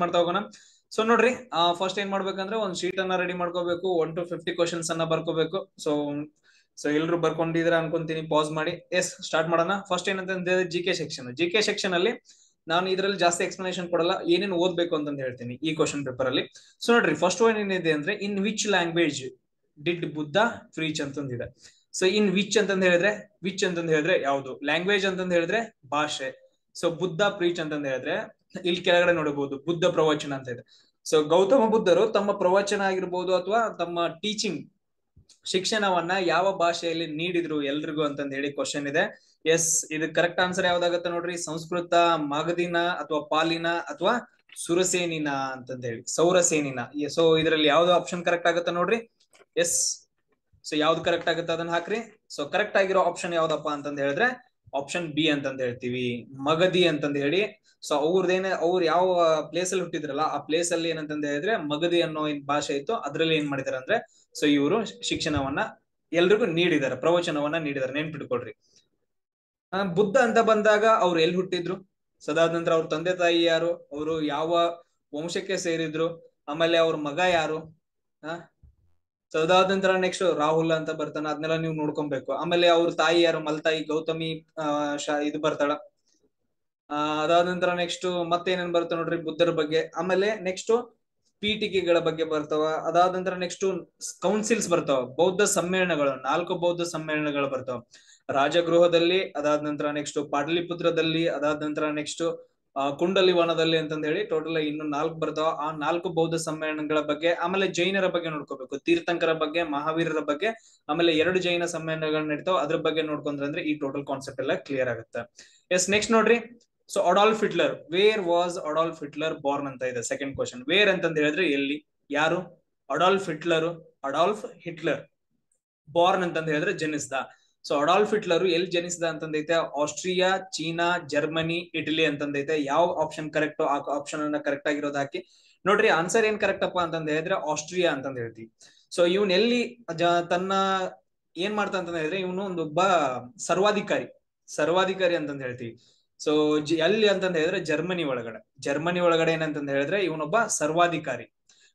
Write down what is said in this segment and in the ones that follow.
ಮಾಡ್ತಾ ಹೋಗೋಣ. ಸೊ ನೋಡ್ರಿ, ಫಸ್ಟ್ ಏನ್ ಮಾಡ್ಬೇಕಂದ್ರೆ ಒಂದ್ ಶೀಟ್ ಅನ್ನ ರೆಡಿ ಮಾಡ್ಕೋಬೇಕು. 1 to 50 ಕ್ವಶನ್ಸ್ ಅನ್ನ ಬರ್ಕೋಬೇಕು. ಸೊ ಎಲ್ರು ಬರ್ಕೊಂಡಿದ್ರ ಅನ್ಕೊಂತೀನಿ. ಪಾಸ್ ಮಾಡಿ. ಎಸ್, ಸ್ಟಾರ್ಟ್ ಮಾಡೋಣ. ಫಸ್ಟ್ ಏನಂತಂದ್ರೆ ಜಿ ಕೆ ಸೆಕ್ಷನ್ ಅಲ್ಲಿ ನಾನು ಇದ್ರಲ್ಲಿ ಜಾಸ್ತಿ ಎಕ್ಸ್ಪ್ಲನೇಷನ್ ಕೊಡಲ್ಲ, ಏನೇನು ಓದ್ಬೇಕು ಅಂತ ಹೇಳ್ತೀನಿ ಈ ಕ್ವಶನ್ ಪೇಪರ್ ಅಲ್ಲಿ. ಸೊ ನೋಡ್ರಿ, ಫಸ್ಟ್ ಒನ್ ಏನಿದೆ ಅಂದ್ರೆ in which language did Buddha preach ಅಂತಂದಿದೆ. ಸೊ ಇನ್ ವಿಚ್ ಅಂತಂದ್ ಹೇಳಿದ್ರೆ ಯಾವುದು, ಲ್ಯಾಂಗ್ವೇಜ್ ಅಂತಂದ್ ಹೇಳಿದ್ರೆ ಭಾಷೆ. ಸೊ ಬುದ್ಧ ಪ್ರೀಚ್ ಅಂತಂದ್ ಹೇಳಿದ್ರೆ ಇಲ್ಲಿ ಕೆಳಗಡೆ ನೋಡಬಹುದು ಬುದ್ಧ ಪ್ರವಚನ ಅಂತ ಇದೆ. ಸೊ ಗೌತಮ ಬುದ್ಧರು ತಮ್ಮ ಪ್ರವಚನ ಆಗಿರ್ಬೋದು ಅಥವಾ ತಮ್ಮ ಟೀಚಿಂಗ್ ಶಿಕ್ಷಣವನ್ನ ಯಾವ ಭಾಷೆಯಲ್ಲಿ ನೀಡಿದ್ರು ಎಲ್ರಿಗೂ ಅಂತಂದ್ ಹೇಳಿ ಕ್ವಶನ್ ಇದೆ. ಎಸ್, ಇದು ಕರೆಕ್ಟ್ ಆನ್ಸರ್ ಯಾವ್ದಾಗತ್ತೆ ನೋಡ್ರಿ, ಸಂಸ್ಕೃತ, ಮಾಗಧಿನ ಅಥವಾ ಪಾಲಿನ ಅಥವಾ ಸುರಸೇನಿನ ಅಂತಂದ ಹೇಳಿ, ಸೌರಸೇನಿನ. ಸೊ ಇದರಲ್ಲಿ ಯಾವ್ದು ಆಪ್ಷನ್ ಕರೆಕ್ಟ್ ಆಗುತ್ತೆ ನೋಡ್ರಿ. ಎಸ್, ಸೊ ಯಾವ್ದು ಕರೆಕ್ಟ್ ಆಗುತ್ತೆ ಅದನ್ನ ಹಾಕ್ರಿ. ಸೊ ಕರೆಕ್ಟ್ ಆಗಿರೋ ಆಪ್ಷನ್ ಯಾವ್ದಪ್ಪ ಅಂತಂದ್ ಹೇಳಿದ್ರೆ ಆಪ್ಷನ್ ಬಿ ಅಂತಂದ್ ಹೇಳ್ತೀವಿ, ಮಗಧಿ ಅಂತಂದ್ ಹೇಳಿ. ಸೊ ಅವ್ರು ಯಾವ ಪ್ಲೇಸ್ ಅಲ್ಲಿ ಹುಟ್ಟಿದ್ರಲ್ಲ ಆ ಪ್ಲೇಸ್ ಅಲ್ಲಿ ಏನಂತಂದ್ ಹೇಳಿದ್ರೆ ಮಗಧಿ ಅನ್ನೋ ಏನ್ ಭಾಷೆ ಇತ್ತು ಅದ್ರಲ್ಲಿ ಏನ್ ಮಾಡಿದಾರೆ ಅಂದ್ರೆ, ಸೊ ಇವರು ಶಿಕ್ಷಣವನ್ನ ಎಲ್ರಿಗೂ ನೀಡಿದ್ದಾರೆ, ಪ್ರವಚನವನ್ನ ನೀಡಿದ್ದಾರೆ. ನೆನ್ಪಿಟ್ಕೊಳ್ರಿ. ಬುದ್ಧ ಅಂತ ಬಂದಾಗ ಅವ್ರು ಎಲ್ಲಿ ಹುಟ್ಟಿದ್ರು, ಸದಾದ ನಂತರ ಅವ್ರ ತಂದೆ ತಾಯಿ ಯಾರು, ಅವರು ಯಾವ ವಂಶಕ್ಕೆ ಸೇರಿದ್ರು, ಆಮೇಲೆ ಅವ್ರ ಮಗ ಯಾರು, ಅದಾದ ನಂತರ ನೆಕ್ಸ್ಟ್ ರಾಹುಲ್ ಅಂತ ಬರ್ತಾನ, ಅದನ್ನೆಲ್ಲ ನೀವು ನೋಡ್ಕೊಬೇಕು. ಆಮೇಲೆ ಅವ್ರ ತಾಯಿ ಯಾರು, ಮಲ್ತಾಯಿ ಗೌತಮಿ ಇದು ಬರ್ತಾಳ. ಅದಾದ ನಂತರ ನೆಕ್ಸ್ಟ್ ಮತ್ತೇನೇನ್ ಬರುತ್ತೆ ನೋಡ್ರಿ ಬುದ್ಧರ ಬಗ್ಗೆ. ಆಮೇಲೆ ನೆಕ್ಸ್ಟ್ ಪೀಠಿಕೆಗಳ ಬಗ್ಗೆ ಬರ್ತಾವ. ಅದಾದ ನಂತರ ನೆಕ್ಸ್ಟ್ ಕೌನ್ಸಿಲ್ಸ್ ಬರ್ತಾವ, ಬೌದ್ಧ ಸಮ್ಮೇಳನಗಳು, 4 ಬೌದ್ಧ ಸಮ್ಮೇಳನಗಳು ಬರ್ತಾವ ರಾಜಗೃಹದಲ್ಲಿ. ಅದಾದ ನಂತರ ನೆಕ್ಸ್ಟ್ ಪಾಟಲಿಪುತ್ರದಲ್ಲಿ, ಅದಾದ ನಂತರ ನೆಕ್ಸ್ಟ್ ಕುಂಡಲಿವನದಲ್ಲಿ ಅಂತಂದ ಹೇಳಿ ಟೋಟಲ್ ಇನ್ನು 4 ಬರ್ತಾವ. ಆ 4 ಬೌದ್ಧ ಸಮ್ಮೇಳನಗಳ ಬಗ್ಗೆ, ಆಮೇಲೆ ಜೈನರ ಬಗ್ಗೆ ನೋಡ್ಕೋಬೇಕು, ತೀರ್ಥಂಕರ ಬಗ್ಗೆ, ಮಹಾವೀರರ ಬಗ್ಗೆ, ಆಮೇಲೆ 2 ಜೈನ ಸಮ್ಮೇಳನಗಳು ನಡೀತಾವ, ಅದ್ರ ಬಗ್ಗೆ ನೋಡ್ಕೊಂಡ್ರೆ ಅಂದ್ರೆ ಈ ಟೋಟಲ್ ಕಾನ್ಸೆಪ್ಟ್ ಎಲ್ಲ ಕ್ಲಿಯರ್ ಆಗುತ್ತೆ. ಎಸ್, ನೆಕ್ಸ್ಟ್ ನೋಡ್ರಿ. So Adolf Hitler, where was Adolf Hitler Born ಅಂತ ಇದೆ ಸೆಕೆಂಡ್ ಕ್ವಶನ್. ವೇರ್ ಅಂತಂದ ಹೇಳಿದ್ರೆ ಎಲ್ಲಿ, ಯಾರು ಅಡಾಲ್ಫ್ ಹಿಟ್ಲರ್ ಬಾರ್ನ್ ಅಂತಂದ ಹೇಳಿದ್ರೆ ಜನಿಸ್ದ. ಸೊ ಅಡಾಲ್ಫ್ ಹಿಟ್ಲರ್ ಎಲ್ಲಿ ಜನಿಸಿದ ಅಂತಂದೈತೆ, ಆಸ್ಟ್ರಿಯಾ, ಚೀನಾ, ಜರ್ಮನಿ, ಇಟಲಿ ಅಂತಂದೈತೆ. ಯಾವ ಆಪ್ಷನ್ ಕರೆಕ್ಟ್ ಆ ಆಪ್ಷನ್ ಅನ್ನ ಕರೆಕ್ಟ್ ಆಗಿರೋದು ಹಾಕಿ. ನೋಡ್ರಿ, ಆನ್ಸರ್ ಏನ್ ಕರೆಕ್ಟ್ ಅಪ್ಪ ಅಂತಂದ ಹೇಳಿದ್ರೆ ಆಸ್ಟ್ರಿಯಾ ಅಂತಂದ ಹೇಳ್ತೀವಿ. ಸೊ ಇವನ್ ಎಲ್ಲಿ ತನ್ನ ಏನ್ ಮಾಡ್ತಾ ಅಂತಂದ ಹೇಳಿದ್ರೆ ಇವನು ಒಬ್ಬ ಸರ್ವಾಧಿಕಾರಿ ಅಂತಂದ ಹೇಳ್ತೀವಿ. ಸೊ ಎಲ್ಲಿ ಅಂತಂದ ಹೇಳಿದ್ರೆ ಜರ್ಮನಿ ಒಳಗಡೆ ಏನಂತಂದ ಹೇಳಿದ್ರೆ ಇವನೊಬ್ಬ ಸರ್ವಾಧಿಕಾರಿ.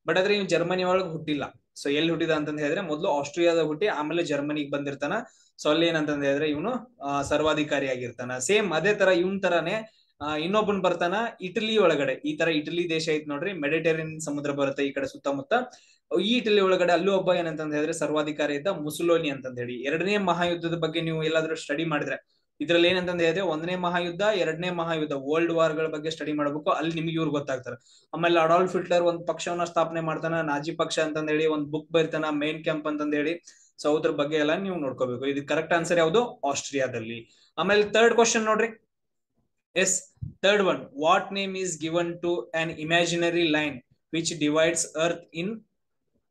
ಬಟ್ ಆದ್ರೆ ಇವ್ ಜರ್ಮನಿ ಒಳಗೆ ಹುಟ್ಟಿಲ್ಲ. ಸೊ ಎಲ್ಲಿ ಹುಟ್ಟಿದ ಅಂತಂದ ಹೇಳಿದ್ರೆ ಮೊದಲು ಆಸ್ಟ್ರಿಯಾದ ಹುಟ್ಟಿ ಆಮೇಲೆ ಜರ್ಮನಿಗೆ ಬಂದಿರ್ತಾನ. ಸೊ ಅಲ್ಲಿ ಏನಂತಂದ ಹೇಳಿದ್ರೆ ಇವನು ಸರ್ವಾಧಿಕಾರಿ ಆಗಿರ್ತಾನ. ಸೇಮ್ ಅದೇ ತರ ಇವನ್ ತರಾನೇ ಇನ್ನೊಬ್ಬನ್ ಬರ್ತಾನ ಇಟಲಿ ಒಳಗಡೆ. ಈ ತರ ಇಟಲಿ ದೇಶ ಐತ್ ನೋಡ್ರಿ, ಮೆಡಿಟೇರಿಯನ್ ಸಮುದ್ರ ಬರುತ್ತೆ ಈ ಕಡೆ ಸುತ್ತಮುತ್ತ. ಈ ಇಟಲಿ ಒಳಗಡೆ ಅಲ್ಲೂ ಒಬ್ಬ ಏನಂತಂದ ಹೇಳಿದ್ರೆ ಸರ್ವಾಧಿಕಾರಿ ಇದ್ದ, ಮುಸುಲೋನಿ ಅಂತಂದ ಹೇಳಿ. 2ನೇ ಮಹಾಯುದ್ಧದ ಬಗ್ಗೆ ನೀವು ಎಲ್ಲಾದ್ರೂ ಸ್ಟಡಿ ಮಾಡಿದ್ರೆ ಇದ್ರಲ್ಲಿ ಏನಂತಂದ ಹೇಳಿದ್ರೆ 1ನೇ ಮಹಾಯುದ್ಧ, 2ನೇ ಮಹಾಯುದ್ಧ, ವರ್ಲ್ಡ್ ವಾರ್ ಗಳ ಬಗ್ಗೆ ಸ್ಟಡಿ ಮಾಡ್ಬೇಕು, ಅಲ್ಲಿ ನಿಮ್ಗೆ ಇವ್ರು ಗೊತ್ತಾಗ್ತಾರೆ. ಆಮೇಲೆ ಅಡಾಲ್ಫ್ ಹಿಟ್ಲರ್ ಒಂದ್ ಪಕ್ಷವನ್ನ ಸ್ಥಾಪನೆ ಮಾಡ್ತಾನ, ನಾಜಿ ಪಕ್ಷ ಅಂತಂದ ಹೇಳಿ. ಒಂದ್ ಬುಕ್ ಬರೀತಾನ, ಮೇನ್ ಕ್ಯಾಂಪ್ ಅಂತಂದ ಹೇಳಿ. ಸೊ ಅದ್ರ ಬಗ್ಗೆ ಎಲ್ಲ ನೀವು ನೋಡ್ಕೋಬೇಕು. ಇದು ಕರೆಕ್ಟ್ ಆನ್ಸರ್ ಯಾವುದು, ಆಸ್ಟ್ರಿಯಾದಲ್ಲಿ. ಆಮೇಲೆ ಥರ್ಡ್ ಕ್ವಶನ್ ನೋಡ್ರಿ. Yes, third one, what name is given to an imaginary line which divides earth in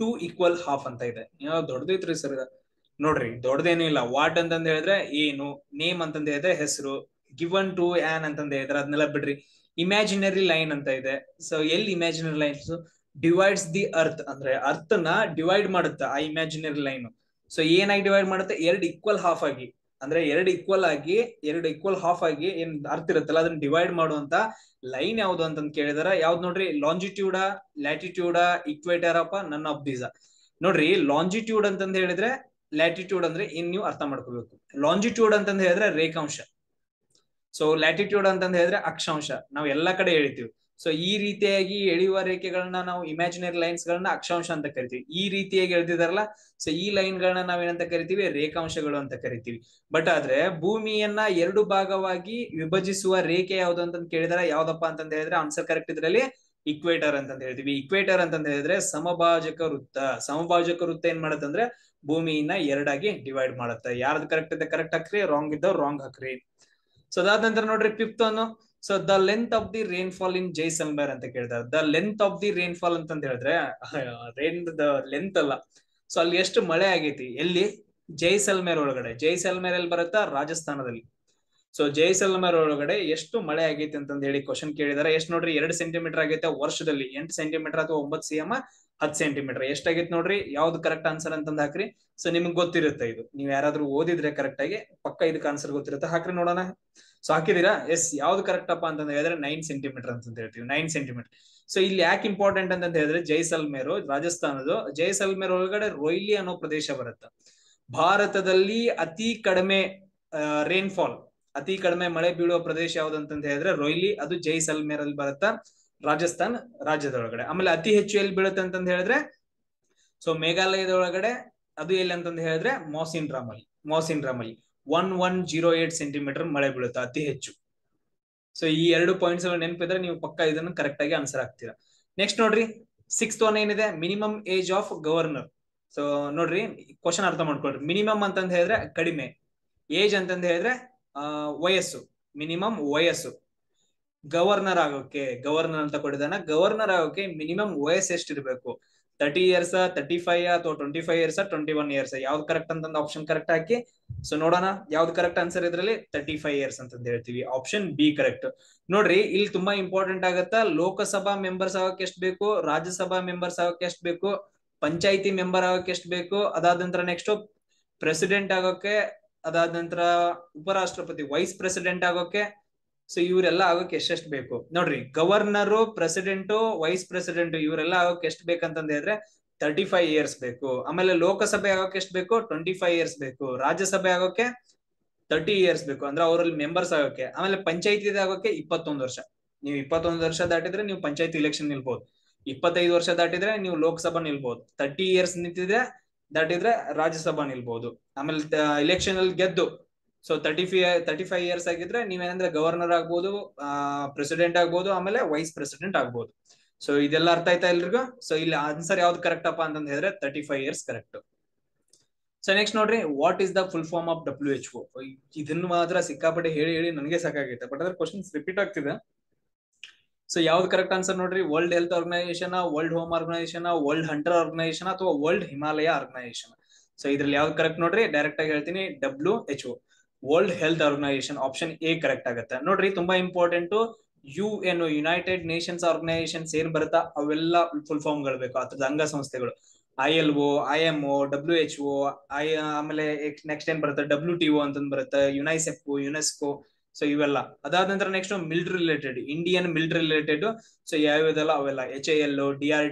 2 equal half ಅಂತ ಇದೆ. ದೊಡ್ಡದೈತ್ರಿ ಸರ್. ನೋಡ್ರಿ, ದೊಡ್ಡದೇನು ಇಲ್ಲ. ವಾಟ್ ಅಂತಂದ ಹೇಳಿದ್ರೆ ಏನು, ನೇಮ್ ಅಂತಂದ ಹೇಳಿದ್ರೆ ಹೆಸರು, ಗಿವನ್ ಟು ಆನ್ ಅಂತಂದ ಹೇಳಿದ್ರೆ ಅದನ್ನೆಲ್ಲ ಬಿಡ್ರಿ. ಇಮ್ಯಾಜಿನರಿ ಲೈನ್ ಅಂತ ಇದೆ. ಸೊ ಎಲ್ಲಿ imaginary lines divides the earth ಅಂದ್ರೆ ಅರ್ತ್ ನ ಡಿವೈಡ್ ಮಾಡುತ್ತೆ ಆ ಇಮ್ಯಾಜಿನರಿ ಲೈನ್. ಸೊ ಏನಾಗಿ ಡಿವೈಡ್ ಮಾಡುತ್ತೆ, 2 ಈಕ್ವಲ್ ಹಾಫ್ ಆಗಿ, ಅಂದ್ರೆ 2 ಈಕ್ವಲ್ ಹಾಫ್ ಆಗಿ ಏನ್ ಅರ್ಥ ಇರುತ್ತಲ್ಲ ಅದನ್ನ ಡಿವೈಡ್ ಮಾಡುವಂತ ಲೈನ್ ಯಾವ್ದು ಅಂತಂದ್ ಕೇಳಿದಾರ. ಯಾವ್ದು ನೋಡ್ರಿ, ಲಾಂಜಿಟ್ಯೂಡ, ಲ್ಯಾಟಿಟ್ಯೂಡ, ಇಕ್ವೇಟರ್ ಅಪ್ಪ, ನನ್ ಆಫ್ ದೀಸ್. ನೋಡ್ರಿ, ಲಾಂಜಿಟ್ಯೂಡ್ ಅಂತಂದ್ ಹೇಳಿದ್ರೆ, ಲ್ಯಾಟಿಟ್ಯೂಡ್ ಅಂದ್ರೆ ಏನ್ ನೀವು ಅರ್ಥ ಮಾಡ್ಕೋಬೇಕು. ಲಾಂಜಿಟ್ಯೂಡ್ ಅಂತಂದ್ ಹೇಳಿದ್ರೆ ರೇಖಾಂಶ. ಸೊ ಲ್ಯಾಟಿಟ್ಯೂಡ್ ಅಂತಂದ್ ಹೇಳಿದ್ರೆ ಅಕ್ಷಾಂಶ. ನಾವು ಎಲ್ಲಾ ಕಡೆ ಹೇಳ್ತೀವಿ. ಸೊ ಈ ರೀತಿಯಾಗಿ ಎಳೆಯುವ ರೇಖೆಗಳನ್ನ ನಾವು ಇಮ್ಯಾಜಿನರಿ ಲೈನ್ಸ್ ಗಳನ್ನ ಅಕ್ಷಾಂಶ ಅಂತ ಕರಿತೀವಿ. ಈ ರೀತಿಯಾಗಿ ಎಳ್ದಿದಾರಲ್ಲ, ಸೊ ಈ ಲೈನ್ ಗಳನ್ನ ನಾವೇನಂತ ಕರಿತೀವಿ, ರೇಖಾಂಶಗಳು ಅಂತ ಕರಿತೀವಿ. ಬಟ್ ಆದ್ರೆ ಭೂಮಿಯನ್ನ 2 ಭಾಗವಾಗಿ ವಿಭಜಿಸುವ ರೇಖೆ ಯಾವ್ದು ಅಂತ ಕೇಳಿದಾರೆ. ಯಾವ್ದಪ್ಪ ಅಂತಂದ ಹೇಳಿದ್ರೆ ಆನ್ಸರ್ ಕರೆಕ್ಟ್ ಇದ್ರಲ್ಲಿ ಇಕ್ವೇಟರ್ ಅಂತಂದ ಹೇಳ್ತೀವಿ. ಇಕ್ವೇಟರ್ ಅಂತಂದ ಹೇಳಿದ್ರೆ ಸಮಭಾಜಕ ವೃತ್ತ ಏನ್ ಮಾಡತ್ತಂದ್ರೆ ಭೂಮಿಯನ್ನ 2 ಆಗಿ ಡಿವೈಡ್ ಮಾಡುತ್ತೆ. ಯಾರ್ದು ಕರೆಕ್ಟ್ ಇದೆ ಕರೆಕ್ಟ್ ಹಾಕ್ರಿ, ರಾಂಗ್ ಇದ್ದವ್ ರಾಂಗ್ ಹಾಕ್ರಿ. ಸೊ ಅದಾದ ನಂತರ ನೋಡ್ರಿ, 5th ಅನ್ನು, so the length of the rainfall in Jaisalmer ಅಂತ ಕೇಳಿದಾರೆ. The length of the rainfall ಅಂತ ಹೇಳಿದ್ರೆ ರೈನ್ ಲೆಂತ್ ಅಲ್ಲ. ಸೊ ಅಲ್ಲಿ ಎಷ್ಟು ಮಳೆ ಆಗೈತಿ, ಎಲ್ಲಿ, ಜೈಸಲ್ಮೇರ್ ಒಳಗಡೆ. ಜೈಸಲ್ಮೇರ್ ಎಲ್ಲಿ ಬರುತ್ತಾ, ರಾಜಸ್ಥಾನದಲ್ಲಿ. ಸೊ ಜೈಸಲ್ಮೇರ್ ಒಳಗಡೆ ಎಷ್ಟು ಮಳೆ ಆಗೈತಿ ಅಂತಂದ ಹೇಳಿ ಕ್ವಶನ್ ಕೇಳಿದಾರೆ. ಎಷ್ಟು ನೋಡ್ರಿ, 2 ಸೆಂಟಿಮೀಟರ್ ಆಗೈತೆ ವರ್ಷದಲ್ಲಿ. 8 ಸೆಂಟಿಮೀಟರ್ ಅಥವಾ 9 cm 10 ಸೆಂಟಿಮೀಟರ್ ಎಷ್ಟಾಗೈತೆ ನೋಡ್ರಿ. ಯಾವ್ದು ಕರೆಕ್ಟ್ ಆನ್ಸರ್ ಅಂತಂದ್ ಹಾಕ್ರಿ. ಸೊ ನಿಮ್ಗೆ ಗೊತ್ತಿರುತ್ತೆ ಇದು, ನೀವ್ ಯಾರಾದ್ರೂ ಓದಿದ್ರೆ ಕರೆಕ್ಟ್ ಆಗಿ ಪಕ್ಕ ಇದಕ್ಕೆ ಆನ್ಸರ್ ಗೊತ್ತಿರುತ್ತೆ. ಹಾಕ್ರಿ ನೋಡೋಣ. ಸೊ ಹಾಕಿದೀರಾ? ಎಸ್, ಯಾವ್ದು ಕರೆಕ್ಟ್ ಅಪ್ಪ ಅಂತಂದ ಹೇಳಿದ್ರೆ 9 ಸೆಂಟಿಮೀಟರ್ ಅಂತ ಹೇಳ್ತೀವಿ. 9 ಸೆಂಟಿಮೀಟರ್. ಸೊ ಇಲ್ಲಿ ಯಾಕೆ ಇಂಪಾರ್ಟೆಂಟ್ ಅಂತ ಹೇಳಿದ್ರೆ ಜೈಸಲ್ಮೇರ್ ರಾಜಸ್ಥಾನದ ಜೈಸಲ್ಮೇರ್ ಒಳಗಡೆ ರೊಯ್ಲಿ ಅನ್ನೋ ಪ್ರದೇಶ ಬರುತ್ತೆ. ಭಾರತದಲ್ಲಿ ಅತಿ ಕಡಿಮೆ ರೇನ್ಫಾಲ್, ಅತಿ ಕಡಿಮೆ ಮಳೆ ಬೀಳುವ ಪ್ರದೇಶ ಯಾವ್ದಂತ ಹೇಳಿದ್ರೆ ರೊಯ್ಲಿ, ಅದು ಜೈಸಲ್ಮೇರ್ ಅಲ್ಲಿ ಬರುತ್ತಾ ರಾಜಸ್ಥಾನ್ ರಾಜ್ಯದೊಳಗಡೆ. ಆಮೇಲೆ ಅತಿ ಹೆಚ್ಚು ಎಲ್ಲಿ ಬೀಳುತ್ತೆ ಅಂತಂದ ಹೇಳಿದ್ರೆ ಸೊ ಮೇಘಾಲಯದೊಳಗಡೆ, ಅದು ಎಲ್ಲಿ ಅಂತಂದ ಹೇಳಿದ್ರೆ ಮೌಸಿನ್ ರಾಮಲ್ಲಿ 1108 ಸೆಂಟಿಮೀಟರ್ ಮಳೆ ಬೀಳುತ್ತೆ ಅತಿ ಹೆಚ್ಚು. ಸೊ ಈ 2 ಪಾಯಿಂಟ್ಸ್ ನೆನಪಿದ್ರೆ ನೀವು ಪಕ್ಕ ಇದನ್ನು ಕರೆಕ್ಟ್ ಆಗಿ ಆನ್ಸರ್ ಆಗ್ತೀರಾ. ನೆಕ್ಸ್ಟ್ ನೋಡ್ರಿ 6th ಒನ್ ಏನಿದೆ, minimum age of governor. So ನೋಡ್ರಿ ಕ್ವಶನ್ ಅರ್ಥ ಮಾಡ್ಕೊಳ್ರಿ. ಮಿನಿಮಮ್ ಅಂತಂದ ಹೇಳಿದ್ರೆ ಕಡಿಮೆ, ಏಜ್ ಅಂತಂದ ಹೇಳಿದ್ರೆ ವಯಸ್ಸು, ಮಿನಿಮಮ್ ವಯಸ್ಸು. ಗವರ್ನರ್ ಆಗೋಕೆ, ಗವರ್ನರ್ ಅಂತ ಕೊಟ್ಟಿದ್ದಾನ, ಗವರ್ನರ್ ಆಗೋಕೆ ಮಿನಿಮಮ್ ವಯಸ್ಸು ಎಷ್ಟಿರ್ಬೇಕು? 30 years, 35 ಅಥವಾ 25 years, 21 years, ಯಾವ್ದು ಕರೆಕ್ಟ್ ಅಂತಂದ ಆಪ್ಷನ್ ಕರೆಕ್ಟ್ ಹಾಕಿ. ಸೊ ನೋಡೋಣ ಯಾವ್ದು ಕರೆಕ್ಟ್ ಆನ್ಸರ್ ಇದ್ರಲ್ಲಿ 35 years ಅಂತಂದ ಹೇಳ್ತೀವಿ. Option B correct. ನೋಡ್ರಿ ಇಲ್ಲಿ ತುಂಬಾ ಇಂಪಾರ್ಟೆಂಟ್ ಆಗತ್ತಾ, ಲೋಕಸಭಾ ಮೆಂಬರ್ಸ್ ಆಗೋಕೆ ಎಷ್ಟು ಬೇಕು, ರಾಜ್ಯಸಭಾ ಮೆಂಬರ್ಸ್ ಆಗೋಕೆ ಎಷ್ಟು ಬೇಕು, ಪಂಚಾಯತಿ ಮೆಂಬರ್ ಆಗೋಕೆ ಎಷ್ಟು ಬೇಕು, ಅದಾದ ನಂತರ ನೆಕ್ಸ್ಟ್ ಪ್ರೆಸಿಡೆಂಟ್ ಆಗೋಕೆ, ಅದಾದ ನಂತರ ಉಪರಾಷ್ಟ್ರಪತಿ ವೈಸ್ ಪ್ರೆಸಿಡೆಂಟ್ ಆಗೋಕೆ, ಸೊ ಇವರೆಲ್ಲ ಆಗೋಕೆ ಎಷ್ಟೆಷ್ಟು ಬೇಕು ನೋಡ್ರಿ. ಗವರ್ನರು, ಪ್ರೆಸಿಡೆಂಟ್, ವೈಸ್ ಪ್ರೆಸಿಡೆಂಟ್ ಇವರೆಲ್ಲ ಆಗೋಕೆ ಎಷ್ಟು ಬೇಕಂತಂದ ಹೇಳಿದ್ರೆ 35 years ಬೇಕು. ಆಮೇಲೆ ಲೋಕಸಭೆ ಆಗೋಕೆ ಎಷ್ಟು ಬೇಕು? 25 years ಬೇಕು. ರಾಜ್ಯಸಭೆ ಆಗೋಕೆ 30 years ಬೇಕು, ಅಂದ್ರೆ ಅವರಲ್ಲಿ ಮೆಂಬರ್ಸ್ ಆಗೋಕೆ. ಆಮೇಲೆ ಪಂಚಾಯತಿ ಆಗೋಕೆ 21 ವರ್ಷ. ನೀವು 21 ವರ್ಷ ದಾಟಿದ್ರೆ ನೀವು ಪಂಚಾಯತಿ ಇಲೆಕ್ಷನ್ ನಿಲ್ಬಹುದು. 25 ವರ್ಷ ದಾಟಿದ್ರೆ ನೀವು ಲೋಕಸಭಾ ನಿಲ್ಬಹುದು. 30 years ದಾಟಿದ್ರೆ ರಾಜ್ಯಸಭಾ ನಿಲ್ಬಹುದು. ಆಮೇಲೆ ಇಲೆಕ್ಷನ್ ಅಲ್ಲಿ ಗೆದ್ದು ಸೊ 35 years ಆಗಿದ್ರೆ ನೀವೇನಂದ್ರೆ ಗವರ್ನರ್ ಆಗ್ಬೋದು, ಪ್ರೆಸಿಡೆಂಟ್ ಆಗ್ಬೋದು, ಆಮೇಲೆ ವೈಸ್ ಪ್ರೆಸಿಡೆಂಟ್ ಆಗ್ಬೋದು. ಸೊ ಇದೆಲ್ಲ ಅರ್ಥ ಆಯ್ತಾ ಎಲ್ರಿಗೂ? ಸೊ ಇಲ್ಲಿ ಆನ್ಸರ್ ಯಾವ್ದು ಕರೆಕ್ಟ್ ಅಪ್ಪ ಅಂತಂದ ಹೇಳಿದ್ರೆ 35 years ಕರೆಕ್ಟ್. ಸೊ ನೆಕ್ಸ್ಟ್ ನೋಡ್ರಿ, what is the full form of WHO? ಇದನ್ನು ಮಾತ್ರ ಸಿಕ್ಕಾಪಟ್ಟೆ ಹೇಳಿ ಹೇಳಿ ನನಗೆ ಸಾಕಾಗೈತೆ, ಬಟ್ ಅದ್ರ ಕ್ವಶನ್ಸ್ ರಿಪೀಟ್ ಆಗ್ತಿದೆ. ಸೊ ಯಾವ್ದು ಕರೆಕ್ಟ್ ಆನ್ಸರ್ ನೋಡ್ರಿ, world health organisation, world home organisation, world hunter organisation ಅಥವಾ ವರ್ಲ್ಡ್ ಹಿಮಾಲಯ ಆರ್ಗನೈಸೇಷನ್? ಸೊ ಇದ್ರಲ್ಲಿ ಯಾವ್ದು ಕರೆಕ್ಟ್ ನೋಡ್ರಿ, ಡೈರೆಕ್ಟ್ ಆಗಿ ಹೇಳ್ತೀನಿ, WHO, world health organisation. Option A correct ಆಗುತ್ತೆ. ನೋಡ್ರಿ ತುಂಬಾ important, UN, united nations organisations ಏನ್ ಬರುತ್ತಾ ಅವೆಲ್ಲ ಫುಲ್ ಫಾರ್ಮ್ ಗಳು ಬೇಕು, ಅದ್ರದ ಅಂಗಸಂಸ್ಥೆಗಳು. ILO, IMO, WHO, ಆಮೇಲೆ ನೆಕ್ಸ್ಟ್ ಏನ್ ಬರುತ್ತೆ WTO ಅಂತಂದ್ ಬರುತ್ತೆ, ಯುನೈಸೆಫ್, ಯುನೆಸ್ಕೋ. ಸೊ ಇವೆಲ್ಲ ಅದಾದ ನಂತರ next military related, Indian military related. So ಯಾವ್ಯಾವ್ದೆಲ್ಲ ಅವೆಲ್ಲ HAL,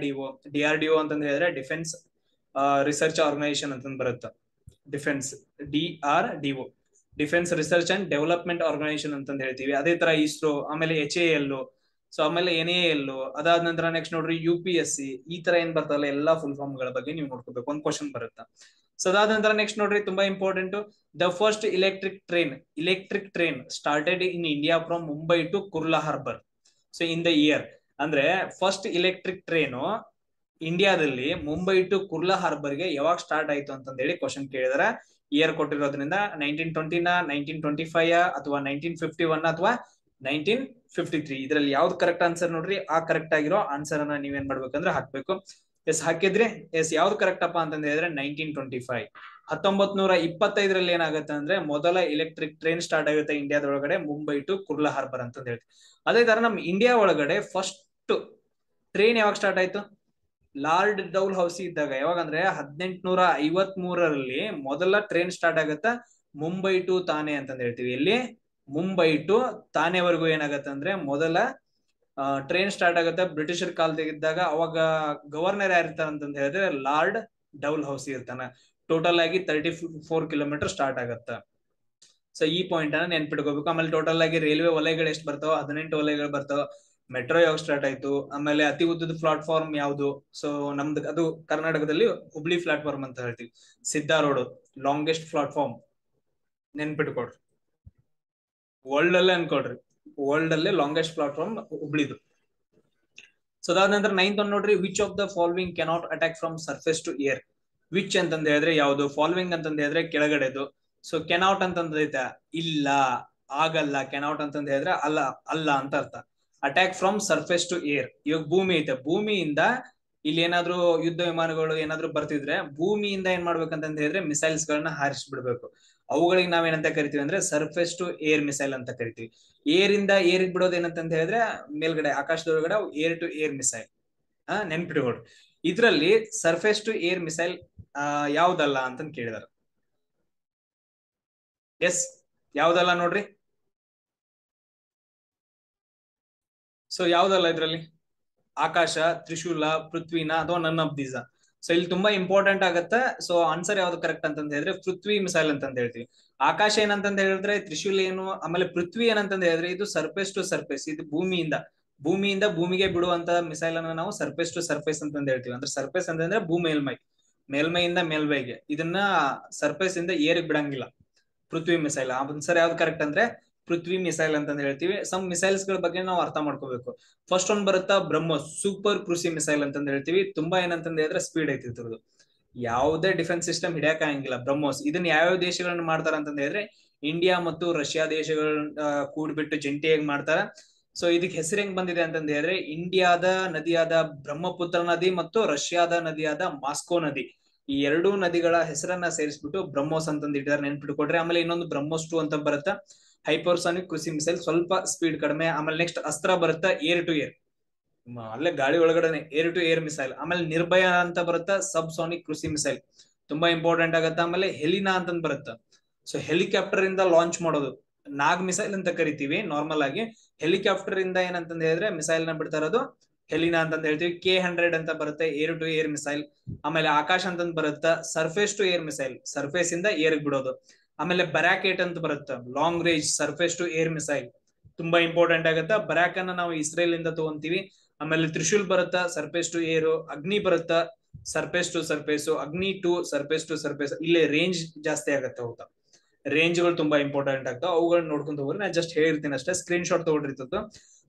DRDO ಅಂತಂದ್ರೆ ಹೇಳಿದ್ರೆ ಡಿಫೆನ್ಸ್ ರಿಸರ್ಚ್ ಆರ್ಗನೈಸೇಷನ್ ಅಂತಂದ್ ಬರುತ್ತೆ. Defence, DRDO, defence research and development organisation ಅಂತಂದ್ ಹೇಳ್ತೀವಿ. ಅದೇ ತರ ಇಸ್ರೋ, ಆಮೇಲೆ HAL, ಸೊ ಆಮೇಲೆ NAL, ಅದಾದ ನಂತರ ನೆಕ್ಸ್ಟ್ ನೋಡ್ರಿ UPSC. ಈ ತರ ಏನ್ ಬರ್ತಲ್ಲ ಎಲ್ಲಾ ಫುಲ್ ಫಾರ್ಮ್ ಗಳ ಬಗ್ಗೆ ನೀವು ನೋಡ್ಕೋಬೇಕು, ಒಂದ್ ಕ್ವಶನ್ ಬರುತ್ತೆ. ಸೊ ಅದಾದ ನಂತರ ನೆಕ್ಸ್ಟ್ ನೋಡ್ರಿ ತುಂಬಾ important, the first electric train started in India from Mumbai to Kurla harbour. So in the year, ಅಂದ್ರೆ ಫಸ್ಟ್ ಇಲೆಕ್ಟ್ರಿಕ್ ಟ್ರೈನ್ ಇಂಡಿಯಾದಲ್ಲಿ ಮುಂಬೈ ಟು ಕುರ್ಲಾ ಹಾರ್ಬರ್ ಗೆ ಯಾವಾಗ ಸ್ಟಾರ್ಟ್ ಆಯ್ತು ಅಂತಂದ ಹೇಳಿ ಕ್ವಶನ್ ಕೇಳಿದಾರೆ. ಇಯರ್ ಕೊಟ್ಟಿರೋದ್ರಿಂದ 1920, 1925 ಅಥವಾ 1951 ಅಥವಾ 1953. ಇದ್ರಲ್ಲಿ ಯಾವ್ದು ಕರೆಕ್ಟ್ ಆನ್ಸರ್ ನೋಡ್ರಿ, ಆ ಕರೆಕ್ಟ್ ಆಗಿರೋ ಆನ್ಸರ್ ಅನ್ನ ನೀವೇನ್ ಮಾಡ್ಬೇಕಂದ್ರೆ ಹಾಕ್ಬೇಕು. ಎಸ್ ಹಾಕಿದ್ರೆ ಎಸ್ ಯಾವ್ದು ಕರೆಕ್ಟ್ ಅಪ್ಪ ಅಂತಂದ ಹೇಳಿದ್ರೆ 1925. 1925ರಲ್ಲಿ ಏನಾಗುತ್ತೆ ಅಂದ್ರೆ ಮೊದಲ ಎಲೆಕ್ಟ್ರಿಕ್ ಟ್ರೈನ್ ಸ್ಟಾರ್ಟ್ ಆಗುತ್ತೆ ಇಂಡಿಯಾದೊಳಗಡೆ ಮುಂಬೈ ಟು ಕುರ್ಲಾ ಹಾರ್ಬರ್ ಅಂತ ಹೇಳ್ತೀವಿ. ಅದೇ ತರ ನಮ್ ಇಂಡಿಯಾ ಒಳಗಡೆ ಫಸ್ಟ್ ಟ್ರೈನ್ ಯಾವಾಗ ಸ್ಟಾರ್ಟ್ ಆಯ್ತು? ಲಾರ್ಡ್ ಡೌಲ್ ಹೌಸಿ ಇದ್ದಾಗ. ಯಾವಾಗ ಅಂದ್ರೆ 1853ರಲ್ಲಿ ಮೊದಲ ಟ್ರೈನ್ ಸ್ಟಾರ್ಟ್ ಆಗತ್ತ ಮುಂಬೈ ಟು ತಾನೆ ಅಂತಂದ್ ಹೇಳ್ತೀವಿ. ಇಲ್ಲಿ ಮುಂಬೈ ಟು ತಾನೆವರೆಗೂ ಏನಾಗತ್ತೆ ಅಂದ್ರೆ ಮೊದಲ ಟ್ರೈನ್ ಸ್ಟಾರ್ಟ್ ಆಗುತ್ತೆ ಬ್ರಿಟಿಷರ್ ಕಾಲದಾಗಿದ್ದಾಗ. ಅವಾಗ ಗವರ್ನರ್ ಯಾರಿರ್ತಾರ ಅಂತಂದ ಹೇಳಿದ್ರೆ ಲಾರ್ಡ್ ಡೌಲ್ ಹೌಸಿ ಇರ್ತಾನ. ಟೋಟಲ್ ಆಗಿ 34 ಕಿಲೋಮೀಟರ್ ಸ್ಟಾರ್ಟ್ ಆಗತ್ತ. ಸೊ ಈ ಪಾಯಿಂಟ್ ಅನ್ನ ನೆನ್ಪಿಟ್ಕೋಬೇಕು. ಆಮೇಲೆ ಟೋಟಲ್ ಆಗಿ ರೈಲ್ವೆ ವಲಯಗಳು ಎಷ್ಟು ಬರ್ತಾವ? 18 ವಲಯಗಳು ಬರ್ತಾವ. ಮೆಟ್ರೋ ಯಾವಾಗ ಸ್ಟಾರ್ಟ್ ಆಯ್ತು, ಆಮೇಲೆ ಅತಿ ಉದ್ದದ ಪ್ಲಾಟ್ಫಾರ್ಮ್ ಯಾವ್ದು? ಸೊ ನಮ್ದು ಅದು ಕರ್ನಾಟಕದಲ್ಲಿ ಹುಬ್ಳಿ ಪ್ಲಾಟ್ಫಾರ್ಮ್ ಅಂತ ಹೇಳ್ತೀವಿ. ಸಿದ್ದಾ ರೋಡ್ ಲಾಂಗೆಸ್ಟ್ ಪ್ಲಾಟ್ಫಾರ್ಮ್, ನೆನ್ಪಿಟ್ಕೊಡ್ರಿ. ವರ್ಲ್ಡ್ ಅಲ್ಲೇ ಅನ್ಕೊಡ್ರಿ, ವರ್ಲ್ಡ್ ಅಲ್ಲೇ ಲಾಂಗೆಸ್ಟ್ ಪ್ಲಾಟ್ಫಾರ್ಮ್ ಹುಬ್ಳಿದು. ಸೊ ಅದಾದ ನಂತರ 9th ಒಂದು ನೋಡ್ರಿ, which of the following cannot attack from surface to air? Which ಅಂತಂದ ಹೇಳಿದ್ರೆ ಯಾವ್ದು, ಫಾಲೋವಿಂಗ್ ಅಂತಂದ ಹೇಳಿದ್ರೆ ಕೆಳಗಡೆದು. ಸೊ ಕೆನಾಟ್ ಅಂತಂದೈತೆ ಇಲ್ಲ, ಆಗಲ್ಲ. ಕೆನಾಟ್ ಅಂತಂದ ಹೇಳಿದ್ರೆ ಅಲ್ಲ, ಅಲ್ಲ ಅಂತ ಅರ್ಥ. Attack from surface to air, ಇವಾಗ ಭೂಮಿ ಐತೆ, ಭೂಮಿಯಿಂದ ಇಲ್ಲಿ ಏನಾದ್ರು ಯುದ್ಧ ವಿಮಾನಗಳು ಏನಾದ್ರು ಬರ್ತಿದ್ರೆ ಭೂಮಿಯಿಂದ ಏನ್ ಮಾಡ್ಬೇಕಂತಂದ ಹೇಳಿದ್ರೆ ಮಿಸೈಲ್ಸ್ ಗಳನ್ನ ಹಾರಿಸ್ಬಿಡ್ಬೇಕು. ಅವುಗಳಿಗೆ ನಾವೇನಂತ ಕರಿತೀವಿ ಅಂದ್ರೆ ಸರ್ಫೇಸ್ ಟು ಏರ್ ಮಿಸೈಲ್ ಅಂತ ಕರಿತೀವಿ. ಏರ್ ಇಂದ ಏರ್ ಬಿಡೋದು ಏನಂತ ಹೇಳಿದ್ರೆ ಮೇಲ್ಗಡೆ ಆಕಾಶದೊಳಗಡೆ ಏರ್ ಟು ಏರ್ ಮಿಸೈಲ್. ನೆನ್ಪಿಟ್ಕೊಡ್ರಿ. ಇದ್ರಲ್ಲಿ ಸರ್ಫೇಸ್ ಟು ಏರ್ ಮಿಸೈಲ್ ಯಾವ್ದಲ್ಲ ಅಂತಂದ್ ಕೇಳಿದಾರೆ. ಎಸ್ ಯಾವ್ದಲ್ಲ ನೋಡ್ರಿ. ಸೊ ಯಾವ್ದಲ್ಲ ಇದ್ರಲ್ಲಿ? ಆಕಾಶ, ತ್ರಿಶೂಲ, ಪೃಥ್ವಿನ ಅಥವಾ ನನ್ ಆಫ್ ದೀಸ್. ಸೊ ಇಲ್ಲಿ ತುಂಬಾ ಇಂಪಾರ್ಟೆಂಟ್ ಆಗತ್ತೆ. ಸೊ ಆನ್ಸರ್ ಯಾವ್ದು ಕರೆಕ್ಟ್ ಅಂತಂದ ಹೇಳಿದ್ರೆ ಪೃಥ್ವಿ ಮಿಸೈಲ್ ಅಂತಂದ ಹೇಳ್ತೀವಿ. ಆಕಾಶ ಏನಂತಂದ ಹೇಳಿದ್ರೆ ತ್ರಿಶೂಲ್ ಏನು, ಆಮೇಲೆ ಪೃಥ್ವಿ ಏನಂತಂದ ಹೇಳಿದ್ರೆ ಇದು ಸರ್ಫೇಸ್ ಟು ಸರ್ಫೇಸ್, ಇದು ಭೂಮಿಯಿಂದ ಭೂಮಿಗೆ ಬಿಡುವಂತ ಮಿಸೈಲ್ ಅನ್ನ ನಾವು ಸರ್ಫೇಸ್ ಟು ಸರ್ಫೇಸ್ ಅಂತಂದ ಹೇಳ್ತೀವಿ. ಅಂದ್ರೆ ಸರ್ಫೇಸ್ ಅಂತಂದ್ರೆ ಮೇಲ್ಮೈಯಿಂದ ಮೇಲ್ಮೈಗೆ, ಇದನ್ನ ಸರ್ಫೇಸ್ ಇಂದ ಏರಿಗೆ ಬಿಡಂಗಿಲ್ಲ. ಪೃಥ್ವಿ ಮಿಸೈಲ್ ಆನ್ಸರ್ ಯಾವ್ದು ಕರೆಕ್ಟ್ ಅಂದ್ರೆ ಪೃಥ್ವಿ ಮಿಸೈಲ್ ಅಂತ ಹೇಳ್ತೀವಿ. ಸಮ್ ಮಿಸೈಲ್ಸ್ ಗಳ ಬಗ್ಗೆ ನಾವು ಅರ್ಥ ಮಾಡ್ಕೋಬೇಕು. ಫಸ್ಟ್ ಒಂದ್ ಬರುತ್ತಾ ಬ್ರಹ್ಮೋಸ್, ಸೂಪರ್ ಕ್ರೂಸಿ ಮಿಸೈಲ್ ಅಂತ ಹೇಳ್ತೀವಿ. ತುಂಬಾ ಏನಂತಂದ ಹೇಳಿದ್ರೆ ಸ್ಪೀಡ್ ಐತಿ ಇದ್ರದ್ದು, ಯಾವುದೇ ಡಿಫೆನ್ಸ್ ಸಿಸ್ಟಮ್ ಹಿಡಿಯಕ ಆಗಂಗಿಲ್ಲ ಬ್ರಹ್ಮೋಸ್. ಇದನ್ನ ಯಾವ್ಯಾವ ದೇಶಗಳನ್ನ ಮಾಡ್ತಾರ ಅಂತಂದ ಹೇಳಿದ್ರೆ ಇಂಡಿಯಾ ಮತ್ತು ರಷ್ಯಾ ದೇಶಗಳನ್ನ ಕೂಡ್ಬಿಟ್ಟು ಜಂಟಿಯಾಗಿ ಮಾಡ್ತಾರ. ಸೊ ಇದಕ್ಕೆ ಹೆಸರು ಹೆಂಗ್ ಬಂದಿದೆ ಅಂತಂದ ಹೇಳಿದ್ರೆ ಇಂಡಿಯಾದ ನದಿಯಾದ ಬ್ರಹ್ಮಪುತ್ರ ನದಿ ಮತ್ತು ರಷ್ಯಾದ ನದಿಯಾದ ಮಾಸ್ಕೋ ನದಿ, ಈ ಎರಡೂ ನದಿಗಳ ಹೆಸರನ್ನ ಸೇರಿಸ್ಬಿಟ್ಟು ಬ್ರಹ್ಮೋಸ್ ಅಂತಂದ್ ಇಟ್ಟಿದ್ದಾರೆ, ನೆನ್ಪಿಟ್ಕೊಡ್ರಿ. ಆಮೇಲೆ ಇನ್ನೊಂದು ಬ್ರಹ್ಮೋಸ್ 2 ಅಂತ ಬರುತ್ತಾ, ಹೈಪರ್ಸಾನಿಕ್ ಕ್ರೂಸಿ ಮಿಸೈಲ್, ಸ್ವಲ್ಪ ಸ್ಪೀಡ್ ಕಡಿಮೆ. ಆಮೇಲೆ ನೆಕ್ಸ್ಟ್ ಅಸ್ತ್ರ ಬರುತ್ತಾ ಏರ್ ಟು ಏರ್, ಅಲ್ಲೇ ಗಾಳಿ ಒಳಗಡೆ ಏರ್ ಟು ಏರ್ ಮಿಸೈಲ್. ಆಮೇಲೆ ನಿರ್ಭಯ ಅಂತ ಬರುತ್ತಾ ಸಬ್ ಸಾನಿಕ್ ಕ್ರೂಸಿ ಮಿಸೈಲ್, ತುಂಬಾ ಇಂಪಾರ್ಟೆಂಟ್ ಆಗತ್ತ. ಆಮೇಲೆ ಹೆಲಿನಾ ಅಂತಂದ್ ಬರುತ್ತ, ಸೊ ಹೆಲಿಕಾಪ್ಟರ್ ಇಂದ ಲಾಂಚ್ ಮಾಡೋದು, ನಾಗ್ ಮಿಸೈಲ್ ಅಂತ ಕರಿತೀವಿ ನಾರ್ಮಲ್ ಆಗಿ. ಹೆಲಿಕಾಪ್ಟರ್ ಇಂದ ಏನಂತಂದ ಹೇಳಿದ್ರೆ ಮಿಸೈಲ್ ನ ಬಿಡ್ತಾ ಇರೋದು ಹೆಲಿನಾ ಅಂತಂದ ಹೇಳ್ತೀವಿ. K-100 ಅಂತ ಬರುತ್ತೆ ಏರ್ ಟು ಏರ್ ಮಿಸೈಲ್. ಆಮೇಲೆ ಆಕಾಶ ಅಂತಂದ್ ಬರುತ್ತ surface to air missile, surface ಇಂದ ಏರ್ ಬಿಡೋದು. ಆಮೇಲೆ ಬರಾಕ್ 8 ಅಂತ ಬರುತ್ತೆ long range surface to air missile, ತುಂಬಾ ಇಂಪಾರ್ಟೆಂಟ್ ಆಗುತ್ತೆ. ಬರಾಕ್ ಅನ್ನ ನಾವು ಇಸ್ರೇಲ್ ಇಂದ ತಗೊಂತೀವಿ. ಆಮೇಲೆ ತ್ರಿಶೂಲ್ ಬರುತ್ತಾ ಸರ್ಫೇಸ್ ಟು ಏರು, ಅಗ್ನಿ ಬರುತ್ತಾ ಸರ್ಫೇಸ್ ಟು ಸರ್ಫೇಸ್, ಅಗ್ನಿ ಟು ಸರ್ಫೇಸ್ ಟು ಸರ್ಫೇಸ್. ಇಲ್ಲಿ ರೇಂಜ್ ಜಾಸ್ತಿ ಆಗತ್ತೆ, ಹೌದಾ, ರೇಂಜ್ ಗಳು ತುಂಬಾ ಇಂಪಾರ್ಟೆಂಟ್ ಆಗ್ತಾವ. ಅವುಗಳನ್ನ ನೋಡ್ಕೊಂತ ಹೋಗ್ರಿ, ನಾನು ಜಸ್ಟ್ ಹೇಳಿರ್ತೀನಿ ಅಷ್ಟೇ, ಸ್ಕ್ರೀನ್ ಶಾಟ್ ತಗೊಂಡಿರ್ತದ್ದು.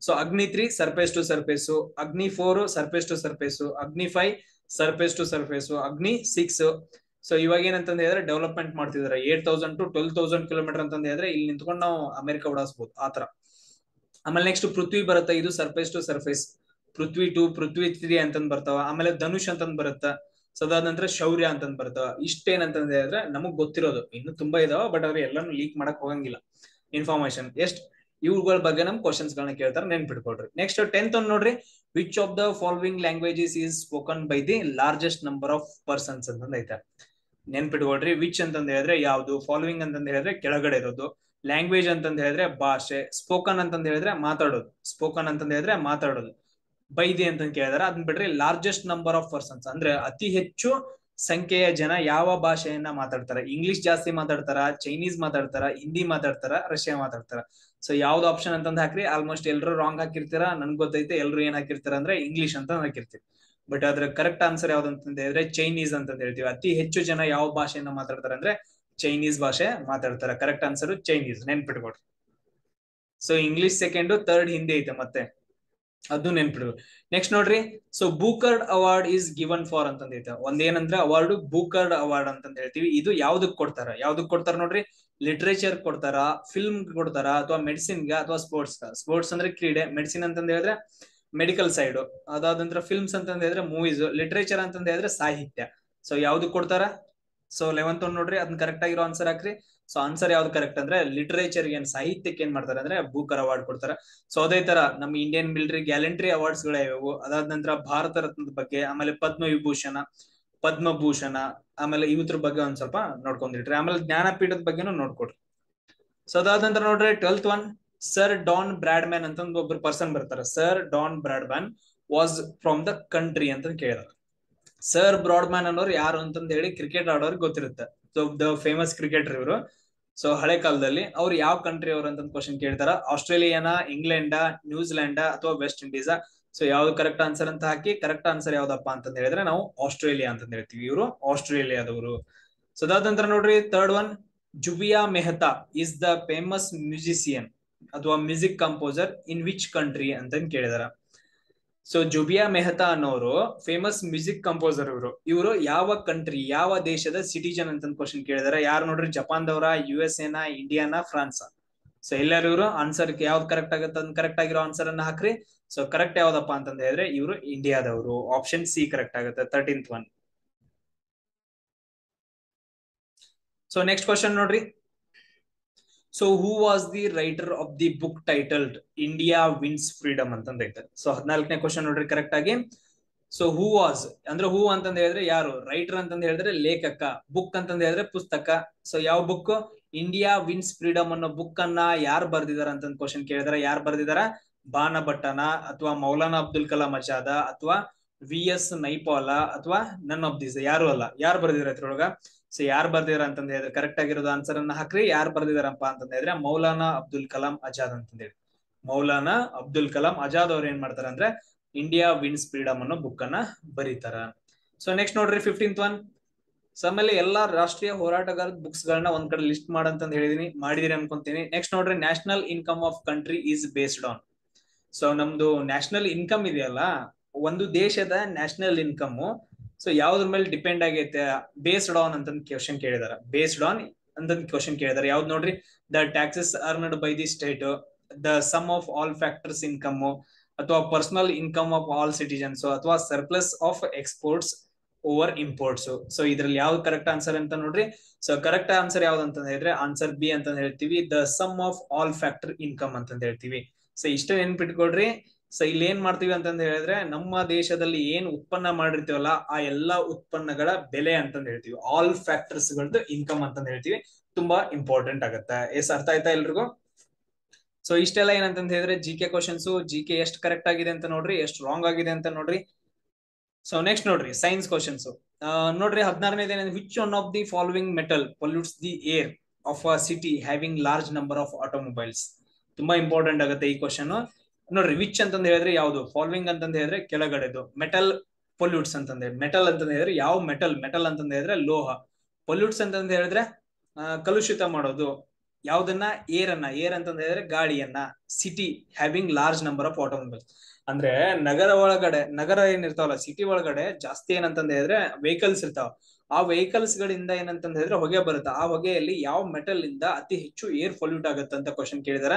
ಸೊ ಅಗ್ನಿ 3 ಸರ್ಫೇಸ್ ಟು ಸರ್ಫೇಸ್, ಅಗ್ನಿ 4 ಸರ್ಫೇಸ್ ಟು ಸರ್ಫೇಸ್, ಅಗ್ನಿ 5 ಸರ್ಫೇಸ್ ಟು ಸರ್ಫೇಸ್, ಅಗ್ನಿ 6. ಸೊ ಇವಾಗ ಏನಂತಂದ ಹೇಳಿದ್ರೆ ಡೆವಲಪ್ಮೆಂಟ್ ಮಾಡ್ತಿದಾರೆ 8000 to 12,000 ಕಿಲೋಮೀಟರ್ ಅಂತಂದ ಹೇಳಿದ್ರೆ ಇಲ್ಲಿ ನಿಂತ್ಕೊಂಡು ನಾವು ಅಮೆರಿಕ ಉಡಾಯಿಸಬಹುದು ಆತರ. ಆಮೇಲೆ ನೆಕ್ಸ್ಟ್ ಪೃಥ್ವಿ ಬರುತ್ತೆ, ಇದು ಸರ್ಫೇಸ್ ಟು ಸರ್ಫೇಸ್, ಪೃಥ್ವಿ 2, ಪೃಥ್ವಿ 3 ಅಂತಂದ್ ಬರ್ತಾವ. ಆಮೇಲೆ ಧನುಷ್ ಅಂತಂದ್ ಬರುತ್ತ, ಸೊ ಅದಾದ ನಂತರ ಶೌರ್ಯ ಅಂತಂದ್ ಬರ್ತಾವ. ಇಷ್ಟೇನಂತಂದ ಹೇಳಿದ್ರೆ ನಮಗ್ ಗೊತ್ತಿರೋದು, ಇನ್ನು ತುಂಬಾ ಇದಾವ, ಬಟ್ ಅವ್ರು ಎಲ್ಲಾನು ಲೀಕ್ ಮಾಡಕ್ ಹೋಗಂಗಿಲ್ಲ ಇನ್ಫಾರ್ಮೇಶನ್. ಎಷ್ಟ್ ಇವುಗಳ ಬಗ್ಗೆ ನಮ್ ಕ್ವಶನ್ಸ್ ಗಳನ್ನ ಕೇಳ್ತಾರೆ, ನೆನ್ಪಿಟ್ಕೊಡ್ರಿ. ನೆಕ್ಸ್ಟ್ 10th ಒಂದ್ ನೋಡ್ರಿ, which of the following languages is spoken by the largest number of persons ಅಂತಂದ ಐತೆ. ನೆನ್ಪಿಟ್ಕೊಡ್ರಿ, ವಿಚ್ ಅಂತಂದ ಹೇಳಿದ್ರೆ ಯಾವ್ದು, ಫಾಲೋವಿಂಗ್ ಅಂತಂದ ಹೇಳಿದ್ರೆ ಕೆಳಗಡೆ ಇರೋದು, ಲ್ಯಾಂಗ್ವೇಜ್ ಅಂತಂದ ಹೇಳಿದ್ರೆ ಭಾಷೆ, ಸ್ಪೋಕನ್ ಅಂತಂದ ಹೇಳಿದ್ರೆ ಮಾತಾಡೋದು, ಸ್ಪೋಕನ್ ಅಂತಂದ ಹೇಳಿದ್ರೆ ಮಾತಾಡೋದು, ಬೈದಿ ಅಂತ ಕೇಳಿದಾರೆ. ಅದನ್ನ ಬಿಡ್ರಿ, ಲಾರ್ಜೆಸ್ಟ್ ನಂಬರ್ ಆಫ್ ಪರ್ಸನ್ಸ್ ಅಂದ್ರೆ ಅತಿ ಹೆಚ್ಚು ಸಂಖ್ಯೆಯ ಜನ ಯಾವ ಭಾಷೆಯನ್ನ ಮಾತಾಡ್ತಾರ, ಇಂಗ್ಲಿಷ್ ಜಾಸ್ತಿ ಮಾತಾಡ್ತಾರ, ಚೈನೀಸ್ ಮಾತಾಡ್ತಾರ, ಹಿಂದಿ ಮಾತಾಡ್ತಾರ, ರಷ್ಯಾ ಮಾತಾಡ್ತಾರ. ಸೊ ಯಾವ್ದು ಆಪ್ಷನ್ ಅಂತಂದ್ ಹಾಕ್ರಿ. ಆಲ್ಮೋಸ್ಟ್ ಎಲ್ರು ರಾಂಗ್ ಹಾಕಿರ್ತೀರ, ನನ್ಗೆ ಗೊತ್ತೈತೆ. ಎಲ್ರು ಏನ್ ಹಾಕಿರ್ತಾರ ಅಂದ್ರೆ ಇಂಗ್ಲಿಷ್ ಅಂತ ಹಾಕಿರ್ತೀವಿ. ಬಟ್ ಅದ್ರ ಕರೆಕ್ಟ್ ಆನ್ಸರ್ ಯಾವ್ದು ಅಂತಂದ ಹೇಳಿದ್ರೆ ಚೈನೀಸ್ ಅಂತ ಹೇಳ್ತೀವಿ. ಅತಿ ಹೆಚ್ಚು ಜನ ಯಾವ ಭಾಷೆಯನ್ನ ಮಾತಾಡ್ತಾರೆ ಅಂದ್ರೆ ಚೈನೀಸ್ ಭಾಷೆ ಮಾತಾಡ್ತಾರೆ. ಕರೆಕ್ಟ್ ಆನ್ಸರ್ ಚೈನೀಸ್, ನೆನ್ಪಿಟ್ಕೊಡ್ರಿ. So English second, third Hindi ಐತೆ ಮತ್ತೆ, ಅದು ನೆನ್ಪಿಡ್ಬೇಕು. ನೆಕ್ಸ್ಟ್ ನೋಡ್ರಿ, so Booker award is given for ಅಂತಂದೈತೆ. ಒಂದೇನಂದ್ರೆ ಅವಾರ್ಡ್ ಬೂಕರ್ಡ್ ಅವಾರ್ಡ್ ಅಂತ ಹೇಳ್ತೀವಿ. ಇದು ಯಾವ್ದಕ್ ಕೊಡ್ತಾರ ನೋಡ್ರಿ, ಲಿಟ್ರೇಚರ್ ಕೊಡ್ತಾರ, ಫಿಲ್ಮ್ ಕೊಡ್ತಾರ, ಅಥವಾ ಮೆಡಿಸಿನ್ಗೆ, ಅಥವಾ ಸ್ಪೋರ್ಟ್ಸ್. ಸ್ಪೋರ್ಟ್ಸ್ ಅಂದ್ರೆ ಕ್ರೀಡೆ, ಮೆಡಿಸಿನ್ ಅಂತಂದ ಹೇಳಿದ್ರೆ ಮೆಡಿಕಲ್ ಸೈಡ್, ಅದಾದ ನಂತರ ಫಿಲ್ಮ್ಸ್ ಅಂತಂದ ಹೇಳಿದ್ರೆ ಮೂವೀಸ್, ಲಿಟ್ರೇಚರ್ ಅಂತಂದ ಹೇಳಿದ್ರೆ ಸಾಹಿತ್ಯ. ಸೊ ಯಾವ್ದಕ್ ಕೊಡ್ತಾರ? ಸೊ 11th ಒಂದ್ ನೋಡ್ರಿ, ಅದನ್ನ ಕರೆಕ್ಟ್ ಆಗಿರೋ ಆನ್ಸರ್ ಹಾಕ್ರಿ. ಸೊ ಆನ್ಸರ್ ಯಾವ್ದು ಕರೆಕ್ಟ್ ಅಂದ್ರೆ ಲಿಟರೇಚರ್ ಏನ್ ಸಾಹಿತ್ಯಕ್ಕೆ ಏನ್ ಮಾಡ್ತಾರೆ ಅಂದ್ರೆ ಬೂಕರ್ ಅವಾರ್ಡ್ ಕೊಡ್ತಾರೆ. ಸೊ ಅದೇ ತರ ನಮ್ಮ ಇಂಡಿಯನ್ ಮಿಲಿಟರಿ ಗ್ಯಾಲೆಂಟ್ರಿ ಅವಾರ್ಡ್ಸ್ ಗಳು ಯಾವ್ಯಾವು, ಅದಾದ ನಂತರ ಭಾರತ ರತ್ನದ ಬಗ್ಗೆ, ಆಮೇಲೆ ಪದ್ಮವಿಭೂಷಣ, ಪದ್ಮಭೂಷಣ, ಆಮೇಲೆ ಇವ್ರ ಬಗ್ಗೆ ಒಂದ್ ಸ್ವಲ್ಪ ನೋಡ್ಕೊಂಡಿಟ್ರಿ. ಆಮೇಲೆ ಜ್ಞಾನಪೀಠದ ಬಗ್ಗೆನೂ ನೋಡ್ಕೊಡ್ರಿ. ಸೊ ಅದಾದ ನಂತರ ನೋಡ್ರಿ 12th ಒನ್, ಸರ್ ಡಾನ್ ಬ್ರಾಡ್ಮ್ಯಾನ್ ಅಂತ ಒಬ್ರು ಪರ್ಸನ್ ಬರ್ತಾರೆ. Sir Don Bradman was from the country ಅಂತ ಕೇಳಿದಾರೆ. ಸರ್ ಬ್ರಾಡ್ಮ್ಯಾನ್ ಅನ್ನೋರು ಯಾರು ಅಂತಂದ ಹೇಳಿ ಕ್ರಿಕೆಟ್ ಆಡೋರಿಗೆ ಗೊತ್ತಿರುತ್ತೆ. ಸೊ ದ ಫೇಮಸ್ ಕ್ರಿಕೆಟರ್ ಇವರು. ಸೊ ಹಳೆ ಕಾಲದಲ್ಲಿ ಅವ್ರು ಯಾವ ಕಂಟ್ರಿ ಅವ್ರು ಅಂತ ಕ್ವಶನ್ ಕೇಳ್ತಾರ. ಆಸ್ಟ್ರೇಲಿಯಾನ, ಇಂಗ್ಲೆಂಡಾ, ನ್ಯೂಜಿಲೆಂಡಾ, ಅಥವಾ ವೆಸ್ಟ್ ಇಂಡೀಸಾ? ಸೊ ಯಾವ್ದು ಕರೆಕ್ಟ್ ಆನ್ಸರ್ ಅಂತ ಹಾಕಿ. ಕರೆಕ್ಟ್ ಆನ್ಸರ್ ಯಾವ್ದಪ್ಪ ಅಂತ ಹೇಳಿದ್ರೆ ನಾವು ಆಸ್ಟ್ರೇಲಿಯಾ ಅಂತ ಹೇಳ್ತೀವಿ. ಇವರು ಆಸ್ಟ್ರೇಲಿಯಾದವರು. ಸೊ ಅದಾದ ನಂತರ ನೋಡ್ರಿ 3rd one, Zubin Mehta is the famous musician ಅಥವಾ music composer in which country ಅಂತ ಕೇಳಿದಾರ. ಸೊ ಜುಬಿಯಾ ಮೆಹ್ತಾ ಅನ್ನೋರು ಫೇಮಸ್ ಮ್ಯೂಸಿಕ್ ಕಂಪೋಸರ್. ಇವರು ಯಾವ ಕಂಟ್ರಿ, ಯಾವ ದೇಶದ ಸಿಟಿಜನ್ ಅಂತ ಕ್ವಶನ್ ಕೇಳಿದಾರೆ. ಯಾರು ನೋಡ್ರಿ, ಜಪಾನ್ದವರ, USA ನ, ಇಂಡಿಯಾನ, ಫ್ರಾನ್ಸ್? ಸೊ ಎಲ್ಲರೂ ಇವರು ಆನ್ಸರ್ ಯಾವ್ದು ಕರೆಕ್ಟ್ ಆಗುತ್ತೆ ಅದನ್ನ ಕರೆಕ್ಟ್ ಆಗಿರೋ ಆನ್ಸರ್ ಅನ್ನ ಹಾಕ್ರಿ. ಸೊ ಕರೆಕ್ಟ್ ಯಾವ್ದಪ್ಪ ಅಂತಂದ ಹೇಳಿದ್ರೆ ಇವರು ಇಂಡಿಯಾದವರು. ಆಪ್ಷನ್ ಸಿ ಕರೆಕ್ಟ್ ಆಗುತ್ತೆ, 13th one. So next question ನೋಡ್ರಿ, so who was the writer of the book titled India wins freedom ಅಂತಂದೈತೆ. ಸೊ 14ನೇ ಕ್ವಶನ್ ನೋಡ್ರಿ ಕರೆಕ್ಟ್ ಆಗಿ. ಸೊ ಹೂ ವಾಸ್ ಅಂದ್ರೆ ಹೂ ಅಂತಂದ ಹೇಳಿದ್ರೆ ಯಾರು, ರೈಟರ್ ಅಂತಂದ ಹೇಳಿದ್ರೆ ಲೇಖಕ, ಬುಕ್ ಅಂತಂದ ಹೇಳಿದ್ರೆ ಪುಸ್ತಕ. ಸೊ ಯಾವ ಬುಕ್? ಇಂಡಿಯಾ ವಿನ್ಸ್ ಫ್ರೀಡಮ್ ಅನ್ನೋ ಬುಕ್ ಅನ್ನ ಯಾರು ಬರ್ದಿದಾರ ಅಂತ ಕ್ವಶನ್ ಕೇಳಿದಾರೆ. ಯಾರು ಬರ್ದಿದಾರ? ಬಾಣಭಟ್ಟನ ಅಥವಾ ಮೌಲಾನಾ ಅಬ್ದುಲ್ ಕಲಾಂ ಆಜಾದ ಅಥವಾ ವಿ.ಎಸ್. ನೈಪಾಲ ಅಥವಾ ನನ್ ಆಫ್ ದೀಸ್, ಯಾರು ಅಲ್ಲ. ಯಾರು ಬರ್ದಿರ ಇದ್ರೊಳಗ? ಸೊ ಯಾರು ಬರ್ದಿರ ಅಂತಂದ ಹೇಳಿದ್ರೆ ಕರೆಕ್ಟ್ ಆಗಿರೋದು ಆನ್ಸರ್ ಅನ್ನ ಹಾಕ್ರಿ. ಯಾರು ಬರ್ದಿದಾರಪ್ಪ ಅಂತಂದ ಹೇಳಿದ್ರೆ ಮೌಲಾನಾ ಅಬ್ದುಲ್ ಕಲಾಂ ಆಜಾದ್ ಅಂತಂದೇಳಿ. ಮೌಲಾನಾ ಅಬ್ದುಲ್ ಕಲಾಂ ಆಜಾದ್ ಅವ್ರು ಏನ್ ಮಾಡ್ತಾರ ಅಂದ್ರೆ ಇಂಡಿಯಾ ವಿನ್ಸ್ ಫ್ರೀಡಮ್ ಅನ್ನೋ ಬುಕ್ ಅನ್ನ ಬರೀತಾರ. ಸೊ ನೆಕ್ಸ್ಟ್ ನೋಡ್ರಿ 15th ಒನ್. ಸೊ ಆಮೇಲೆ ಎಲ್ಲಾ ರಾಷ್ಟ್ರೀಯ ಹೋರಾಟಗಾರದ ಬುಕ್ಸ್ ಗಳನ್ನ ಒಂದ್ ಕಡೆ ಲಿಸ್ಟ್ ಮಾಡಂತ ಹೇಳಿದೀನಿ, ಮಾಡಿದಿರಿ ಅನ್ಕೊಂತೀನಿ. ನೆಕ್ಸ್ಟ್ ನೋಡ್ರಿ, national income of country is based on. So ನಮ್ದು ನ್ಯಾಷನಲ್ ಇನ್ಕಮ್ ಇದೆಯಲ್ಲ, ಒಂದು ದೇಶದ ನ್ಯಾಷನಲ್ ಇನ್ಕಮ್ ಸೊ ಯಾವ್ದ್ರ ಮೇಲೆ ಡಿಪೆಂಡ್ ಆಗೈತೆ? ಬೇಸ್ಡ್ ಆನ್ ಅಂತ ಕ್ವಶನ್ ಕೇಳಿದಾರ. ಬೇಸ್ಡ್ ಆನ್ ಅಂತ ಕ್ವಶನ್ ಕೇಳಿದಾರೆ. ಯಾವ್ದು ನೋಡ್ರಿ, the taxes earned by the state, the sum of all factors income, ಅಥವಾ personal income of all citizens, ಅಥವಾ surplus of exports over imports. So ಇದ್ರಲ್ಲಿ ಯಾವ್ದು ಕರೆಕ್ಟ್ ಆನ್ಸರ್ ಅಂತ ನೋಡ್ರಿ. ಸೊ ಕರೆಕ್ಟ್ ಆನ್ಸರ್ ಯಾವ್ದು ಅಂತ ಹೇಳಿದ್ರೆ ಆನ್ಸರ್ ಬಿ ಅಂತ ಹೇಳ್ತೀವಿ, the sum of all factor income ಅಂತ ಹೇಳ್ತೀವಿ. ಸೊ ಇಷ್ಟ ನೆನ್ಪಿಟ್ಕೊಳ್ರಿ. ಸೊ ಇಲ್ಲಿ ಏನ್ ಮಾಡ್ತೀವಿ ಅಂತಂದ ಹೇಳಿದ್ರೆ ನಮ್ಮ ದೇಶದಲ್ಲಿ ಏನ್ ಉತ್ಪನ್ನ ಮಾಡಿರ್ತೀವಲ್ಲ ಆ ಎಲ್ಲಾ ಉತ್ಪನ್ನಗಳ ಬೆಲೆ ಅಂತಂದ್ ಹೇಳ್ತೀವಿ. ಆಲ್ ಫ್ಯಾಕ್ಟರ್ಸ್ ಗಳದ್ದು ಇನ್ಕಮ್ ಅಂತಂದ್ ಹೇಳ್ತೀವಿ. ತುಂಬಾ ಇಂಪಾರ್ಟೆಂಟ್ ಆಗುತ್ತೆ. ಅರ್ಥ ಆಯ್ತಾ ಎಲ್ರಿಗೂ? ಸೊ ಇಷ್ಟೆಲ್ಲ ಏನಂತ ಹೇಳಿದ್ರೆ ಜಿ.ಕೆ ಕ್ವಶನ್ಸ್. ಜಿ.ಕೆ ಎಷ್ಟು ಕರೆಕ್ಟ್ ಆಗಿದೆ ಅಂತ ನೋಡ್ರಿ, ಎಷ್ಟು ರಾಂಗ್ ಆಗಿದೆ ಅಂತ ನೋಡ್ರಿ. ಸೊ ನೆಕ್ಸ್ಟ್ ನೋಡ್ರಿ, ಸೈನ್ಸ್ ಕ್ವಶನ್ಸ್. ನೋಡ್ರಿ 16ನೇದು, which one of the following metal pollutes the air of a city having large number of automobiles? ತುಂಬಾ ಇಂಪಾರ್ಟೆಂಟ್ ಆಗುತ್ತೆ ಈ ಕ್ವಶನ್. ನೋಡ್ರಿ, ವಿಚ್ ಅಂತಂದ್ ಹೇಳಿದ್ರೆ ಯಾವ್ದು, ಫಾಲೋವಿಂಗ್ ಅಂತಂದ್ ಹೇಳಿದ್ರೆ ಕೆಳಗಡೆದು, ಮೆಟಲ್ ಪೊಲ್ಯೂಟ್ಸ್ ಅಂತಂದ್ ಹೇಳಿ. ಮೆಟಲ್ ಅಂತಂದ್ ಹೇಳಿದ್ರೆ ಯಾವ ಮೆಟಲ್? ಮೆಟಲ್ ಅಂತಂದ್ ಹೇಳಿದ್ರೆ ಲೋಹ. ಪೊಲ್ಯೂಟ್ಸ್ ಅಂತಂದ್ ಹೇಳಿದ್ರೆ ಕಲುಷಿತ ಮಾಡೋದು. ಯಾವ್ದನ್ನ? ಏರ್ ಅನ್ನ. ಏರ್ ಅಂತಂದ್ ಹೇಳಿದ್ರೆ ಗಾಳಿಯನ್ನ. City having large number of automobiles ಅಂದ್ರೆ ನಗರ ಒಳಗಡೆ, ನಗರ ಏನಿರ್ತಾವಲ್ಲ ಸಿಟಿ ಒಳಗಡೆ ಜಾಸ್ತಿ ಏನಂತಂದ್ ಹೇಳಿದ್ರೆ ವೆಹಿಕಲ್ಸ್ ಇರ್ತಾವ. ಆ ವೆಹಿಕಲ್ಸ್ ಗಳಿಂದ ಏನಂತಂದ್ ಹೇಳಿದ್ರೆ ಹೊಗೆ ಬರುತ್ತೆ. ಆ ಹೊಗೆಯಲ್ಲಿ ಯಾವ ಮೆಟಲ್ ಇಂದ ಅತಿ ಹೆಚ್ಚು ಏರ್ ಪೊಲ್ಯೂಟ್ ಆಗುತ್ತೆ ಅಂತ ಕ್ವಶನ್ ಕೇಳಿದಾರ.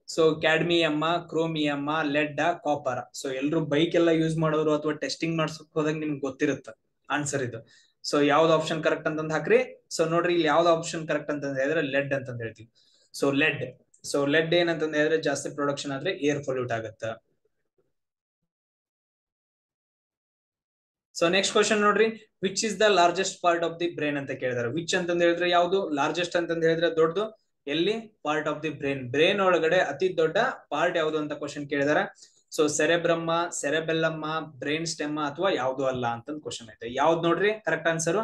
So cadmium, chromium, lead, copper. So ಎಲ್ರು ಬೈಕ್ ಎಲ್ಲ ಯೂಸ್ ಮಾಡೋರು ಅಥವಾ ಟೆಸ್ಟಿಂಗ್ ಮಾಡ್ಸಕ್ ಹೋದಾಗ ನಿಮ್ಗೆ ಗೊತ್ತಿರುತ್ತೆ ಆನ್ಸರ್ ಇದು. ಸೊ ಯಾವ್ದು ಆಪ್ಷನ್ ಕರೆಕ್ಟ್ ಅಂತಂದ್ ಹಾಕ್ರಿ. ಸೊ ನೋಡ್ರಿ, ಇಲ್ಲಿ ಯಾವ್ದು ಆಪ್ಷನ್ ಕರೆಕ್ಟ್ ಅಂತಂದ್ ಹೇಳಿದ್ರೆ ಲೆಡ್ ಅಂತಂದ್ ಹೇಳ್ತೀವಿ. So lead. ಸೊ ಲೆಡ್ ಏನಂತಂದ್ ಹೇಳಿದ್ರೆ ಜಾಸ್ತಿ ಪ್ರೊಡಕ್ಷನ್ ಆದ್ರೆ ಏರ್ ಪೊಲ್ಯೂಟ್ ಆಗುತ್ತೆ. ಸೊ ನೆಕ್ಸ್ಟ್ ಕ್ವಶನ್ ನೋಡ್ರಿ, which is the largest part of the brain ಅಂತ ಕೇಳಿದಾರೆ. ವಿಚ್ ಅಂತಂದ್ ಹೇಳಿದ್ರೆ ಯಾವ್ದು? ಲಾರ್ಜೆಸ್ಟ್ ಅಂತಂದ್ ಹೇಳಿದ್ರೆ ದೊಡ್ಡದು. ಎಲ್ಲಿ? Part of the brain. Brain ಒಳಗಡೆ ಅತಿ ದೊಡ್ಡ ಪಾರ್ಟ್ ಯಾವ್ದು ಅಂತ ಕ್ವಶನ್ ಕೇಳಿದಾರೆ. ಸೊ ಸೆರೆಬ್ರಮ್ಮ, ಸೆರೆಬೆಲ್ಲಮ್ಮ, ಬ್ರೈನ್ ಸ್ಟೆಮ್ ಅಥವಾ ಯಾವ್ದು ಅಲ್ಲ ಅಂತ ಕ್ವಶನ್ ಐತೆ. ಯಾವ್ದು ನೋಡ್ರಿ correct answer?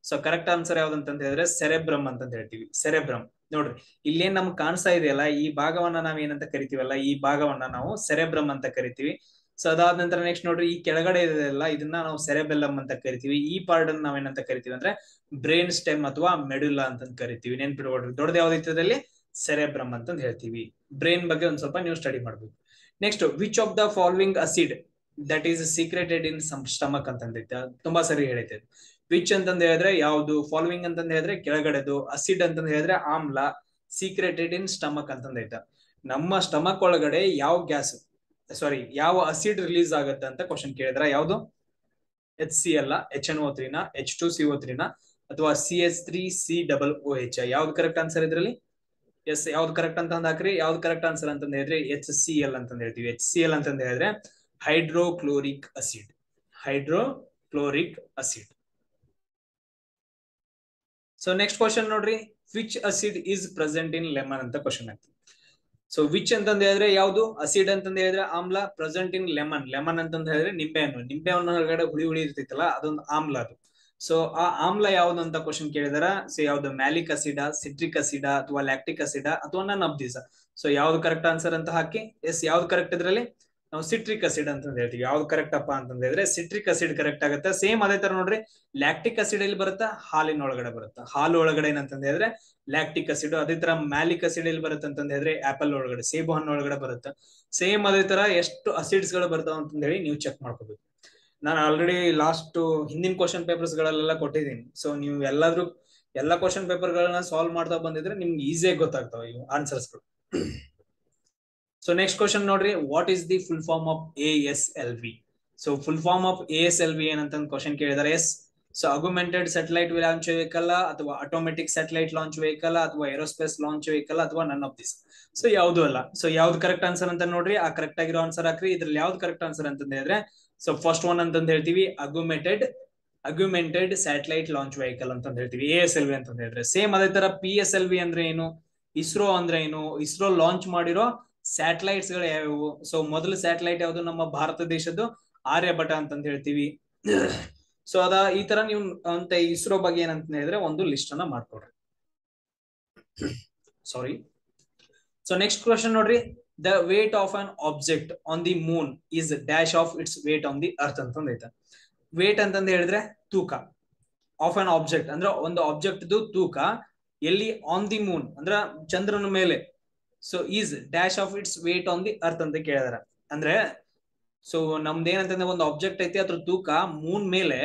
So correct answer ಯಾವ್ದು ಅಂತಂತ ಹೇಳಿದ್ರೆ ಸೆರೆಬ್ರಮ್ ಅಂತ ಹೇಳ್ತೀವಿ. ಸೆರೆಬ್ರಮ್. ನೋಡ್ರಿ, ಇಲ್ಲೇನ್ ನಮ್ಗೆ ಕಾಣಿಸ್ತಾ ಇದೆಯಲ್ಲ, ಈ ಭಾಗವನ್ನ ನಾವ್ ಏನಂತ ಕರಿತೀವಲ್ಲ, ಈ ಭಾಗವನ್ನ ನಾವು ಸೆರೆಬ್ರಮ್ ಅಂತ ಕರಿತೀವಿ. ಸೊ ಅದಾದ ನಂತರ ನೆಕ್ಸ್ಟ್ ನೋಡ್ರಿ, ಈ ಕೆಳಗಡೆ ಇದೆಯಲ್ಲ, ಇದನ್ನ ನಾವು ಸೆರೆಬೆಲ್ಲಮ್ ಅಂತ ಕರಿತೀವಿ. ಈ ಪಾರ್ಟ್ ಅನ್ನ ನಾವೇನಂತ ಕರಿತೀವಿ ಅಂದ್ರೆ ಬ್ರೈನ್ ಸ್ಟೆಮ್ ಅಥವಾ ಮೆಡುಲಾ ಅಂತ ಕರಿತೀವಿ. ನೆನ್ಪಿಟ್ಕೊಡ್ರಿ, ದೊಡ್ಡದು ಯಾವ್ದಿತ್ತದಲ್ಲಿ ಸೆರೆಬ್ರಮ್ ಅಂತ ಹೇಳ್ತೀವಿ. ಬ್ರೈನ್ ಬಗ್ಗೆ ಒಂದ್ ಸ್ವಲ್ಪ ನೀವು ಸ್ಟಡಿ ಮಾಡ್ಬೇಕು. Next, which of the following acid that is secreted in stomach ಅಂತಂದೈತೆ. ತುಂಬಾ ಸರಿ ಹೇಳೈತೆ. ವಿಚ್ ಅಂತಂದ್ ಹೇಳಿದ್ರೆ ಯಾವ್ದು, ಫಾಲೋವಿಂಗ್ ಅಂತಂದ್ ಹೇಳಿದ್ರೆ ಕೆಳಗಡೆದು, ಅಸಿಡ್ ಅಂತಂದ್ ಹೇಳಿದ್ರೆ ಆಮ್ಲ, ಸೀಕ್ರೆಟೆಡ್ ಇನ್ ಸ್ಟಮಕ್ ಅಂತಂದೈತೆ. ನಮ್ಮ ಸ್ಟಮಕ್ ಒಳಗಡೆ ಯಾವ ಗ್ಯಾಸ್, ಸಾರಿ ಯಾವ ಅಸಿಡ್ ರಿಲೀಸ್ ಆಗುತ್ತೆ ಅಂತ ಕ್ವಶನ್ ಕೇಳಿದ್ರ. ಯಾವ್ದು? HCl, HNO3 ನ, H2CO3 ನ, ಅಥವಾ CH3COOH? ಯಾವ್ದು ಕರೆಕ್ಟ್ ಆನ್ಸರ್ ಇದ್ರಲ್ಲಿ? ಎಸ್, ಯಾವ್ದು ಕರೆಕ್ಟ್ ಅಂತ ಹಾಕ್ರಿ. ಯಾವ್ದು ಕರೆಕ್ಟ್ ಆನ್ಸರ್ ಅಂತಂದ್ ಹೇಳಿದ್ರೆ HCl ಅಂತಂದ್ ಹೇಳ್ತೀವಿ. HCl ಅಂತಂದ್ ಹೇಳಿದ್ರೆ hydrochloric acid. Hydrochloric acid. So next question ನೋಡ್ರಿ, which acid is present in lemon ಅಂತ ಕ್ವಶನ್ ಆಗ್ತದೆ. ಸೊ ವಿಚ್ ಅಂತಂದ್ ಹೇಳಿದ್ರೆ ಯಾವ್ದು? ಅಸಿಡ್ ಅಂತಂದ್ ಹೇಳಿದ್ರೆ ಆಮ್ಲ, ಪ್ರೆಸೆಂಟ್ ಇನ್ ಲೆಮನ್. ಲೆಮನ್ ಅಂತಂದ್ ಹೇಳಿದ್ರೆ ನಿಂಬೆಹಣ್ಣು. ನಿಂಬೆಹಣ್ಣು ಹೊರಗಡೆ ಹುಳಿ ಹುಳಿ ಇರ್ತೈತಲ್ಲ, ಅದೊಂದು ಆಮ್ಲ ಅದು. ಸೊ ಆ ಆಮ್ಲ ಯಾವ್ದು ಅಂತ ಕ್ವಶನ್ ಕೇಳಿದಾರ. ಸೊ ಯಾವ್ದು? ಮ್ಯಾಲಿಕ್ ಅಸಿಡ, ಸಿಟ್ರಿಕ್ ಅಸಿಡ, ಅಥವಾ ಲ್ಯಾಕ್ಟಿಕ್ ಅಸಿಡ, ಅಥವಾ ನನ್ ಆಫ್ ದೀಸ್? ಸೊ ಯಾವ್ದು ಕರೆಕ್ಟ್ ಆನ್ಸರ್ ಅಂತ ಹಾಕಿ. ಎಸ್, ಯಾವ್ದು ಕರೆಕ್ಟ್ ಇದ್ರಲ್ಲಿ? ನಾವು ಸಿಟ್ರಿಕ್ ಅಸಿಡ್ ಅಂತ ಹೇಳ್ತೀವಿ. ಯಾವ್ದು ಕರೆಕ್ಟ್ ಅಪ್ಪ ಅಂತಂದ್ ಹೇಳಿದ್ರೆ ಸಿಟ್ರಿಕ್ ಅಸಿಡ್ ಕರೆಕ್ಟ್ ಆಗುತ್ತೆ. ಸೇಮ್ ಅದೇ ತರ ನೋಡ್ರಿ, ಲ್ಯಾಕ್ಟಿಕ್ ಅಸಿಡ್ ಎಲ್ಲಿ ಬರುತ್ತಾ? ಹಾಲಿನ ಒಳಗಡೆ ಬರುತ್ತೆ. ಹಾಲು ಒಳಗಡೆ ಏನಂತಂದ್ ಹೇಳಿದ್ರೆ ಲ್ಯಾಕ್ಟಿಕ್ ಅಸಿಡ್. ಅದೇ ತರ ಮ್ಯಾಲಿಕ್ ಅಸಿಡ್ ಎಲ್ಲಿ ಬರುತ್ತೆ ಅಂತಂದ್ ಹೇಳಿದ್ರೆ ಆಪಲ್ ಒಳಗಡೆ, ಸೇಬು ಹಣ್ಣು ಒಳಗಡೆ ಬರುತ್ತೆ. ಸೇಮ್ ಅದೇ ತರ ಎಷ್ಟು ಅಸಿಡ್ಸ್ ಗಳು ಬರ್ತಾವ ಅಂತಂದ್ ಹೇಳಿ ನೀವು ಚೆಕ್ ಮಾಡ್ಕೋಬೇಕು. ನಾನು ಆಲ್ರೆಡಿ ಲಾಸ್ಟ್ ಹಿಂದಿನ ಕ್ವಶನ್ ಪೇಪರ್ಸ್ ಗಳಲ್ಲೆಲ್ಲ ಕೊಟ್ಟಿದ್ದೀನಿ. ಸೊ ನೀವು ಎಲ್ಲಾದ್ರೂ ಎಲ್ಲಾ ಕ್ವಶನ್ ಪೇಪರ್ ಗಳನ್ನ ಸಾಲ್ವ್ ಮಾಡ್ತಾ ಬಂದಿದ್ರೆ ನಿಮ್ಗೆ ಈಸಿಯಾಗಿ ಗೊತ್ತಾಗ್ತಾವ ಇವು ಆನ್ಸರ್ಸ್ ಗಳು. ಸೊ ನೆಕ್ಸ್ಟ್ ಕ್ವಶನ್ ನೋಡ್ರಿ, what is the full form of ASLV? So full form of ASLV ಏನಂತ ಕ್ವಶನ್ ಕೇಳಿದಾರೆ. Yes, so augmented satellite launch vehicle, ಅಥವಾ ಆಟೋಮೆಟಿಕ್ ಸ್ಯಾಟಲೈಟ್ ಲಾಂಚ್ ವೆಹಿಕಲ್, ಅಥವಾ ಏರೋಸ್ಪೇಸ್ ಲಾಂಚ್ ವೆಹಿಕಲ್, ಅಥವಾ ನನ್ ಆಫ್ ದಿಸ್? ಸೊ ಯಾವ್ದು ಅಲ್ಲ. So ಯಾವ್ದು correct answer ಅಂತ ನೋಡ್ರಿ. ಆ ಕರೆಕ್ಟ್ ಆಗಿರೋ ಆನ್ಸರ್ ಹಾಕ್ರಿ. ಇದ್ರಲ್ಲಿ ಯಾವ್ದು ಕರೆಕ್ಟ್ ಆನ್ಸರ್ ಅಂತಂದ್ ಹೇಳಿದ್ರೆ ಸೊ ಫಸ್ಟ್ ಒನ್ ಅಂತಂದ್ ಹೇಳ್ತೀವಿ ಅಗ್ಯುಮೆಂಟೆಡ್ ಸ್ಯಾಟಲೈಟ್ ಲಾಂಚ್ ವೆಹಿಕಲ್ ಅಂತಂದ್ ಹೇಳ್ತೀವಿ. ASLV ಅಂತಂದ್ ಹೇಳಿದ್ರೆ. ಸೇಮ್ ಅದೇ ತರ PSLV ಅಂದ್ರೆ ಏನು? ಇಸ್ರೋ ಅಂದ್ರೆ ಏನು? ಇಸ್ರೋ ಲಾಂಚ್ ಮಾಡಿರೋ ಸ್ಯಾಟಲೈಟ್ಸ್ ಗಳು ಯಾವ್ಯಾವು? ಸೊ ಮೊದಲು ಸ್ಯಾಟಲೈಟ್ ಯಾವ್ದು? ನಮ್ಮ ಭಾರತ ದೇಶದ್ದು ಆರ್ಯಭಟ ಅಂತಂತ ಹೇಳ್ತೀವಿ. ಸೊ ಈ ತರ ನೀವು ಅಂತ ಇಸ್ರೋ ಬಗ್ಗೆ ಏನಂತ ಹೇಳಿದ್ರೆ ಒಂದು ಲಿಸ್ಟ್ ಅನ್ನ ಮಾಡ್ಕೊಡ್ರಿ. ಸಾರಿ. ಸೊ ನೆಕ್ಸ್ಟ್ ಕ್ವಶನ್ ನೋಡ್ರಿ, the weight of an object on the moon is dash of its weight on the earth ಅಂತಂದೈತೆ. ವೇಟ್ ಅಂತಂದ ಹೇಳಿದ್ರೆ ತೂಕ. ಆಫ್ ಅನ್ ಆಬ್ಜೆಕ್ಟ್ ಅಂದ್ರೆ ಒಂದು ಆಬ್ಜೆಕ್ಟ್ ತೂಕ ಎಲ್ಲಿ? ಆನ್ ದಿ ಮೂನ್ ಅಂದ್ರ ಚಂದ್ರನ ಮೇಲೆ. So is dash of its weight on the earth ಅಂತ ಕೇಳಿದಾರೆ. ಅಂದ್ರೆ ಸೊ ನಮ್ದು ಏನಂತಂದ್ರೆ ಒಂದು ಆಬ್ಜೆಕ್ಟ್ ಐತಿ, ಅದ್ರ ತೂಕ ಮೂನ್ ಮೇಲೆ.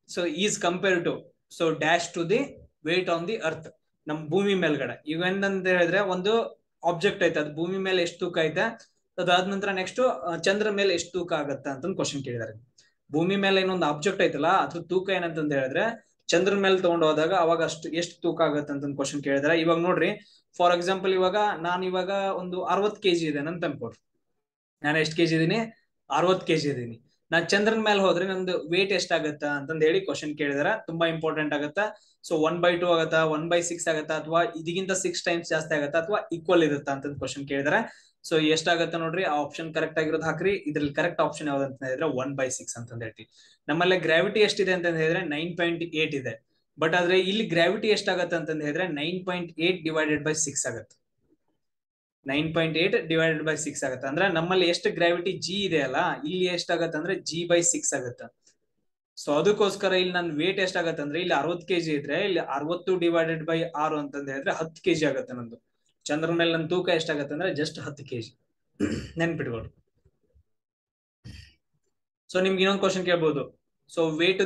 So is compare to so dash to the weight on the earth, ನಮ್ ಭೂಮಿ ಮೇಲ್ಗಡೆ. ಇವೇನಂತ ಹೇಳಿದ್ರೆ ಒಂದು ಆಬ್ಜೆಕ್ಟ್ ಐತೆ, ಅದು ಭೂಮಿ ಮೇಲೆ ಎಷ್ಟು ತೂಕ ಐತೆ, ಅದಾದ ನಂತರ ನೆಕ್ಸ್ಟ್ ಚಂದ್ರ ಮೇಲೆ ಎಷ್ಟು ತೂಕ ಆಗತ್ತೆ ಅಂತ ಕ್ವಶನ್ ಕೇಳಿದಾರೆ. ಭೂಮಿ ಮೇಲೆ ಇನ್ನೊಂದು ಆಬ್ಜೆಕ್ಟ್ ಐತಲ್ಲ, ಅದ್ರ ತೂಕ ಏನಂತಂದ ಹೇಳಿದ್ರೆ ಚಂದ್ರ ಮೇಲೆ ತಗೊಂಡು ಹೋದಾಗ ಅವಾಗ ಎಷ್ಟು ತೂಕ ಆಗತ್ತೆ ಅಂತ ಕ್ವಶನ್ ಕೇಳಿದಾರೆ. ಇವಾಗ ನೋಡ್ರಿ, ಫಾರ್ ಎಕ್ಸಾಂಪಲ್ ಇವಾಗ ನಾನು ಇವಾಗ ಒಂದು 60 kg ಇದೆ ಅಂತ ಅನ್ಕೊಡ್ರಿ. ನಾನು ಎಷ್ಟು ಕೆಜಿ ಇದೀನಿ? 60 kg ಇದೀನಿ. ನಾನ್ ಚಂದ್ರನ ಮೇಲೆ ಹೋದ್ರೆ ನಂದು ವೇಟ್ ಎಷ್ಟಾಗತ್ತ ಅಂತಂದ ಹೇಳಿ ಕ್ವಶನ್ ಕೇಳಿದಾರೆ. ತುಂಬಾ ಇಂಪಾರ್ಟೆಂಟ್ ಆಗತ್ತ. ಸೊ 1/2 ಆಗತ್ತಾ, 1/6 ಆಗತ್ತಾ, ಅಥವಾ ಇದಕ್ಕಿಂತ 6 times ಜಾಸ್ತಿ ಆಗತ್ತಾ, ಅಥವಾ ಈಕ್ವಲ್ ಇರುತ್ತಾ ಅಂತ ಕ್ವಶನ್ ಕೇಳಿದಾರೆ. ಸೊ ಎಷ್ಟಾಗತ್ತ ನೋಡ್ರಿ, ಆ ಆಪ್ಷನ್ ಕರೆಕ್ಟ್ ಆಗಿರೋದು ಹಾಕ್ರಿ. ಇದ್ರಲ್ಲಿ ಕರೆಕ್ಟ್ ಆಪ್ಷನ್ ಯಾವ್ದು ಅಂತ ಹೇಳಿದ್ರೆ 1/6 ಅಂತ ಹೇಳ್ತೀವಿ. ನಮ್ಮಲ್ಲಿ ಗ್ರಾವಿಟಿ ಎಷ್ಟಿದೆ ಅಂತ ಹೇಳಿದ್ರೆ 9.8 ಇದೆ. ಬಟ್ ಆದ್ರೆ ಇಲ್ಲಿ ಗ್ರಾವಿಟಿ ಎಷ್ಟಾಗತ್ತೆ ಅಂತ ಹೇಳಿದ್ರೆ 9.8 ಡಿವೈಡೆಡ್ ಬೈ 6 ಆಗತ್ತೆ. 9.8 ಡಿವೈಡೆಡ್ ಬೈ 6 ಆಗತ್ತೆ. ಅಂದ್ರೆ ನಮ್ಮಲ್ಲಿ ಎಷ್ಟು ಗ್ರಾವಿಟಿ ಜಿ ಇದೆ ಅಲ್ಲ, ಇಲ್ಲಿ ಎಷ್ಟಾಗತ್ತೆ ಅಂದ್ರೆ G/6 ಆಗತ್ತೆ. ಸೊ ಅದಕ್ಕೋಸ್ಕರ ಇಲ್ಲಿ ನನ್ ವೇಟ್ ಎಷ್ಟಾಗತ್ತೆ ಅಂದ್ರೆ ಇಲ್ಲಿ 60 kg ಇದ್ರೆ ಇಲ್ಲಿ 60 ಡಿವೈಡೆಡ್ ಬೈ 6 ಅಂತಂದ ಹೇಳಿದ್ರೆ 10 kg ಆಗತ್ತೆ ನಂದು. ಚಂದ್ರ ಮೇಲೆ ನನ್ ತೂಕ ಎಷ್ಟಾಗತ್ತೆ ಅಂದ್ರೆ ಜಸ್ಟ್ 10 kg. ನೆನ್ಪಿಟ್ಕೊಳ್ರಿ. ಸೊ ನಿಮ್ಗೆ ಇನ್ನೊಂದು ಕ್ವಶನ್ ಕೇಳ್ಬೋದು. ಸೊ ವೇಟ್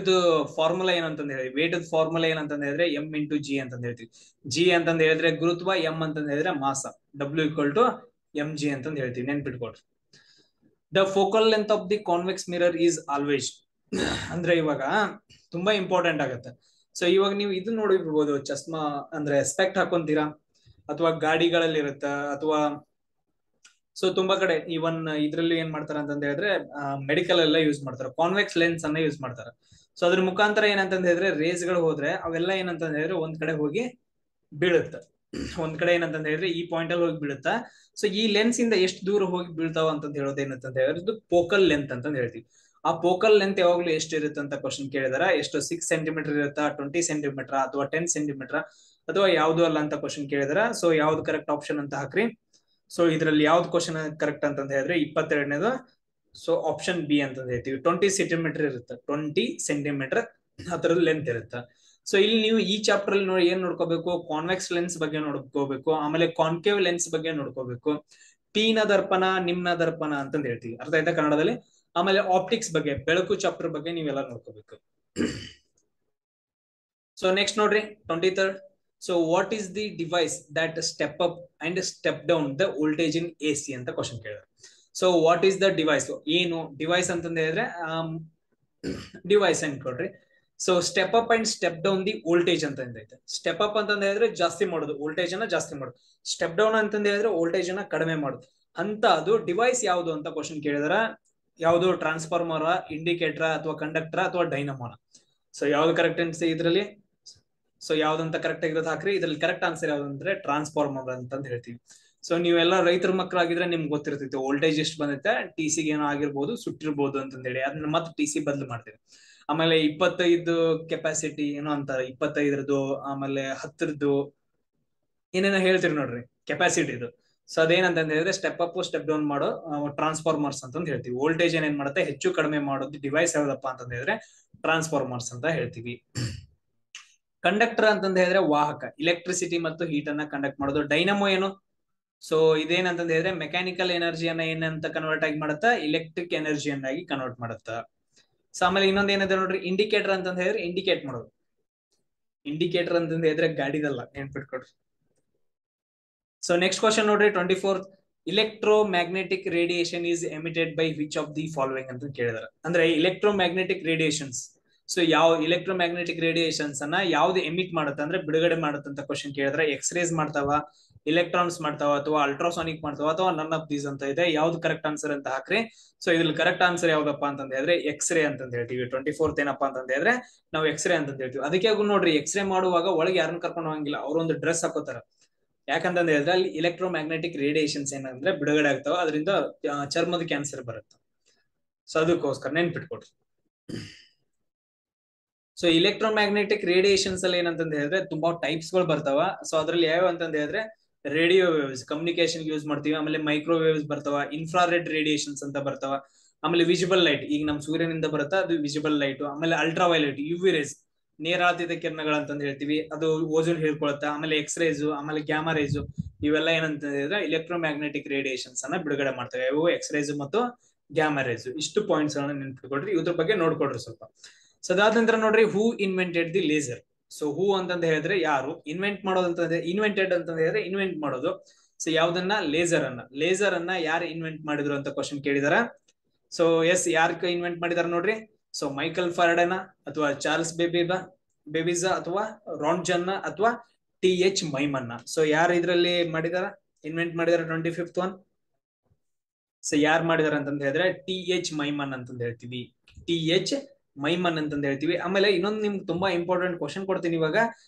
ಫಾರ್ಮುಲಾ ಏನಂತಂದ ಹೇಳಿ, ವೇಟ್ ಫಾರ್ಮುಲಾ ಏನಂತಂದ ಹೇಳಿದ್ರೆ M×G ಅಂತಂದ ಹೇಳ್ತೀವಿ. G ಅಂತಂದ ಹೇಳಿದ್ರೆ ಗುರುತ್ವ, M ಅಂತಂದ ಹೇಳಿದ್ರೆ ಮಾಸ, W=mg ಅಂತಂದ ಹೇಳ್ತೀವಿ. ನೆನ್ಪಿಟ್ಕೊಳ್ರಿ. The focal length of the convex mirror is always. ಅಂದ್ರೆ ಇವಾಗ ತುಂಬಾ ಇಂಪಾರ್ಟೆಂಟ್ ಆಗತ್ತೆ. ಸೊ ಇವಾಗ ನೀವು ಇದನ್ನ ನೋಡಿರ್ಬೋದು, ಚಸ್ಮಾ ಅಂದ್ರೆ ಸ್ಪೆಕ್ಟ್ ಹಾಕೊಂತೀರಾ, ಅಥವಾ ಗಾಡಿಗಳಲ್ಲಿ ಇರುತ್ತ, ಅಥವಾ ಸೊ ತುಂಬಾ ಕಡೆ ಇವನ್ ಇದ್ರಲ್ಲಿ ಏನ್ ಮಾಡ್ತಾರ ಅಂತಂದ ಹೇಳಿದ್ರೆ ಮೆಡಿಕಲ್ ಎಲ್ಲ ಯೂಸ್ ಮಾಡ್ತಾರೆ, ಕಾನ್ವೆಕ್ಸ್ ಲೆನ್ಸ್ ಅನ್ನ ಯೂಸ್ ಮಾಡ್ತಾರೆ. ಸೊ ಅದ್ರ ಮುಖಾಂತರ ಏನಂತಂದ ಹೇಳಿದ್ರೆ ರೇಸ್ ಗಳು ಹೋದ್ರೆ ಅವೆಲ್ಲ ಏನಂತಂದ ಹೇಳಿದ್ರೆ ಒಂದ್ ಕಡೆ ಹೋಗಿ ಬೀಳುತ್ತೆ. ಒಂದ್ ಕಡೆ ಏನಂತಂದ ಹೇಳಿದ್ರೆ ಈ ಪಾಯಿಂಟ್ ಅಲ್ಲಿ ಹೋಗಿ ಬೀಳುತ್ತ. ಸೊ ಈ ಲೆನ್ಸ್ ಇಂದ ಎಷ್ಟು ದೂರ ಹೋಗಿ ಬೀಳ್ತಾವ ಅಂತ ಹೇಳೋದು ಏನಂತಂದ ಹೇಳಿದ್ರೆ ಫೋಕಲ್ ಲೆಂತ್ ಅಂತ ಹೇಳ್ತೀವಿ. ಆ ಫೋಕಲ್ ಲೆಂತ್ ಯಾವಾಗ್ಲೂ ಎಷ್ಟು ಇರುತ್ತೆ ಅಂತ ಕ್ವಶನ್ ಕೇಳಿದಾರ. ಎಷ್ಟು 6 ಸೆಂಟಿಮೀಟರ್ ಇರುತ್ತಾ, 20 ಸೆಂಟಿಮೀಟರ್, ಅಥವಾ 10 ಸೆಂಟಿಮೀಟರ್, ಅಥವಾ ಯಾವ್ದು ಅಲ್ಲ ಅಂತ ಕ್ವಶನ್ ಕೇಳಿದಾರ. ಸೊ ಯಾವ್ದು ಕರೆಕ್ಟ್ ಆಪ್ಷನ್ ಅಂತ ಹಾಕ್ರಿ. ಸೊ ಇದ್ರಲ್ಲಿ ಯಾವ್ದು ಕ್ವಶನ್ ಕರೆಕ್ಟ್ ಅಂತ ಹೇಳಿದ್ರೆ 22ನೇದು. ಸೊ ಆಪ್ಷನ್ ಬಿ ಅಂತ ಹೇಳ್ತೀವಿ. 20 ಸೆಂಟಿಮೀಟರ್ ಇರುತ್ತೆ, 20 ಸೆಂಟಿಮೀಟರ್ ಅದರ ಲೆಂತ್ ಇರುತ್ತೆ. ಸೊ ಇಲ್ಲಿ ನೀವು ಈ ಚಾಪ್ಟರ್ ಅಲ್ಲಿ ನೋಡಿ ಏನ್ ನೋಡ್ಕೋಬೇಕು, ಕಾನ್ವೆಕ್ಸ್ ಲೆನ್ಸ್ ಬಗ್ಗೆ ನೋಡ್ಕೋಬೇಕು, ಆಮೇಲೆ ಕಾನ್ಕೇವ್ ಲೆನ್ಸ್ ಬಗ್ಗೆ ನೋಡ್ಕೋಬೇಕು, ಪೀನ ದರ್ಪಣ, ನಿಮ್ನ ದರ್ಪಣ ಅಂತಂದ್ ಹೇಳ್ತೀವಿ. ಅರ್ಥ ಆಯ್ತಾ ಕನ್ನಡದಲ್ಲಿ? ಆಮೇಲೆ ಆಪ್ಟಿಕ್ಸ್ ಬಗ್ಗೆ, ಬೆಳಕು ಚಾಪ್ಟರ್ ಬಗ್ಗೆ ನೀವೆಲ್ಲ ನೋಡ್ಕೋಬೇಕು. ಸೊ ನೆಕ್ಸ್ಟ್ ನೋಡ್ರಿ 23rd. So what is the device that step up and step down the voltage in AC ಅಂತ ಕ್ವಶನ್ ಕೇಳಿದ್ರು. So what is the device? ಏನು ಡಿವೈಸ್ ಅಂತಂದ ಹೇಳಿದ್ರೆ ಡಿವೈಸ್ ಅನ್ಕೊಡ್ರಿ. So step up and step down the voltage ಅಂತ ಐತೆ. Step up ಅಂತಂದ ಹೇಳಿದ್ರೆ ಜಾಸ್ತಿ ಮಾಡೋದು, ವೋಲ್ಟೇಜ್ ಅನ್ನ ಜಾಸ್ತಿ ಮಾಡೋದು. ಸ್ಟೆಪ್ ಡೌನ್ ಅಂತಂದ ಹೇಳಿದ್ರೆ ವೋಲ್ಟೇಜ್ ಅನ್ನ ಕಡಿಮೆ ಮಾಡೋದು. ಅಂತ ಅದು ಡಿವೈಸ್ ಯಾವುದು ಅಂತ ಕ್ವಶನ್ ಕೇಳಿದಾರ. ಯಾವುದು? ಟ್ರಾನ್ಸ್ಫಾರ್ಮರ್, ಇಂಡಿಕೇಟರ್, ಅಥವಾ ಕಂಡಕ್ಟರ್, ಅಥವಾ ಡೈನಮೋನ? ಸೊ ಯಾವ್ದು ಕರೆಕ್ಟ್ ಅನ್ಸಿ ಇದ್ರಲ್ಲಿ? ಸೊ ಯಾವ್ದಂತ ಕರೆಕ್ಟ್ ಆಗಿರೋದು ಹಾಕ್ರಿ. ಇದ್ರಲ್ಲಿ ಕರೆಕ್ಟ್ ಆನ್ಸರ್ ಯಾವ್ದು ಅಂದ್ರೆ ಟ್ರಾನ್ಸ್ಫಾರ್ಮರ್ ಅಂತ ಹೇಳ್ತೀವಿ. ಸೊ ನೀವೆಲ್ಲ ರೈತರ ಮಕ್ಕಳಾಗಿದ್ರೆ ನಿಮ್ಗೆ ಗೊತ್ತಿರ್ತೈತಿ ವೋಲ್ಟೇಜ್ ಎಷ್ಟು ಬಂದೈತೆ, TC ಏನೋ ಆಗಿರ್ಬೋದು, ಸುಟ್ಟಿರ್ಬೋದು ಅಂತಂದೇಳಿ ಅದನ್ನ ಮತ್ತೆ TC ಬದಲು ಮಾಡ್ತೀವಿ. ಆಮೇಲೆ 25 ಕೆಪಾಸಿಟಿ ಏನೋ ಅಂತಾರೆ, 25ರದ್ದು, ಆಮೇಲೆ 10ರದ್ದು ಏನೇನೋ ಹೇಳ್ತೀರಿ ನೋಡ್ರಿ ಕೆಪಾಸಿಟಿದು. ಸೊ ಅದೇನಂತ ಹೇಳಿದ್ರೆ ಸ್ಟೆಪ್ ಅಪ್ ಸ್ಟೆಪ್ ಡೌನ್ ಮಾಡೋ ಟ್ರಾನ್ಸ್ಫಾರ್ಮರ್ಸ್ ಅಂತ ಹೇಳ್ತೀವಿ. ವೋಲ್ಟೇಜ್ ಏನೇನ್ ಮಾಡುತ್ತೆ, ಹೆಚ್ಚು ಕಡಿಮೆ ಮಾಡೋದು ಡಿವೈಸ್ ಯಾವ್ದಪ್ಪ ಅಂತ ಹೇಳಿದ್ರೆ ಟ್ರಾನ್ಸ್ಫಾರ್ಮರ್ಸ್ ಅಂತ ಹೇಳ್ತೀವಿ. ಕಂಡಕ್ಟರ್ ಅಂತಂದ ಹೇಳಿದ್ರೆ ವಾಹಕ, ಇಲೆಕ್ಟ್ರಿಸಿಟಿ ಮತ್ತು ಹೀಟ್ ಅನ್ನ ಕಂಡಕ್ಟ್ ಮಾಡೋದು. ಡೈನಮೋ ಏನು? ಸೊ ಇದೇನಂತಂದ ಹೇಳಿದ್ರೆ ಮೆಕ್ಯಾನಿಕಲ್ ಎನರ್ಜಿಯನ್ನ ಏನಂತ ಕನ್ವರ್ಟ್ ಆಗಿ ಮಾಡುತ್ತಾ, ಎಲೆಕ್ಟ್ರಿಕ್ ಎನರ್ಜಿಯನ್ನಾಗಿ ಕನ್ವರ್ಟ್ ಮಾಡುತ್ತಾ. ಸೊ ಆಮೇಲೆ ಇನ್ನೊಂದ್ ಏನಿದೆ ನೋಡ್ರಿ, ಇಂಡಿಕೇಟರ್ ಅಂತಂದ ಹೇಳಿದ್ರೆ ಇಂಡಿಕೇಟ್ ಮಾಡೋದು. ಇಂಡಿಕೇಟರ್ ಅಂತಂದ ಹೇಳಿದ್ರೆ ಗಾಡಿದಲ್ಲ, ನೆನ್ಪಿಟ್ಕೊಡ್ರಿ. ಸೊ ನೆಕ್ಸ್ಟ್ ಕ್ವಶನ್ ನೋಡ್ರಿ 24th. Electromagnetic radiation is emitted by which of the following ಅಂತ ಕೇಳಿದಾರೆ. ಅಂದ್ರೆ ಇಲೆಕ್ಟ್ರೋಮ್ಯಾಗ್ನೆಟಿಕ್ ರೇಡಿಯೇಷನ್ಸ್, ಸೊ ಯಾವ ಇಲೆಕ್ಟ್ರೋಮ್ಯಾಗ್ನೆಟಿಕ್ ರೇಡಿಯೇಷನ್ಸ್ ಅನ್ನ ಯಾವ್ದು ಎಮಿಟ್ ಮಾಡುತ್ತೆ ಅಂದ್ರೆ ಬಿಡುಗಡೆ ಮಾಡುತ್ತೆ ಅಂತ ಕ್ವಶನ್ ಕೇಳಿದ್ರೆ ಎಕ್ಸ್ರೇಸ್ ಮಾಡ್ತಾವ, ಇಲೆಕ್ಟ್ರಾನ್ಸ್ ಮಾಡ್ತಾವ, ಅಥವಾ ಅಲ್ಟ್ರಾಸಾನಿಕ್ ಮಾಡ್ತಾವ, ಅಥವಾ ನನ್ ಆಫ್ ದೀಸ್ ಅಂತ ಇದೆ. ಯಾವ್ದು ಕರೆಕ್ಟ್ ಆನ್ಸರ್ ಅಂತ ಹಾಕ್ರಿ. ಸೊ ಇದ್ರಲ್ಲಿ ಕರೆಕ್ಟ್ ಆನ್ಸರ್ ಯಾವ್ದಪ್ಪ ಅಂತ ಹೇಳಿದ್ರೆ ಎಕ್ಸ್ರೇ ಅಂತ ಹೇಳ್ತೀವಿ. 24th ಏನಪ್ಪಾ ಅಂತ ಹೇಳಿದ್ರೆ ನಾವು ಎಕ್ಸ್ರೇ ಅಂತ ಹೇಳ್ತೀವಿ. ಅದಕ್ಕೆ ನೋಡ್ರಿ, ಎಕ್ಸ್ರೇ ಮಾಡುವಾಗ ಒಳಗೆ ಯಾರನ್ನ ಕರ್ಕೊಂಡು ಹೋಗಂಗಿಲ್ಲ, ಅವ್ರೊಂದು ಡ್ರೆಸ್ ಹಾಕೋತಾರ. ಯಾಕಂತಂದ ಹೇಳಿದ್ರೆ ಅಲ್ಲಿ ಇಲೆಕ್ಟ್ರೋಮ್ಯಾಗ್ನೆಟಿಕ್ ರೇಡಿಯೇಷನ್ಸ್ ಏನಂದ್ರೆ ಬಿಡುಗಡೆ ಆಗ್ತಾವ, ಅದರಿಂದ ಚರ್ಮದ ಕ್ಯಾನ್ಸರ್ ಬರುತ್ತೆ. ಸೊ ಅದಕ್ಕೋಸ್ಕರ ನೆನ್ಪಿಟ್ಕೊಡ್ರಿ. ಸೊ ಇಲೆಕ್ಟ್ರೋಮ್ಯಾಗ್ನೆಟಿಕ್ ರೇಡಿಯೇಷನ್ಸ್ ಅಲ್ಲಿ ಏನಂತಂದ ಹೇಳಿದ್ರೆ ತುಂಬಾ ಟೈಪ್ಸ್ ಗಳು ಬರ್ತಾವ. ಸೊ ಅದ್ರಲ್ಲಿ ಯಾವ ಅಂತಂದ ಹೇಳಿದ್ರೆ ರೇಡಿಯೋ ವೇವ್ಸ್ ಕಮ್ಯುನಿಕೇಶನ್ ಯೂಸ್ ಮಾಡ್ತೀವಿ, ಆಮೇಲೆ ಮೈಕ್ರೋವೇವ್ಸ್ ಬರ್ತಾವ, ಇನ್ಫ್ರಾರೆಡ್ ರೇಡಿಯೇಷನ್ಸ್ ಅಂತ ಬರ್ತಾವ, ಆಮೇಲೆ ವಿಸಿಬಲ್ ಲೈಟ್ ಈಗ ನಮ್ ಸೂರ್ಯನಿಂದ ಬರುತ್ತಾ ಅದು ವಿಸಿಬಲ್ ಲೈಟ್, ಆಮೇಲೆ ಅಲ್ಟ್ರಾ ವೈಲೆಟ್ ಯುವಿ ರೇಸ್ ನೇರಾತೀತ ಕಿರಣಗಳು ಅಂತಂದ ಹೇಳ್ತೀವಿ, ಅದು ಓಜೋನ್ ಹೇಳ್ಕೊಳುತ್ತಾ, ಆಮೇಲೆ ಎಕ್ಸ್ ರೇಸ್, ಆಮೇಲೆ ಗ್ಯಾಮಾ ರೇಸ್, ಇವೆಲ್ಲ ಏನಂತ ಹೇಳಿದ್ರೆ ಇಲೆಕ್ಟ್ರೋಮ್ಯಾಗ್ನೆಟಿಕ್ ರೇಡಿಯೇಷನ್ಸ್ ಅನ್ನ ಬಿಡುಗಡೆ ಮಾಡ್ತವೆ. ಇವು ಎಕ್ಸ್ ರೇಸ್ ಮತ್ತು ಗ್ಯಾಮಾ ರೇಸ್. ಇಷ್ಟು ಪಾಯಿಂಟ್ಸ್ ಗಳನ್ನ ನೆನ್ಪಿಟ್ಕೊಡ್ರಿ, ಇದ್ರ ಬಗ್ಗೆ ನೋಡ್ಕೊಡ್ರಿ ಸ್ವಲ್ಪ. ಸೊ ಅದಾದ ನಂತರ ನೋಡ್ರಿ, who invented the laser. So who ಅಂತಂದ ಹೇಳಿದ್ರೆ ಯಾರು ಇನ್ವೆಂಟ್ ಮಾಡೋದು ಅಂತ, ಇನ್ವೆಂಟೆಡ್ ಅಂತ ಹೇಳಿದ್ರೆ ಇನ್ವೆಂಟ್ ಮಾಡೋದು. ಸೊ ಯಾವ್ದನ್ನ ಲೇಸರ್ ಅನ್ನ ಯಾರು ಇನ್ವೆಂಟ್ ಮಾಡಿದ್ರು ಅಂತ ಕ್ವಶನ್ ಕೇಳಿದಾರ. ಸೊ ಎಸ್, ಯಾರು ಇನ್ವೆಂಟ್ ಮಾಡಿದಾರ ನೋಡ್ರಿ. ಸೊ ಮೈಕಲ್ ಫಾರಡೆನಾ, ಅಥವಾ ಚಾರ್ಲ್ಸ್ ಬೇಬಿಜಾ, ಅಥವಾ ರಾನ್ಜನ್, ಅಥವಾ TH ಮೈಮನ್ನ. ಸೊ ಯಾರು ಇದ್ರಲ್ಲಿ ಮಾಡಿದಾರ, ಇನ್ವೆಂಟ್ ಮಾಡಿದಾರ 25th ಒನ್. ಸೊ ಯಾರು ಮಾಡಿದಾರ ಅಂತಂದ ಹೇಳಿದ್ರೆ TH ಮೈಮನ್ ಅಂತಂದ ಹೇಳ್ತೀವಿ, TH ಮೈಮನ್ ಅಂತಂದ ಹೇಳ್ತೀವಿ. ಆಮೇಲೆ ಇನ್ನೊಂದು ನಿಮ್ಗೆ ತುಂಬಾ ಇಂಪಾರ್ಟೆಂಟ್ ಕ್ವಶನ್ ಕೊಡ್ತೀನಿ ಇವಾಗ.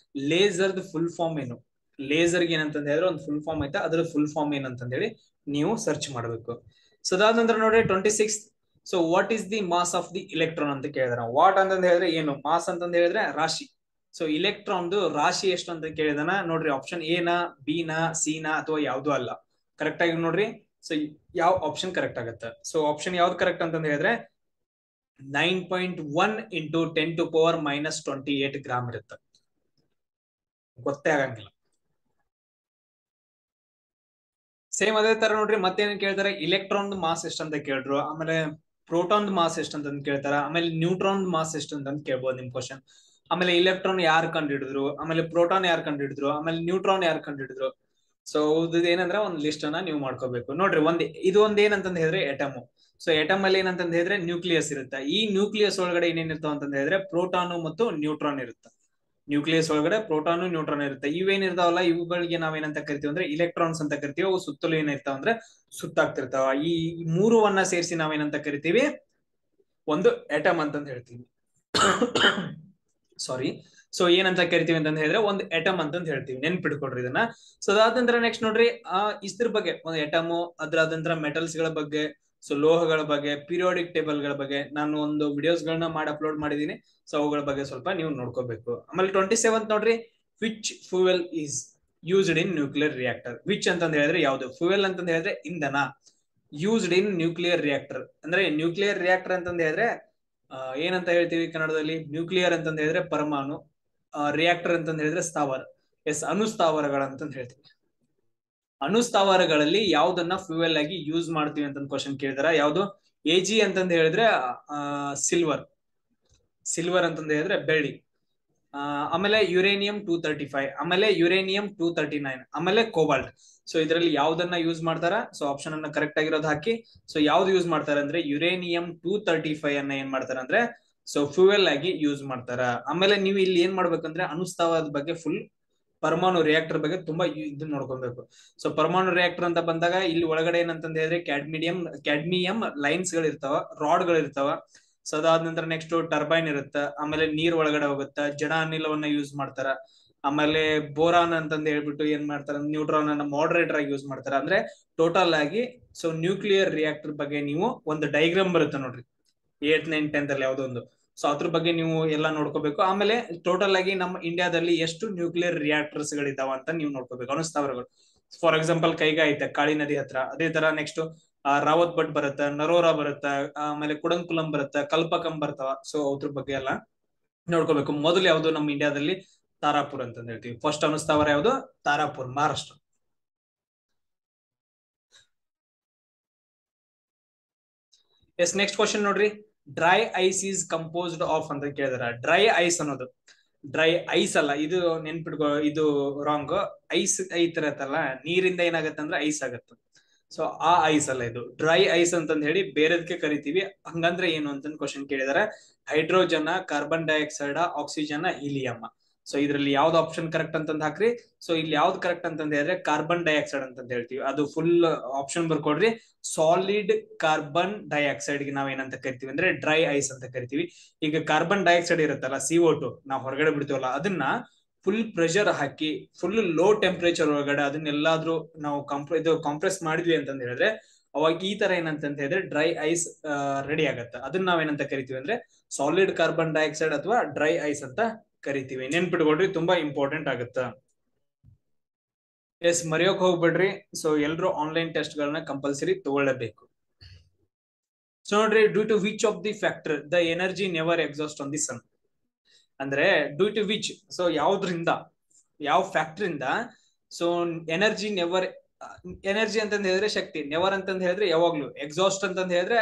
ಲೇಸರ್ದ ಫುಲ್ ಫಾರ್ಮ್ ಏನು, ಲೇಸರ್ಗೆ ಏನಂತಂದ ಹೇಳಿದ್ರೆ ಒಂದು ಫುಲ್ ಫಾರ್ಮ್ ಐತಾ, ಅದ್ರ ಫುಲ್ ಫಾರ್ಮ್ ಏನಂತಂದ ಹೇಳಿ ನೀವು ಸರ್ಚ್ ಮಾಡಬೇಕು. ಸೊ ಅದಾದ ನಂತರ ನೋಡ್ರಿ 26. So what is the mass of the electron ಅಂತ ಕೇಳಿದಾರೆ. ವಾಟ್ ಅಂತಂದ ಹೇಳಿದ್ರೆ ಏನು, ಮಾಸ್ ಅಂತಂದ ಹೇಳಿದ್ರೆ ರಾಶಿ. ಸೊ ಇಲೆಕ್ಟ್ರಾನ್ ರಾಶಿ ಎಷ್ಟು ಅಂತ ಕೇಳಿದಾನ ನೋಡ್ರಿ. ಆಪ್ಷನ್ ಎ ನಾ, ಬಿ ನಾ, ಸಿ ನಾ, ಅಥವಾ ಯಾವ್ದು ಅಲ್ಲ. ಕರೆಕ್ಟ್ ಆಗಿ ನೋಡ್ರಿ. ಸೊ ಯಾವ ಆಪ್ಷನ್ ಕರೆಕ್ಟ್ ಆಗುತ್ತೆ. ಸೊ ಆಪ್ಷನ್ ಯಾವ್ದು ಕರೆಕ್ಟ್ ಅಂತಂದ ಹೇಳಿದ್ರೆ 9.1 ಇಂಟು 10⁻⁻28 ಗ್ರಾಮ್ ಇರುತ್ತೆ. ಗೊತ್ತೇ ಆಗಂಗಿಲ್ಲ. ಸೇಮ್ ಅದೇ ತರ ನೋಡ್ರಿ, ಮತ್ತೇನ್ ಕೇಳ್ತಾರೆ, ಇಲೆಕ್ಟ್ರಾನ್ ಮಾಸ್ ಎಷ್ಟು ಅಂತ ಕೇಳ್ರು, ಆಮೇಲೆ ಪ್ರೋಟಾನ್ ಮಾಸ್ ಎಷ್ಟು ಅಂತ ಕೇಳ್ತಾರ, ಆಮೇಲೆ ನ್ಯೂಟ್ರಾನ್ ಮಾಸ್ ಎಷ್ಟು ಅಂತ ಕೇಳ್ಬೋದು ನಿಮ್ ಕ್ವಶನ್. ಆಮೇಲೆ ಇಲೆಕ್ಟ್ರಾನ್ ಯಾರು ಕಂಡು ಹಿಡಿದ್ರು, ಆಮೇಲೆ ಪ್ರೋಟಾನ್ ಯಾರು ಕಂಡು ಹಿಡಿದ್ರು, ಆಮೇಲೆ ನ್ಯೂಟ್ರಾನ್ ಯಾರು ಕಂಡು ಹಿಡಿದ್ರು. ಸೊ ಏನಂದ್ರೆ ಒಂದ್ ಲಿಸ್ಟ್ ಅನ್ನ ನೀವು ಮಾಡ್ಕೋಬೇಕು ನೋಡ್ರಿ. ಇದು ಒಂದ್ ಏನಂತಂದ ಹೇಳಿದ್ರೆ ಎಟಮ್. ಸೊ ಎಟಮ್ ಅಲ್ಲಿ ಏನಂತಂದ ಹೇಳಿದ್ರೆ ನ್ಯೂಕ್ಲಿಯಸ್ ಇರುತ್ತೆ. ಈ ನ್ಯೂಕ್ಲಿಯಸ್ ಒಳಗಡೆ ಏನೇನಿರ್ತಾವ ಅಂತಂದ ಹೇಳಿದ್ರೆ ಪ್ರೋಟಾನು ಮತ್ತು ನ್ಯೂಟ್ರಾನ್ ಇರುತ್ತೆ. ನ್ಯೂಕ್ಲಿಯಸ್ ಒಳಗಡೆ ಪ್ರೋಟಾನು ನ್ಯೂಟ್ರಾನ್ ಇರುತ್ತೆ. ಇವೇನಿರ್ತಾವಲ್ಲ ಇವುಗಳಿಗೆ ನಾವೇನಂತ ಕರಿತೀವಿ ಅಂದ್ರೆ ಇಲೆಕ್ಟ್ರಾನ್ಸ್ ಅಂತ ಕರಿತೀವಿ. ಅವು ಸುತ್ತಲೂ ಏನಿರ್ತಾವ ಅಂದ್ರೆ ಸುತ್ತಾಗ್ತಿರ್ತಾವ. ಈ ಮೂರುವನ್ನ ಸೇರಿಸಿ ನಾವೇನಂತ ಕರಿತೀವಿ, ಒಂದು ಎಟಮ್ ಅಂತಂದ ಹೇಳ್ತೀವಿ. ಸಾರಿ. ಸೊ ಏನಂತ ಕರಿತೀವಿ ಅಂತಂದ ಹೇಳಿದ್ರೆ ಒಂದು ಎಟಮ್ ಅಂತಂದ ಹೇಳ್ತೀವಿ, ನೆನ್ಪಿಡ್ಕೊಡ್ರಿ ಇದನ್ನ. ಸೊ ಅದಾದ ನಂತರ ನೆಕ್ಸ್ಟ್ ನೋಡ್ರಿ, ಇದ್ರ ಬಗ್ಗೆ ಒಂದು ಎಟಮ್, ಅದಾದ ನಂತರ ಮೆಟಲ್ಸ್ ಗಳ ಬಗ್ಗೆ, ಸೊ ಲೋಹಗಳ ಬಗ್ಗೆ, ಪೀರಿಯಾಡಿಕ್ ಟೇಬಲ್ ಗಳ ಬಗ್ಗೆ ನಾನು ಒಂದು ವಿಡಿಯೋಸ್ ಗಳನ್ನ ಮಾಡಿ ಅಪ್ಲೋಡ್ ಮಾಡಿದೀನಿ. ಸೊ ಅವುಗಳ ಬಗ್ಗೆ ಸ್ವಲ್ಪ ನೀವು ನೋಡ್ಕೋಬೇಕು. ಆಮೇಲೆ 27 ನೋಡ್ರಿ, which fuel is used in nuclear reactor. Which ಅಂತಂದ ಹೇಳಿದ್ರೆ ಯಾವ್ದು, ಫ್ಯೂಯಲ್ ಅಂತಂದ ಹೇಳಿದ್ರೆ ಇಂಧನ, ಯೂಸ್ಡ್ ಇನ್ ನ್ಯೂಕ್ಲಿಯರ್ ರಿಯಾಕ್ಟರ್ ಅಂದ್ರೆ ನ್ಯೂಕ್ಲಿಯರ್ ರಿಯಾಕ್ಟರ್ ಅಂತಂದ ಹೇಳಿದ್ರೆ ಏನಂತ ಹೇಳ್ತೀವಿ ಕನ್ನಡದಲ್ಲಿ, ನ್ಯೂಕ್ಲಿಯರ್ ಅಂತಂದ ಹೇಳಿದ್ರೆ ಪರಮಾಣು, ರಿಯಾಕ್ಟರ್ ಅಂತಂದ ಹೇಳಿದ್ರೆ ಸ್ಥಾವರ. ಎಸ್, ಅಣುಸ್ಥಾವರಗಳಂತಂದ ಹೇಳ್ತೀವಿ. ಅಣುಸ್ಥಾವರಗಳಲ್ಲಿ ಯಾವ್ದನ್ನ ಫ್ಯೂಯಲ್ ಆಗಿ ಯೂಸ್ ಮಾಡ್ತೀವಿ ಅಂತ ಕ್ವಶನ್ ಕೇಳಿದಾರ. ಯಾವ್ದು, AG ಅಂತಂದ ಹೇಳಿದ್ರೆ ಸಿಲ್ವರ್ ಅಂತಂದ ಹೇಳಿದ್ರೆ ಬೆಳ್ಳಿ, ಆಮೇಲೆ ಯುರೇನಿಯಂ 235, ಆಮೇಲೆ ಯುರೇನಿಯಂ 239, ಆಮೇಲೆ ಕೋಬಾಲ್ಟ್. ಸೊ ಇದರಲ್ಲಿ ಯಾವ್ದನ್ನ ಯೂಸ್ ಮಾಡ್ತಾರ. ಸೊ ಆಪ್ಷನ್ ಅನ್ನ ಕರೆಕ್ಟ್ ಆಗಿರೋದು ಹಾಕಿ. ಸೊ ಯಾವ್ದು ಯೂಸ್ ಮಾಡ್ತಾರೆ ಅಂದ್ರೆ ಯುರೇನಿಯಂ 235 ಅನ್ನ ಏನ್ ಮಾಡ್ತಾರ ಅಂದ್ರೆ ಸೊ ಫ್ಯೂಯಲ್ ಆಗಿ ಯೂಸ್ ಮಾಡ್ತಾರ. ಆಮೇಲೆ ನೀವು ಇಲ್ಲಿ ಏನ್ ಮಾಡ್ಬೇಕಂದ್ರೆ ಅಣುಸ್ಥಾವರದ ಬಗ್ಗೆ ಫುಲ್, ಪರಮಾಣು ರಿಯಾಕ್ಟರ್ ಬಗ್ಗೆ ತುಂಬಾ ಇದನ್ನ ನೋಡ್ಕೊಬೇಕು. ಸೊ ಪರಮಾಣು ರಿಯಾಕ್ಟರ್ ಅಂತ ಬಂದಾಗ ಇಲ್ಲಿ ಒಳಗಡೆ ಏನಂತಂದ ಹೇಳಿದ್ರೆ ಕ್ಯಾಡ್ಮಿಯಂ ಲೈನ್ಸ್ ಗಳು ಇರ್ತಾವ, ರಾಡ್ ಗಳು ಇರ್ತಾವ. ಸೊ ಅದಾದ ನಂತರ ನೆಕ್ಸ್ಟ್ ಟರ್ಬೈನ್ ಇರುತ್ತೆ, ಆಮೇಲೆ ನೀರ್ ಒಳಗಡೆ ಹೋಗುತ್ತಾ, ಜಡ ಅನಿಲವನ್ನ ಯೂಸ್ ಮಾಡ್ತಾರ. ಆಮೇಲೆ ಬೋರಾನ್ ಅಂತಂದ ಹೇಳ್ಬಿಟ್ಟು ಏನ್ ಮಾಡ್ತಾರ, ನ್ಯೂಟ್ರಾನ್ ಅನ್ನ ಮಾಡರೇಟರ್ ಆಗಿ ಯೂಸ್ ಮಾಡ್ತಾರ. ಅಂದ್ರೆ ಟೋಟಲ್ ಆಗಿ ಸೊ ನ್ಯೂಕ್ಲಿಯರ್ ರಿಯಾಕ್ಟರ್ ಬಗ್ಗೆ ನೀವು ಒಂದು ಡೈಗ್ರಾಮ್ ಬರುತ್ತೆ ನೋಡ್ರಿ 8th 9th 10th ಅಲ್ಲಿ ಯಾವ್ದೋ ಒಂದು. ಸೊ ಅದ್ರ ಬಗ್ಗೆ ನೀವು ಎಲ್ಲ ನೋಡ್ಕೋಬೇಕು. ಆಮೇಲೆ ಟೋಟಲ್ ಆಗಿ ನಮ್ಮ ಇಂಡಿಯಾದಲ್ಲಿ ಎಷ್ಟು ನ್ಯೂಕ್ಲಿಯರ್ ರಿಯಾಕ್ಟರ್ಸ್ ಗಳಿದಾವ ಅಂತ ನೀವು ನೋಡ್ಕೋಬೇಕು, ಅಣುಸ್ಥಾವರಗಳು. ಫಾರ್ ಎಕ್ಸಾಂಪಲ್ ಕೈಗಾ ಐತೆ ಕಾಳಿ ನದಿ ಹತ್ರ, ಅದೇ ತರ ನೆಕ್ಸ್ಟ್ ರಾವತ್ ಬಟ್ ಬರುತ್ತ, ನರೋರಾ ಬರುತ್ತ, ಆಮೇಲೆ ಕುಡಂಕುಲಂ ಬರುತ್ತ, ಕಲ್ಪಕಂ ಬರ್ತಾವ. ಸೊ ಅದ್ರ ಬಗ್ಗೆ ಎಲ್ಲ ನೋಡ್ಕೋಬೇಕು. ಮೊದಲು ಯಾವ್ದು ನಮ್ಮ ಇಂಡಿಯಾದಲ್ಲಿ ತಾರಾಪುರ್ ಅಂತ ಹೇಳ್ತೀವಿ. ಫಸ್ಟ್ ಅಣುಸ್ಥಾವರ ಯಾವ್ದು, Tarapur, Maharashtra. Yes, next question ನೋಡ್ರಿ, dry ice is composed of ಅಂತ ಕೇಳಿದಾರ. ಡ್ರೈ ಐಸ್ ಅನ್ನೋದು ಡ್ರೈ ಐಸ್ ಅಲ್ಲ, ಇದು ನೆನ್ಪಿಟ್ಕೋ, ಇದು ರಾಂಗ್. ಐಸ್ ಐತಿರತ್ತಲ್ಲ, ನೀರಿಂದ ಏನಾಗತ್ತೆ ಅಂದ್ರೆ ಐಸ್ ಆಗತ್ತೆ. ಸೊ ಆ ಐಸ್ ಅಲ್ಲ ಇದು, ಡ್ರೈ ಐಸ್ ಅಂತಂದ ಹೇಳಿ ಬೇರೆದಕ್ಕೆ ಕರಿತೀವಿ. ಹಂಗಂದ್ರೆ ಏನು ಅಂತ ಕ್ವಶನ್ ಕೇಳಿದಾರೆ. Hydrogen, carbon dioxide, oxygen, helium. So ಇದ್ರಲ್ಲಿ ಯಾವ್ದು ಆಪ್ಷನ್ ಕರೆಕ್ಟ್ ಅಂತಂದ್ ಹಾಕ್ರಿ. ಸೊ ಇಲ್ಲಿ ಯಾವ್ದು ಕರೆಕ್ಟ್ ಅಂತಂದ ಹೇಳಿದ್ರೆ ಕಾರ್ಬನ್ ಡೈಆಕ್ಸೈಡ್ ಅಂತ ಹೇಳ್ತೀವಿ. ಅದು ಫುಲ್ ಆಪ್ಷನ್ ಬರ್ಕೊಡ್ರಿ. ಸಾಲಿಡ್ ಕಾರ್ಬನ್ ಡೈಆಕ್ಸೈಡ್ ಗೆ ನಾವ್ ಏನಂತ ಕರಿತೀವಿ ಅಂದ್ರೆ ಡ್ರೈ ಐಸ್ ಅಂತ ಕರಿತೀವಿ. ಈಗ ಕಾರ್ಬನ್ ಡೈಆಕ್ಸೈಡ್ ಇರುತ್ತಲ್ಲ CO2 ನಾವು ಹೊರಗಡೆ ಬಿಡ್ತೀವಲ್ಲ, ಅದನ್ನ ಫುಲ್ ಪ್ರೆಷರ್ ಹಾಕಿ ಫುಲ್ ಲೋ ಟೆಂಪರೇಚರ್ ಒಳಗಡೆ ಅದನ್ನೆಲ್ಲಾದ್ರೂ ನಾವು ಕಾಂಪ್ರೆಸ್ ಮಾಡಿದ್ವಿ ಅಂತಂದ ಹೇಳಿದ್ರೆ ಅವಾಗ ಈ ತರ ಏನಂತ ಹೇಳಿದ್ರೆ ಡ್ರೈ ಐಸ್ ರೆಡಿ ಆಗತ್ತೆ. ಅದನ್ನ ನಾವೇನಂತ ಕರಿತೀವಿ ಅಂದ್ರೆ ಸಾಲಿಡ್ ಕಾರ್ಬನ್ ಡೈಆಕ್ಸೈಡ್ ಅಥವಾ ಡ್ರೈ ಐಸ್ ಅಂತ ಕರಿತೀವಿ. ನೆನ್ಪಿಟ್ಕೊಳ್ರಿ, ತುಂಬಾ ಇಂಪಾರ್ಟೆಂಟ್ ಆಗುತ್ತ. ಎಸ್, ಮರೆಯೋಕ್ ಹೋಗ್ಬೇಡ್ರಿ. ಸೊ ಎಲ್ರು ಆನ್ಲೈನ್ ಟೆಸ್ಟ್ ಗಳನ್ನ ಕಂಪಲ್ಸರಿ ತಗೊಳ್ಳೇಬೇಕು. ಸೊ ನೋಡ್ರಿ, due to which of the factor the energy never exhaust on the sun. ಅಂದ್ರೆ ಡ್ಯೂ ಟು ವಿಚ್, ಸೊ ಯಾವ್ದ್ರಿಂದ, ಯಾವ ಫ್ಯಾಕ್ಟರ್ ಇಂದ ಸೊ ಎನರ್ಜಿ ನೆವರ್, ಎನರ್ಜಿ ಅಂತಂದ್ ಹೇಳಿದ್ರೆ ಶಕ್ತಿ, ನೆವರ್ ಅಂತಂದ್ ಹೇಳಿದ್ರೆ ಯಾವಾಗ್ಲೂ, ಎಕ್ಸಾಸ್ಟ್ ಅಂತಂದ್ ಹೇಳಿದ್ರೆ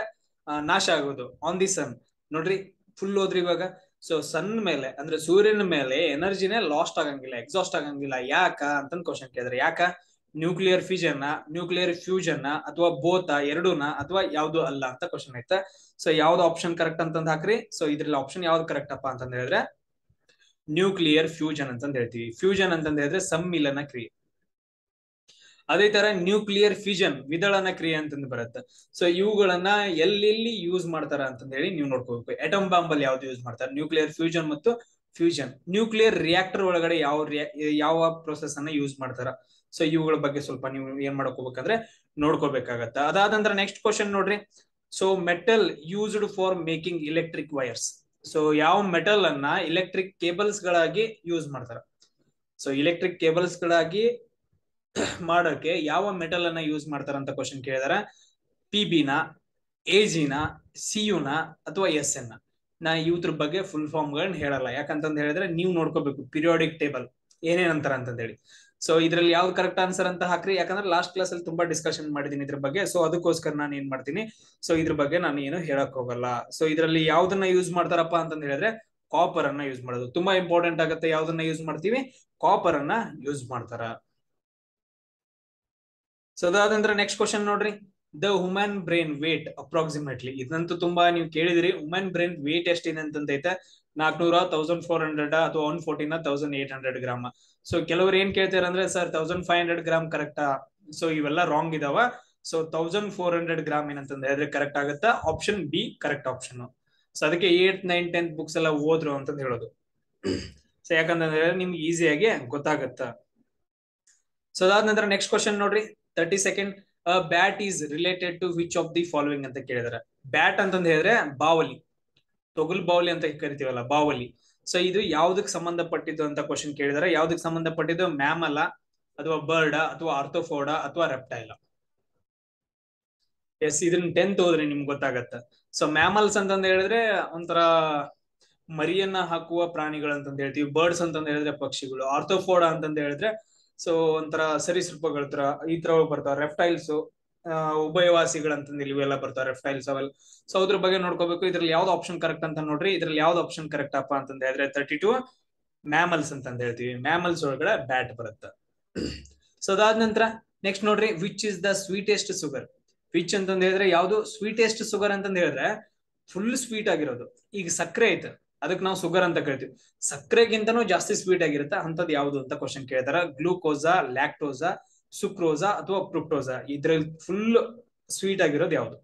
ನಾಶ ಆಗೋದು. ಆನ್ ದಿ ಸನ್ ನೋಡ್ರಿ, ಫುಲ್ ಹೋದ್ರಿ ಇವಾಗ. ಸೊ ಸನ್ ಮೇಲೆ ಅಂದ್ರೆ ಸೂರ್ಯನ ಮೇಲೆ ಎನರ್ಜಿನೇ ಲಾಸ್ಟ್ ಆಗಂಗಿಲ್ಲ, ಎಕ್ಸಾಸ್ಟ್ ಆಗಂಗಿಲ್ಲ. ಯಾಕ ಅಂತಂದ್ ಕ್ವಶನ್ ಕೇಳಿದ್ರೆ, ಯಾಕ? ನ್ಯೂಕ್ಲಿಯರ್ ಫಿಷನ್, ನ್ಯೂಕ್ಲಿಯರ್ ಫ್ಯೂಷನ್, ಅಥವಾ ಬೋತ, ಎರಡೂನ, ಅಥವಾ ಯಾವ್ದು ಅಲ್ಲ ಅಂತ ಕ್ವಶನ್ ಐತೆ. ಸೊ ಯಾವ್ದು ಆಪ್ಷನ್ ಕರೆಕ್ಟ್ ಅಂತಂದ್ ಹಾಕ್ರಿ. ಸೊ ಇದ್ರಲ್ಲಿ ಆಪ್ಷನ್ ಯಾವ್ದು ಕರೆಕ್ಟ್ ಅಪ್ಪ ಅಂತಂದ್ ಹೇಳಿದ್ರೆ ನ್ಯೂಕ್ಲಿಯರ್ ಫ್ಯೂಷನ್ ಅಂತಂದ್ ಹೇಳ್ತೀವಿ. ಫ್ಯೂಷನ್ ಅಂತಂದ್ ಹೇಳಿದ್ರೆ ಸಮ್ಮಿಲನ ಕ್ರಿಯೆ. ಅದೇ ತರ ನ್ಯೂಕ್ಲಿಯರ್ ಫಿಷನ್ ವಿದಳನ ಕ್ರಿಯೆ ಅಂತಂದ್ ಬರುತ್ತೆ. ಸೊ ಇವುಗಳನ್ನ ಎಲ್ಲೆಲ್ಲಿ ಯೂಸ್ ಮಾಡ್ತಾರ ಅಂತಂದ ಹೇಳಿ ನೀವು ನೋಡ್ಕೋಬೇಕು. ಅಟಮ್ ಬಾಂಬ್ ಅಲ್ಲಿ ಯಾವ್ದು ಯೂಸ್ ಮಾಡ್ತಾರೆ? ನ್ಯೂಕ್ಲಿಯರ್ ಫ್ಯೂಷನ್ ಮತ್ತು ಫ್ಯೂಷನ್. ನ್ಯೂಕ್ಲಿಯರ್ ರಿಯಾಕ್ಟರ್ ಒಳಗಡೆ ಯಾವ ಪ್ರೊಸೆಸ್ ಅನ್ನ ಯೂಸ್ ಮಾಡ್ತಾರ? ಸೊ ಇವುಗಳ ಬಗ್ಗೆ ಸ್ವಲ್ಪ ನೀವು ಏನ್ ಮಾಡ್ಕೋಬೇಕಂದ್ರೆ ನೋಡ್ಕೋಬೇಕಾಗತ್ತ. ಅದಾದ ನಂತರ ನೆಕ್ಸ್ಟ್ ಕ್ವಶನ್ ನೋಡ್ರಿ. So metal used for making electric wires. So ಯಾವ ಮೆಟಲ್ ಅನ್ನ ಎಲೆಕ್ಟ್ರಿಕ್ ಕೇಬಲ್ಸ್ ಗಳಾಗಿ ಯೂಸ್ ಮಾಡ್ತಾರ? ಸೊ ಎಲೆಕ್ಟ್ರಿಕ್ ಕೇಬಲ್ಸ್ ಗಳಾಗಿ ಮಾಡೋಕೆ ಯಾವ ಮೆಟಲ್ ಅನ್ನ ಯೂಸ್ ಮಾಡ್ತಾರ ಅಂತ ಕ್ವಶನ್ ಕೇಳಿದಾರ. ಪಿಬಿನ, ಎಜಿನ, ಸಿಯುನ, ಅಥವಾ ಎಸ್ ಎನ್. ನಾ ಇವ್ರ ಬಗ್ಗೆ ಫುಲ್ ಫಾರ್ಮ್ ಗಳನ್ನ ಹೇಳಲ್ಲ, ಯಾಕಂತಂದ್ ಹೇಳಿದ್ರೆ ನೀವು ನೋಡ್ಕೋಬೇಕು ಪಿರಿಯಾಡಿಕ್ ಟೇಬಲ್ ಏನೇನಂತಾರ ಅಂತಂದ ಹೇಳಿ. ಸೊ ಇದ್ರಲ್ಲಿ ಯಾವ್ದು ಕರೆಕ್ಟ್ ಆನ್ಸರ್ ಅಂತ ಹಾಕ್ರಿ, ಯಾಕಂದ್ರೆ ಲಾಸ್ಟ್ ಕ್ಲಾಸ್ ಅಲ್ಲಿ ತುಂಬಾ ಡಿಸ್ಕಷನ್ ಮಾಡಿದೀನಿ ಇದ್ರ ಬಗ್ಗೆ. ಸೊ ಅದಕ್ಕೋಸ್ಕರ ನಾನು ಏನ್ ಮಾಡ್ತೀನಿ, ಸೊ ಇದ್ರ ಬಗ್ಗೆ ನಾನು ಏನು ಹೇಳಕ್ ಹೋಗಲ್ಲ. ಸೊ ಇದ್ರಲ್ಲಿ ಯಾವ್ದನ್ನ ಯೂಸ್ ಮಾಡ್ತಾರಪ್ಪ ಅಂತಂದ್ ಹೇಳಿದ್ರೆ ಕಾಪರ್ ಅನ್ನ ಯೂಸ್ ಮಾಡೋದು ತುಂಬಾ ಇಂಪಾರ್ಟೆಂಟ್ ಆಗುತ್ತೆ. ಯಾವ್ದನ್ನ ಯೂಸ್ ಮಾಡ್ತೀವಿ? ಕಾಪರ್ ಅನ್ನ ಯೂಸ್ ಮಾಡ್ತಾರ. ಸೊ ಅದಾದ ನಂತರ ನೆಕ್ಸ್ಟ್ ಕ್ವಶನ್ ನೋಡ್ರಿ. The human brain weight approximately. ಇದಂತೂ ತುಂಬಾ ನೀವು ಕೇಳಿದಿರಿ. ಹ್ಯೂಮನ್ ಬ್ರೈನ್ ವೇಟ್ ಎಷ್ಟಿದೆ ಅಂತಂದೈತೆ? 400, 1400 ಅಥವಾ 114, 1800 ಗ್ರಾಮ್. ಸೊ ಕೆಲವರು ಏನ್ ಕೇಳ್ತಾರೆ ಅಂದ್ರೆ, ಸರ್ 1500 ಗ್ರಾಮ್ ಕರೆಕ್ಟಾ? ಸೊ ಇವೆಲ್ಲ ರಾಂಗ್ ಇದಾವ. ಸೊ 1400 ಗ್ರಾಮ್ ಏನಂತಂದ್ರೆ ಹೇಳಿದ್ರೆ ಕರೆಕ್ಟ್ ಆಗುತ್ತಾ? Option B correct option. So ಅದಕ್ಕೆ 8th 9th 10th ಬುಕ್ಸ್ ಎಲ್ಲ ಓದ್ರು ಅಂತಂದ್ ಹೇಳೋದು. ಸೊ ಯಾಕಂತಂದ್ರೆ ನಿಮ್ಗೆ ಈಸಿಯಾಗಿ ಗೊತ್ತಾಗತ್ತ. ಸೊ ಅದಾದ ನಂತರ ನೆಕ್ಸ್ಟ್ ಕ್ವಶನ್ ನೋಡ್ರಿ, 32nd. Bat is related to which of the following ಅಂತ ಕೇಳಿದಾರೆ. ಬ್ಯಾಟ್ ಅಂತಂದ್ ಹೇಳಿದ್ರೆ ಬಾವಲಿ, ತೊಗಲ್ ಬಾವಲಿ ಅಂತ ಕರಿತೀವಲ್ಲ, ಬಾವಲಿ. ಸೊ ಇದು ಯಾವ್ದಕ್ ಸಂಬಂಧಪಟ್ಟಿದ್ದು ಅಂತ ಕ್ವಶನ್ ಕೇಳಿದಾರೆ. ಯಾವ್ದಕ್ ಸಂಬಂಧಪಟ್ಟಿದ್ದು? ಮ್ಯಾಮಲ, ಅಥವಾ ಬರ್ಡ, ಅಥವಾ ಆರ್ಥೋಫೋಡ, ಅಥವಾ ರೆಪ್ಟೈಲ. ಎಸ್, ಇದನ್ನ 10th ಹೋದ್ರೆ ನಿಮ್ಗೆ ಗೊತ್ತಾಗತ್ತ. ಸೊ ಮ್ಯಾಮಲ್ಸ್ ಅಂತಂದ್ ಹೇಳಿದ್ರೆ ಒಂಥರ ಮರಿಯನ್ನ ಹಾಕುವ ಪ್ರಾಣಿಗಳಂತಂದ್ ಹೇಳ್ತೀವಿ. ಬರ್ಡ್ಸ್ ಅಂತಂದ್ ಹೇಳಿದ್ರೆ ಪಕ್ಷಿಗಳು. ಆರ್ಥೋಫೋಡ ಅಂತಂದ್ ಹೇಳಿದ್ರೆ ಸೊ ಒಂಥರ ಸರೀಸೃಪಗಳ ತರ ಈ ತರ ಬರ್ತಾವ. ರೆಪ್ಟೈಲ್ಸ್ ಉಭಯವಾಸಿಗಳಂತಂದ್ ಇವೆಲ್ಲ ಬರ್ತಾವ, ರೆಪ್ಟೈಲ್ಸ್ ಅವೆಲ್ಲ. ಸೊ ಅದ್ರ ಬಗ್ಗೆ ನೋಡ್ಕೋಬೇಕು. ಇದ್ರಲ್ಲಿ ಯಾವ್ದು ಆಪ್ಷನ್ ಕರೆಕ್ಟ್ ಅಂತ ನೋಡ್ರಿ. ಇದ್ರಲ್ಲಿ ಯಾವ್ದು ಆಪ್ಷನ್ ಕರೆಕ್ಟ್ ಅಪ್ಪ ಅಂತಂದ್ ಹೇಳಿದ್ರೆ 32 ಮ್ಯಾಮಲ್ಸ್ ಅಂತಂದ್ ಹೇಳ್ತೀವಿ. ಮ್ಯಾಮಲ್ಸ್ ಒಳಗಡೆ ಬ್ಯಾಟ್ ಬರುತ್ತೆ. ಸೊ ಅದಾದ ನಂತರ ನೆಕ್ಸ್ಟ್ ನೋಡ್ರಿ, which is the sweetest sugar. Which ಅಂತಂದ್ ಹೇಳಿದ್ರೆ ಯಾವ್ದು ಸ್ವೀಟೆಸ್ಟ್ ಶುಗರ್ ಅಂತಂದ್ ಹೇಳಿದ್ರೆ ಫುಲ್ ಸ್ವೀಟ್ ಆಗಿರೋದು. ಈಗ ಸಕ್ಕರೆ ಐತೆ, ಅದಕ್ಕೆ ನಾವು ಶುಗರ್ ಅಂತ ಕರಿತೀವಿ. ಸಕ್ಕರೆಗಿಂತನೂ ಜಾಸ್ತಿ ಸ್ವೀಟ್ ಆಗಿರುತ್ತೆ ಅಂತದ್ ಯಾವ್ದು ಅಂತ ಕ್ವಶನ್ ಕೇಳ್ತಾರ. ಗ್ಲೂಕೋಸಾ, ಲ್ಯಾಕ್ಟೋಸಾ, ಸುಕ್ರೋಸಾ, ಅಥವಾ ಫ್ರುಕ್ಟೋಸಾ. ಇದ್ರಲ್ಲಿ ಫುಲ್ ಸ್ವೀಟ್ ಆಗಿರೋದು ಯಾವ್ದು?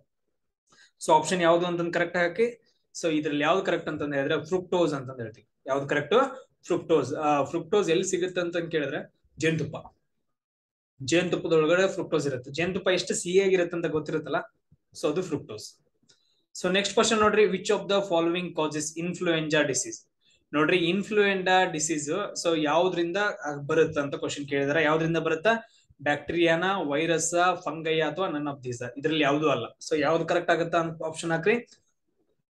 ಸೊ ಆಪ್ಷನ್ ಯಾವ್ದು ಅಂತಂದ್ ಕರೆಕ್ಟ್ ಹಾಕಿ. ಸೊ ಇದ್ರಲ್ಲಿ ಯಾವ್ದು ಕರೆಕ್ಟ್ ಅಂತಂದ್ ಹೇಳಿದ್ರೆ ಫ್ರುಕ್ಟೋಸ್ ಅಂತಂದ್ ಹೇಳ್ತೀವಿ. ಯಾವ್ದು ಕರೆಕ್ಟ್? ಫ್ರುಕ್ಟೋಸ್. ಫ್ರುಕ್ಟೋಸ್ ಎಲ್ಲಿ ಸಿಗುತ್ತೆ ಅಂತ ಕೇಳಿದ್ರೆ ಜೇನುತುಪ್ಪ. ಜೇನುತುಪ್ಪದೊಳಗಡೆ ಫ್ರುಕ್ಟೋಸ್ ಇರುತ್ತೆ. ಜೇನುತುಪ್ಪ ಎಷ್ಟು ಸಿಹಿ ಆಗಿರುತ್ತೆ ಅಂತ ಗೊತ್ತಿರುತ್ತಲ್ಲ, ಸೊ ಅದು ಫ್ರುಕ್ಟೋಸ್. ಸೊ ನೆಕ್ಸ್ಟ್ ಕ್ವಶನ್ ನೋಡ್ರಿ, which of the following causes influenza disease. ನೋಡ್ರಿ, ಇನ್ಫ್ಲೂಯೆಂಜಾ ಡಿಸೀಸ್ ಸೊ ಯಾವ್ದ್ರಿಂದ ಬರುತ್ತ ಅಂತ ಕ್ವಶನ್ ಕೇಳಿದಾರೆ. ಯಾವ್ದ್ರಿಂದ ಬರುತ್ತಾ? ಬ್ಯಾಕ್ಟೀರಿಯಾನ, ವೈರಸ್, ಫಂಗೈ, ಅಥವಾ ನನ್ ಆಫ್ ದೀಸ್. ಇದ್ರಲ್ಲಿ ಯಾವ್ದು ಅಲ್ಲ. ಸೊ ಯಾವ್ದು ಕರೆಕ್ಟ್ ಆಗುತ್ತಾ ಅಂತ ಆಪ್ಷನ್ ಹಾಕ್ರಿ.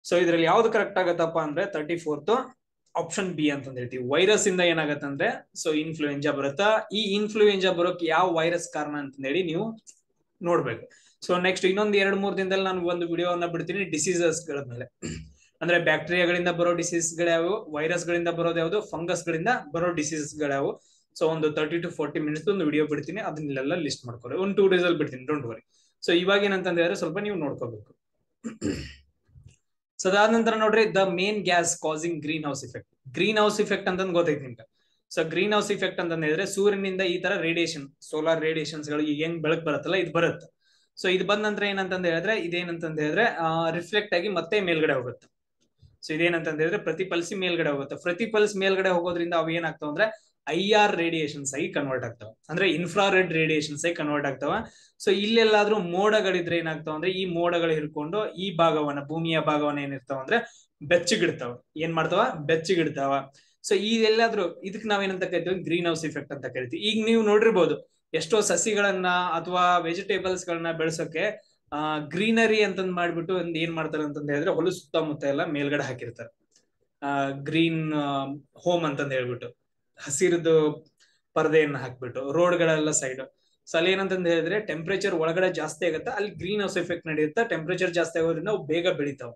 ಸೊ ಇದ್ರಲ್ಲಿ ಯಾವ್ದು ಕರೆಕ್ಟ್ ಆಗತ್ತಪ್ಪ ಅಂದ್ರೆ 34th ಆಪ್ಷನ್ ಬಿ ಅಂತಂದ್ ಹೇಳ್ತೀವಿ. ವೈರಸ್ ಇಂದ ಏನಾಗತ್ತಂದ್ರೆ ಸೊ ಇನ್ಫ್ಲೂಯೆಂಜಾ ಬರುತ್ತಾ. ಈ ಇನ್ಫ್ಲೂಯೆಂಜಾ ಬರೋಕೆ ಯಾವ ವೈರಸ್ ಕಾರಣ ಅಂತಂದ್ ಹೇಳಿ ನೀವು ನೋಡ್ಬೇಕು. ಸೊ ನೆಕ್ಸ್ಟ್ ಇನ್ನೊಂದು 2-3 ದಿನದಲ್ಲಿ ನಾನು ಒಂದು ವಿಡಿಯೋವನ್ನ ಬಿಡ್ತೀನಿ ಡಿಸೀಸಸ್ ಗಳ ಮೇಲೆ. ಅಂದ್ರೆ ಬ್ಯಾಕ್ಟೀರಿಯಾಗಳಿಂದ ಬರೋ ಡಿಸೀಸ್ ಗಳಾವು, ವೈರಸ್ ಗಳಿಂದ ಬರೋದು ಯಾವ್ದು, ಫಂಗಸ್ ಗಳಿಂದ ಬರೋ ಡಿಸೀಸ್ ಗಳಾವು. ಸೊ ಒಂದು 30 to 40 minutes ಒಂದು ವಿಡಿಯೋ ಬಿಡ್ತೀನಿ, ಅದನ್ನೆಲ್ಲ ಲಿಸ್ಟ್ ಮಾಡ್ಕೊಳ್ಳಿ. ಒಂದು 2 days ಅಲ್ಲಿ ಬಿಡ್ತೀನಿ, ಡೋಂಟ್ ವರಿ. ಸೊ ಇವಾಗ ಏನಂತಂದ್ರೆ ಹೇಳಿದ್ರೆ ಸ್ವಲ್ಪ ನೀವು ನೋಡ್ಕೋಬೇಕು. ಸೊ ಅದಾದ ನಂತರ ನೋಡ್ರಿ, the main gas causing green house effect. Green house effect ಅಂತಂದ್ ಗೊತ್ತೈತಿ ನಿಮ್ಗೆ. ಸೊ ಗ್ರೀನ್ ಹೌಸ್ ಇಫೆಕ್ಟ್ ಅಂತಂದ್ ಹೇಳಿದ್ರೆ ಸೂರ್ಯನಿಂದ ಈ ತರ ರೇಡಿಯೇಷನ್, ಸೋಲಾರ್ ರೇಡಿಯೇಷನ್ಸ್ ಗಳು ಈಗ ಹೆಂಗ್ ಬೆಳಕ್ ಬರುತ್ತಲ್ಲ, ಇದು ಬರುತ್ತೆ. ಸೊ ಇದು ಬಂದ ನಂತರ ಏನಂತಂದ್ ಹೇಳಿದ್ರೆ ಇದೇನಂತಂದ್ ಹೇಳಿದ್ರೆ ರಿಫ್ಲೆಕ್ಟ್ ಆಗಿ ಮತ್ತೆ ಮೇಲ್ಗಡೆ ಹೋಗುತ್ತೆ. ಸೊ ಇದೇನಂತಂದ್ ಹೇಳಿದ್ರೆ ಪ್ರತಿಫಲಿಸಿ ಮೇಲ್ಗಡೆ ಹೋಗುತ್ತೆ. ಪ್ರತಿಫಲಿಸಿ ಮೇಲ್ಗಡೆ ಹೋಗೋದ್ರಿಂದ ಅವು ಏನಾಗ್ತಾವ ಅಂದ್ರೆ IR ರೇಡಿಯೇಷನ್ಸ್ ಆಗಿ ಕನ್ವರ್ಟ್ ಆಗ್ತಾವ, ಅಂದ್ರೆ ಇನ್ಫ್ರಾರೆಡ್ ರೇಡಿಯೇಷನ್ಸ್ ಆಗಿ ಕನ್ವರ್ಟ್ ಆಗ್ತಾವ. ಸೊ ಇಲ್ಲೆಲ್ಲಾದ್ರೂ ಮೋಡಗಳಿದ್ರೆ ಏನಾಗ್ತಾವ ಅಂದ್ರೆ ಈ ಮೋಡಗಳು ಹಿಡ್ಕೊಂಡು ಈ ಭಾಗವನ್ನ, ಭೂಮಿಯ ಭಾಗವನ್ನ ಏನಿರ್ತಾವ ಅಂದ್ರೆ ಬೆಚ್ಚಗಿಡ್ತಾವ. ಏನ್ ಮಾಡ್ತಾವ? ಬೆಚ್ಚಗಿಡ್ತಾವ. ಸೊ ಈ ಎಲ್ಲಾದ್ರೂ ಇದಕ್ ನಾವೇನಂತ ಕರಿತೀವಿ? ಗ್ರೀನ್ ಹೌಸ್ ಇಫೆಕ್ಟ್ ಅಂತ ಕರಿತೀವಿ. ಈಗ ನೀವು ನೋಡಿರ್ಬೋದು ಎಷ್ಟೋ ಸಸಿಗಳನ್ನ ಅಥವಾ ವೆಜಿಟೇಬಲ್ಸ್ ಗಳನ್ನ ಬೆಳೆಸೋಕೆ ಗ್ರೀನರಿ ಅಂತಂದ್ ಮಾಡ್ಬಿಟ್ಟು ಒಂದ್ ಏನ್ ಮಾಡ್ತಾರೆ ಅಂತಂದ ಹೇಳಿದ್ರೆ ಹೊಲ ಸುತ್ತಮುತ್ತ ಎಲ್ಲ ಮೇಲ್ಗಡೆ ಹಾಕಿರ್ತಾರೆ, ಗ್ರೀನ್ ಹೋಮ್ ಅಂತಂದ್ ಹೇಳ್ಬಿಟ್ಟು ಹಸಿರದು ಪರದೆಯನ್ನ ಹಾಕ್ಬಿಟ್ಟು ರೋಡ್ಗಳೆಲ್ಲ ಸೈಡ್. ಸೊ ಅಲ್ಲಿ ಏನಂತಂದ್ ಹೇಳಿದ್ರೆ ಟೆಂಪರೇಚರ್ ಒಳಗಡೆ ಜಾಸ್ತಿ ಆಗುತ್ತೆ, ಅಲ್ಲಿ ಗ್ರೀನ್ ಹೌಸ್ ಎಫೆಕ್ಟ್ ನಡೆಯುತ್ತೆ, ಟೆಂಪರೇಚರ್ ಜಾಸ್ತಿ ಆಗೋದ್ರಿಂದ ಅವು ಬೇಗ ಬೆಳಿತಾವ.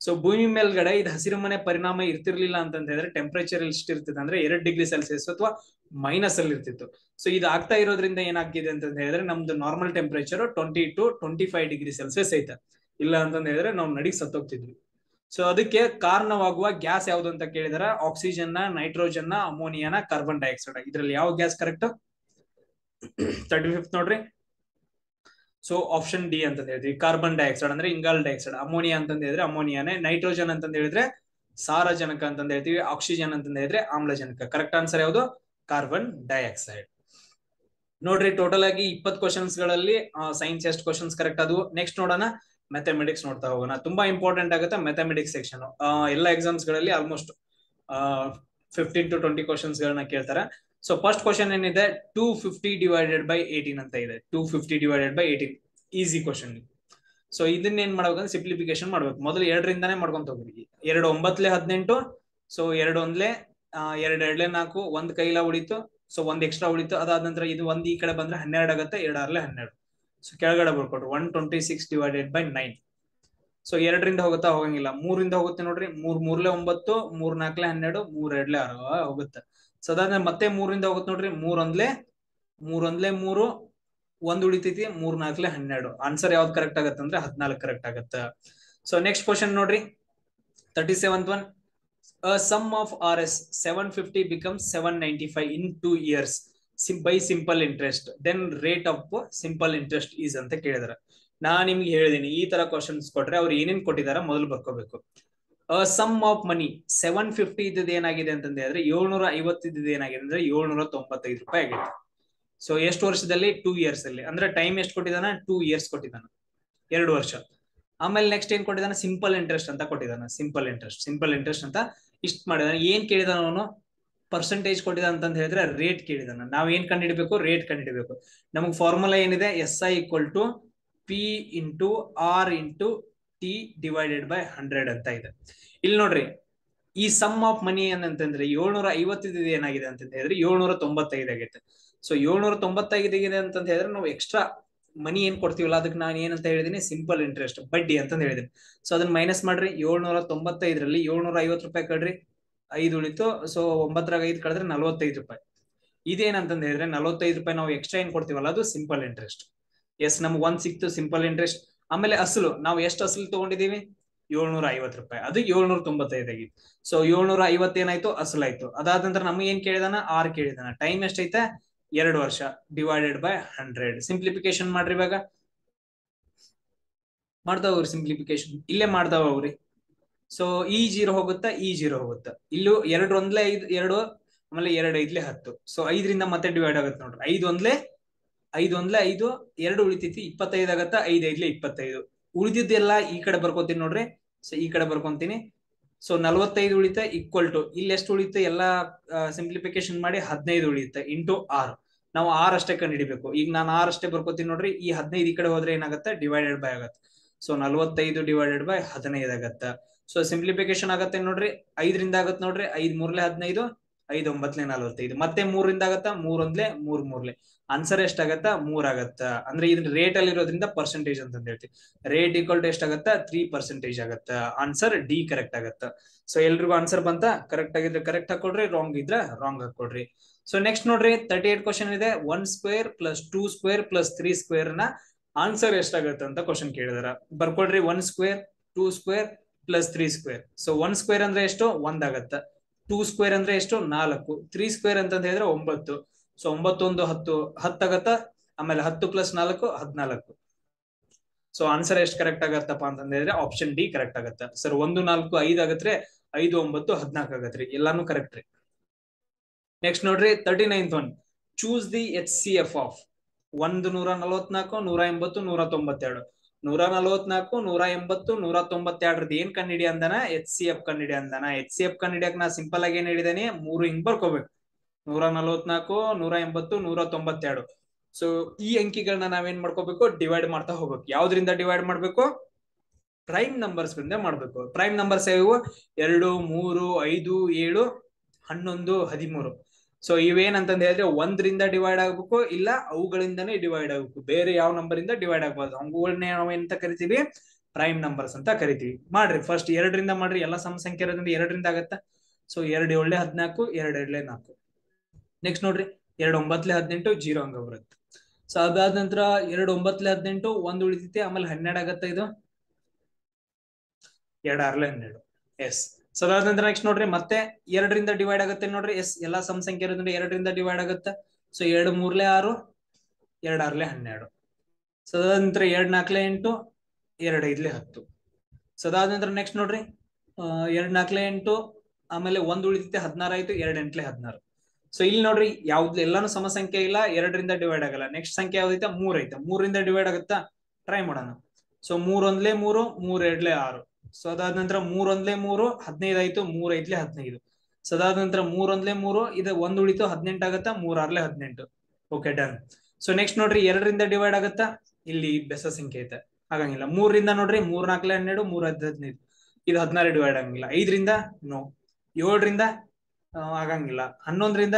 ಸೊ ಭೂಮಿ ಮೇಲ್ಗಡೆ ಇದು ಹಸಿರು ಮನೆ ಪರಿಣಾಮ ಇರ್ತಿರ್ಲಿಲ್ಲ ಅಂತಂದ ಹೇಳಿದ್ರೆ ಟೆಂಪರೇಚರ್ ಎಷ್ಟು ಇರ್ತಿತ್ತು ಅಂದ್ರೆ 2 ಡಿಗ್ರಿ ಸೆಲ್ಸಿಯಸ್ ಅಥವಾ ಮೈನಸ್ ಅಲ್ಲಿ ಇರ್ತಿತ್ತು. ಸೊ ಇದು ಆಗ್ತಾ ಇರೋದ್ರಿಂದ ಏನಾಗಿದೆ ಅಂತ ಹೇಳಿದ್ರೆ ನಮ್ದು normal temperature 20 to 25 degree Celsius ಐತೆ. ಇಲ್ಲ ಅಂತಂದ ಹೇಳಿದ್ರೆ ನಾವು ನಡಿಗೆ ಸತ್ತೋಗ್ತಿದ್ವಿ. ಸೊ ಅದಕ್ಕೆ ಕಾರಣವಾಗುವ ಗ್ಯಾಸ್ ಯಾವ್ದು ಅಂತ ಕೇಳಿದಾರೆ? ಆಕ್ಸಿಜನ್, ನೈಟ್ರೋಜನ್, ಅಮೋನಿಯಾನ, ಕಾರ್ಬನ್ ಡೈಆಕ್ಸೈಡ್. ಇದ್ರಲ್ಲಿ ಯಾವ ಗ್ಯಾಸ್ ಕರೆಕ್ಟ್? 35th ನೋಡ್ರಿ. ಸೊ ಆಪ್ಷನ್ ಡಿ ಅಂತ ಹೇಳ್ತೀವಿ. ಕಾರ್ಬನ್ ಡೈಆಕ್ಸೈಡ್ ಅಂದ್ರೆ ಇಂಗಾಲ ಡೈಆಕ್ಸೈಡ್, ಅಮೋನಿಯಾ ಅಂತಂದ ಹೇಳಿದ್ರೆ ಅಮೋನಿಯಾನೇ, ನೈಟ್ರೋಜನ್ ಅಂತಂದ ಹೇಳಿದ್ರೆ ಸಾರಜನಕ ಅಂತಂದ ಹೇಳ್ತೀವಿ, ಆಕ್ಸಿಜನ್ ಅಂತಂದ ಹೇಳಿದ್ರೆ ಆಮ್ಲಜನಕ. ಕರೆಕ್ಟ್ ಆನ್ಸರ್ ಯಾವುದು? Carbon dioxide. ನೋಡ್ರಿ, ಟೋಟಲ್ ಆಗಿ 20 ಕ್ವಶನ್ಸ್ ಗಳಲ್ಲಿ ಸೈನ್ಸ್ ಎಷ್ಟು ಕ್ವಶನ್ಸ್ ಕರೆಕ್ಟ್ ಅದು. ನೆಕ್ಸ್ಟ್ ನೋಡೋಣ ಮ್ಯಾಥಮೆಟಿಕ್ಸ್ ನೋಡ್ತಾ ಹೋಗೋಣ. ತುಂಬಾ ಇಂಪಾರ್ಟೆಂಟ್ ಆಗುತ್ತೆ ಮ್ಯಾಥಮೆಟಿಕ್ಸ್ ಸೆಕ್ಷನ್. ಎಲ್ಲ ಎಕ್ಸಾಮ್ಸ್ ಗಳಲ್ಲಿ ಆಲ್ಮೋಸ್ಟ್ 15 to 20 ಕ್ವಶನ್ಸ್ ಗಳನ್ನ ಕೇಳ್ತಾರೆ. ಸೊ ಫಸ್ಟ್ ಕ್ವಶನ್ ಏನಿದೆ? 250/18 ಅಂತ ಇದೆ. 250/18 ಈಸಿ ಕ್ವಶನ್. ಸೊ ಇದನ್ನ ಏನ್ ಮಾಡ್ಬೇಕಂದ್ರೆ ಸಿಂಪ್ಲಿಫಿಕೇಶನ್ ಮಾಡ್ಬೇಕು. ಮೊದಲು 2ರಿಂದಾನೇ ಮಾಡ್ಕೊಂತ ಹೋಗ್ರಿ. 2 9 18. ಸೊ 2 1 2 2 4, 1 ಕೈಲ ಉಳಿತು. ಸೊ 1 ಎಕ್ಸ್ಟ್ರಾ ಉಳಿತು. ಅದಾದ ನಂತರ ಇದು 1 ಈ ಕಡೆ ಬಂದ್ರೆ 12 ಆಗುತ್ತೆ. 2 6 12. ಸೊ ಕೆಳಗಡೆ ಬರ್ಕೊಟ್ರು 126/9. ಸೊ 2ರಿಂದ ಹೋಗುತ್ತಾ? ಹೋಗಂಗಿಲ್ಲ. 3ರಿಂದ ಹೋಗುತ್ತೆ ನೋಡ್ರಿ. 3 3 9, 3 4 12, 3 2 6 ಹೋಗುತ್ತೆ. ಸೊ ಅದಾದ್ಮೇಲೆ ಮತ್ತೆ 3ರಿಂದ ಹೋಗುತ್ತೆ ನೋಡ್ರಿ. 3 1 3, 1 ಉಳಿತೈತಿ. 3 4 12. ಆನ್ಸರ್ ಯಾವ್ದು ಕರೆಕ್ಟ್ ಆಗತ್ತೆ ಅಂದ್ರೆ 14 ಕರೆಕ್ಟ್ ಆಗತ್ತೆ. ಸೊ ನೆಕ್ಸ್ಟ್ ಕ್ವಶನ್ ನೋಡ್ರಿ, 37th one. A sum of Rs 750 becomes 795 in 2 years by simple interest. Then rate of simple interest is ಅಂತ ಕೇಳಿದಾರೆ. ನಾನ್ ನಿಮ್ಗೆ ಹೇಳಿದೀನಿ ಈ ತರ ಕ್ವಶನ್ಸ್ ಕೊಟ್ರೆ ಅವ್ರು ಏನೇನ್ ಕೊಟ್ಟಿದಾರ ಮೊದಲು ಬರ್ಕೋಬೇಕು. ಸಮ್ ಆಫ್ ಮನಿ 750 ಇದ್ದದ್ದು ಏನಾಗಿದೆ ಅಂತಂದ್ರೆ 750 ಇದ್ದದ್ದು ಏನಾಗಿದೆ ಅಂದ್ರೆ 795 ರೂಪಾಯಿ ಆಗಿದೆ. ಸೊ ಎಷ್ಟು ವರ್ಷದಲ್ಲಿ? 2 years ಅಲ್ಲಿ. ಅಂದ್ರೆ ಟೈಮ್ ಎಷ್ಟು ಕೊಟ್ಟಿದಾನ? 2 years ಕೊಟ್ಟಿದ್ದಾನ, 2 ವರ್ಷ. ಆಮೇಲೆ ನೆಕ್ಸ್ಟ್ ಏನ್ ಕೊಟ್ಟಿದ್ದಾನೆ? ಸಿಂಪಲ್ ಇಂಟ್ರೆಸ್ಟ್ ಅಂತ ಕೊಟ್ಟಿದ್ದಾನೆ. ಸಿಂಪಲ್ ಇಂಟ್ರೆಸ್ಟ್ ಅಂತ ಇಷ್ಟ ಮಾಡಿದಾನೆ. ಏನ್ ಕೇಳಿದಾನ ಅವನು? ಪರ್ಸೆಂಟೇಜ್ ಕೊಟ್ಟಿದ್ದಾನ ಅಂತ ಹೇಳಿದ್ರೆ ರೇಟ್ ಕೇಳಿದಾನ. ನಾವ್ ಏನ್ ಕಂಡುಹಿಡಬೇಕು? ರೇಟ್ ಕಂಡುಹಿಡಬೇಕು. ನಮಗ್ ಫಾರ್ಮುಲಾ ಏನಿದೆ? SI = P × R × T / 100 ಅಂತ ಇದೆ. ಇಲ್ಲಿ ನೋಡ್ರಿ, ಈ ಸಮ್ ಆಫ್ ಮನಿ ಏನಂತಂದ್ರೆ 750 ಏನಾಗಿದೆ ಅಂತ ಹೇಳಿದ್ರೆ 795 ಆಗೈತೆ. ಸೊ 795 ಇದೆ ಅಂತ ಹೇಳಿದ್ರೆ ನಾವು ಎಕ್ಸ್ಟ್ರಾ ಮನಿ ಏನ್ ಕೊಡ್ತೀವಲ್ಲ ಅದಕ್ಕೆ ನಾನು ಏನಂತ ಹೇಳಿದೀನಿ? ಸಿಂಪಲ್ ಇಂಟ್ರೆಸ್ಟ್, ಬಡ್ಡಿ ಅಂತ ಹೇಳಿದೀನಿ. ಸೊ ಅದನ್ನ ಮೈನಸ್ ಮಾಡ್ರಿ. 795ರಲ್ಲಿ 750 ರೂಪಾಯಿ ಕಳ್ರಿ, 5 ಉಳಿತು. ಸೊ 9ರಾಗ 5 ಕಳೆದ್ರೆ 45 ರೂಪಾಯಿ. ಇದೇನಂತಂದ ಹೇಳಿದ್ರೆ 45 ರೂಪಾಯಿ ನಾವು ಎಕ್ಸ್ಟ್ರಾ ಏನ್ ಕೊಡ್ತೀವಲ್ಲ ಅದು ಸಿಂಪಲ್ ಇಂಟ್ರೆಸ್ಟ್. ಎಸ್, ನಮ್ಗೆ 1 ಸಿಕ್ತು ಸಿಂಪಲ್ ಇಂಟ್ರೆಸ್ಟ್. ಆಮೇಲೆ ಅಸಲು ನಾವು ಎಷ್ಟು ಅಸಲು ತಗೊಂಡಿದೀವಿ? 750 ರೂಪಾಯಿ. ಅದು 795 ಆಗಿತ್ತು. ಸೊ 750 ಏನಾಯ್ತು? ಅಸಲಾಯ್ತು. ಅದಾದ ನಂತರ ನಮ್ಗೆ ಏನ್ ಕೇಳಿದಾನ? ಆರ್ ಕೇಳಿದಾನ. ಟೈಮ್ ಎಷ್ಟೈತೆ? 2 ವರ್ಷ / 100. ಸಿಂಪ್ಲಿಫಿಕೇಶನ್ ಮಾಡ್ರಿ. ಇವಾಗ ಮಾಡ್ತಾ ಹೋಗ್ರಿ ಸಿಂಪ್ಲಿಫಿಕೇಶನ್. ಇಲ್ಲೇ ಮಾಡ್ತಾ ಹೋಗ್ರಿ. ಸೊ ಈ 0 ಹೋಗುತ್ತಾ, ಈ 0 ಹೋಗುತ್ತಾ. ಇಲ್ಲೂ 2 1 5, 2 ಆಮೇಲೆ 2 5 10. ಸೊ 5ರಿಂದ ಮತ್ತೆ ಡಿವೈಡ್ ಆಗುತ್ತೆ ನೋಡ್ರಿ. 5 1 5, 2 ಉಳಿತೈತಿ. 25 ಆಗತ್ತ. 5 5 25. ಉಳಿದಿದ್ದೆಲ್ಲ ಈ ಕಡೆ ಬರ್ಕೋತೀನಿ ನೋಡ್ರಿ. ಸೊ ಈ ಕಡೆ ಬರ್ಕೊಂತೀನಿ. ಸೊ 45 ಉಳಿತ = ಇಲ್ಲಿ ಎಷ್ಟು ಉಳಿತ? ಎಲ್ಲಾ ಸಿಂಪ್ಲಿಫಿಕೇಶನ್ ಮಾಡಿ 15 ಉಳಿಯುತ್ತೆ ಇಂಟು 6. ನಾವು 6 ಅಷ್ಟೇ ಕಂಡು ಹಿಡಿಬೇಕು. ಈಗ ನಾನು 6 ಅಷ್ಟೇ ಬರ್ಕೋತೀನಿ ನೋಡ್ರಿ. ಈ 15 ಈ ಕಡೆ ಹೋದ್ರೆ ಏನಾಗುತ್ತೆ? ಡಿವೈಡೆಡ್ ಬೈ ಆಗತ್ತೆ. ಸೊ 45 / 15 ಆಗತ್ತೆ. ಸೊ ಸಿಂಪ್ಲಿಫಿಕೇಶನ್ ಆಗತ್ತೆ ನೋಡ್ರಿ. 5ರಿಂದ ಆಗತ್ತೆ ನೋಡ್ರಿ. 5 3 15, 5 9 45. ಮತ್ತೆ 3ರಿಂದ ಆಗತ್ತ. 3 1 3 3. ಆನ್ಸರ್ ಎಷ್ಟಾಗತ್ತ? 3 ಆಗತ್ತ. ಅಂದ್ರೆ ಇದ್ರ ರೇಟ್ ಅಲ್ಲಿ ಇರೋದ್ರಿಂದ ಪರ್ಸೆಂಟೇಜ್ ಅಂತ ಹೇಳ್ತೀವಿ. ರೇಟ್ = ಎಷ್ಟಾಗತ್ತ? 3% ಆಗತ್ತ. ಆನ್ಸರ್ ಡಿ ಕರೆಕ್ಟ್ ಆಗತ್ತ. ಸೊ ಎಲ್ರಿಗೂ ಆನ್ಸರ್ ಬಂತ? ಕರೆಕ್ಟ್ ಆಗಿದ್ರೆ ಕರೆಕ್ಟ್ ಹಾಕೊಡ್ರಿ, ರಾಂಗ್ ಇದ್ರೆ ರಾಂಗ್ ಹಾಕೊಡ್ರಿ. ಸೊ ನೆಕ್ಸ್ಟ್ ನೋಡ್ರಿ, 38 ಕ್ವಶನ್ ಇದೆ. 1² + 2² + 3² ನ ಆನ್ಸರ್ ಎಷ್ಟಾಗತ್ತೆ ಅಂತ ಕ್ವಶನ್ ಕೇಳಿದಾರ. ಬರ್ಕೊಡ್ರಿ. 1², 2² + 3². ಸೊ 1² ಅಂದ್ರೆ ಎಷ್ಟು? 1 ಆಗತ್ತ. 2² ಅಂದ್ರೆ ಎಷ್ಟು? 4. 3² ಅಂತ ಹೇಳಿದ್ರೆ 9. ಸೊ 9 1 10, 10 ಆಗತ್ತ. ಆಮೇಲೆ 10 + 4 14. ಸೊ ಆನ್ಸರ್ ಎಷ್ಟು ಕರೆಕ್ಟ್ ಆಗತ್ತಪ್ಪ ಅಂತ ಹೇಳಿದ್ರೆ ಆಪ್ಷನ್ ಡಿ ಕರೆಕ್ಟ್ ಆಗತ್ತ. ಸರ್ 1 4 5 ಆಗತ್ರಿ. 5 9 14 ಆಗತ್ರಿ. ಎಲ್ಲಾನು ಕರೆಕ್ಟ್ ರೀ. ನೆಕ್ಸ್ಟ್ ನೋಡ್ರಿ 39th one, choose the HCF of 144, 180, 192. 144, 180, 192 ಏನ್ ಕಂಡಿಡಿ ಅಂದನ HCF ಕಂಡಿಡಿ ಅಂದನ. HCF ಕಂಡಿಡಿಯಕ್ ನಾ ಸಿಂಪಲ್ ಆಗಿ ಏನ್ ಹೇಳಿದೇನೆ, 3 ಹಿಂಗ್ ಬರ್ಕೋಬೇಕು. 144, 180, 192. ಸೊ ಈ ಅಂಕಿಗಳನ್ನ ನಾವೇನ್ ಮಾಡ್ಕೋಬೇಕು, ಡಿವೈಡ್ ಮಾಡ್ತಾ ಹೋಗ್ಬೇಕು. ಯಾವ್ದ್ರಿಂದ ಡಿವೈಡ್ ಮಾಡ್ಬೇಕು, ಪ್ರೈಮ್ ನಂಬರ್ಸ್ ಗಳಿಂದ ಮಾಡ್ಬೇಕು. ಪ್ರೈಮ್ ನಂಬರ್ಸ್ ಯಾವು, 2, 3, 5, 7, 11, 13. ಸೊ ಇವೇನಂತಂದ ಹೇಳಿದ್ರೆ 1ರಿಂದ ಡಿವೈಡ್ ಆಗ್ಬೇಕು, ಇಲ್ಲ ಅವುಗಳಿಂದಾನೇ ಡಿವೈಡ್ ಆಗ್ಬೇಕು. ಬೇರೆ ಯಾವ ನಂಬರ್ ಇಂದ ಡಿವೈಡ್ ಆಗ್ಬಾರ್ದು. ಅವುಗಳನ್ನೇ ನಾವು ಎಂತ ಕರಿತೀವಿ, ಪ್ರೈಮ್ ನಂಬರ್ಸ್ ಅಂತ ಕರಿತೀವಿ. ಮಾಡ್ರಿ ಫಸ್ಟ್ 2ರಿಂದ ಮಾಡ್ರಿ, ಎಲ್ಲ ಸಮ ಸಂಖ್ಯೆ ಇರೋದ್ರಿಂದ 2ರಿಂದ ಆಗತ್ತ. ಸೊ 2 7 14, 2 2 4. ನೆಕ್ಸ್ಟ್ ನೋಡ್ರಿ 2 9 18, 0 ಹಂಗ ಬರುತ್ತೆ. ಸೊ ಅದಾದ ನಂತರ 2 9 18, 1 ಉಳಿತೈತಿ, ಆಮೇಲೆ 12 ಆಗತ್ತ. ಇದು 2 6 12. ಎಸ್. ಸೊ ಅದಾದ ನಂತರ ನೆಕ್ಸ್ಟ್ ನೋಡ್ರಿ ಮತ್ತೆ 2ರಿಂದ ಡಿವೈಡ್ ಆಗುತ್ತೆ ನೋಡ್ರಿ. ಎಸ್, ಎಲ್ಲಾ ಸಮ ಸಂಖ್ಯೆ ಇರೋದ್ರಿಂದ 2ರಿಂದ ಡಿವೈಡ್ ಆಗುತ್ತೆ. ಸೊ 2 3 6, 2 6 12. ಸೊ ಅದಾದ ನಂತರ 2 4 8, 2 5 10. ಸೊ ಅದಾದ ನಂತರ ನೆಕ್ಸ್ಟ್ ನೋಡ್ರಿ 2 4 8, ಆಮೇಲೆ 1 ಉಳಿತೈತೆ 16 ಆಯ್ತು, 2 8 16. ಸೊ ಇಲ್ಲಿ ನೋಡ್ರಿ ಯಾವ್ದು ಎಲ್ಲಾನು ಸಮ ಸಂಖ್ಯೆ ಇಲ್ಲ, 2ರಿಂದ ಡಿವೈಡ್ ಆಗಲ್ಲ. ನೆಕ್ಸ್ಟ್ ಸಂಖ್ಯೆ ಯಾವ್ದೈತೆ, 3 ಐತೆ. 3ರಿಂದ ಡಿವೈಡ್ ಆಗುತ್ತಾ, ಟ್ರೈ ಮಾಡೋಣ. ಸೊ 3 1 3, 3 2 6. ಸೊ ಅದಾದ ನಂತರ 3 1 3, 15 ಆಯ್ತು, 3 5 15. ಸೊ ಅದಾದ ನಂತರ 3 1 3, ಇದು 1 ಉಳಿತು 18 ಆಗತ್ತಾ, 3 6 18. Okay, done. ಸೊ ನೆಕ್ಸ್ಟ್ ನೋಡ್ರಿ 2ರಿಂದ ಡಿವೈಡ್ ಆಗತ್ತಾ, ಇಲ್ಲಿ ಬೆಸ ಸಂಖ್ಯೆ ಐತೆ, ಆಗಂಗಿಲ್ಲ. 3ರಿಂದ ನೋಡ್ರಿ 3 4 12, 3 5 15. ಇದು 16 ಡಿವೈಡ್ ಆಗಂಗಿಲ್ಲ. 5ರಿಂದ ನೋ, 7ರಿಂದ ಆಗಂಗಿಲ್ಲ, 11ರಿಂದ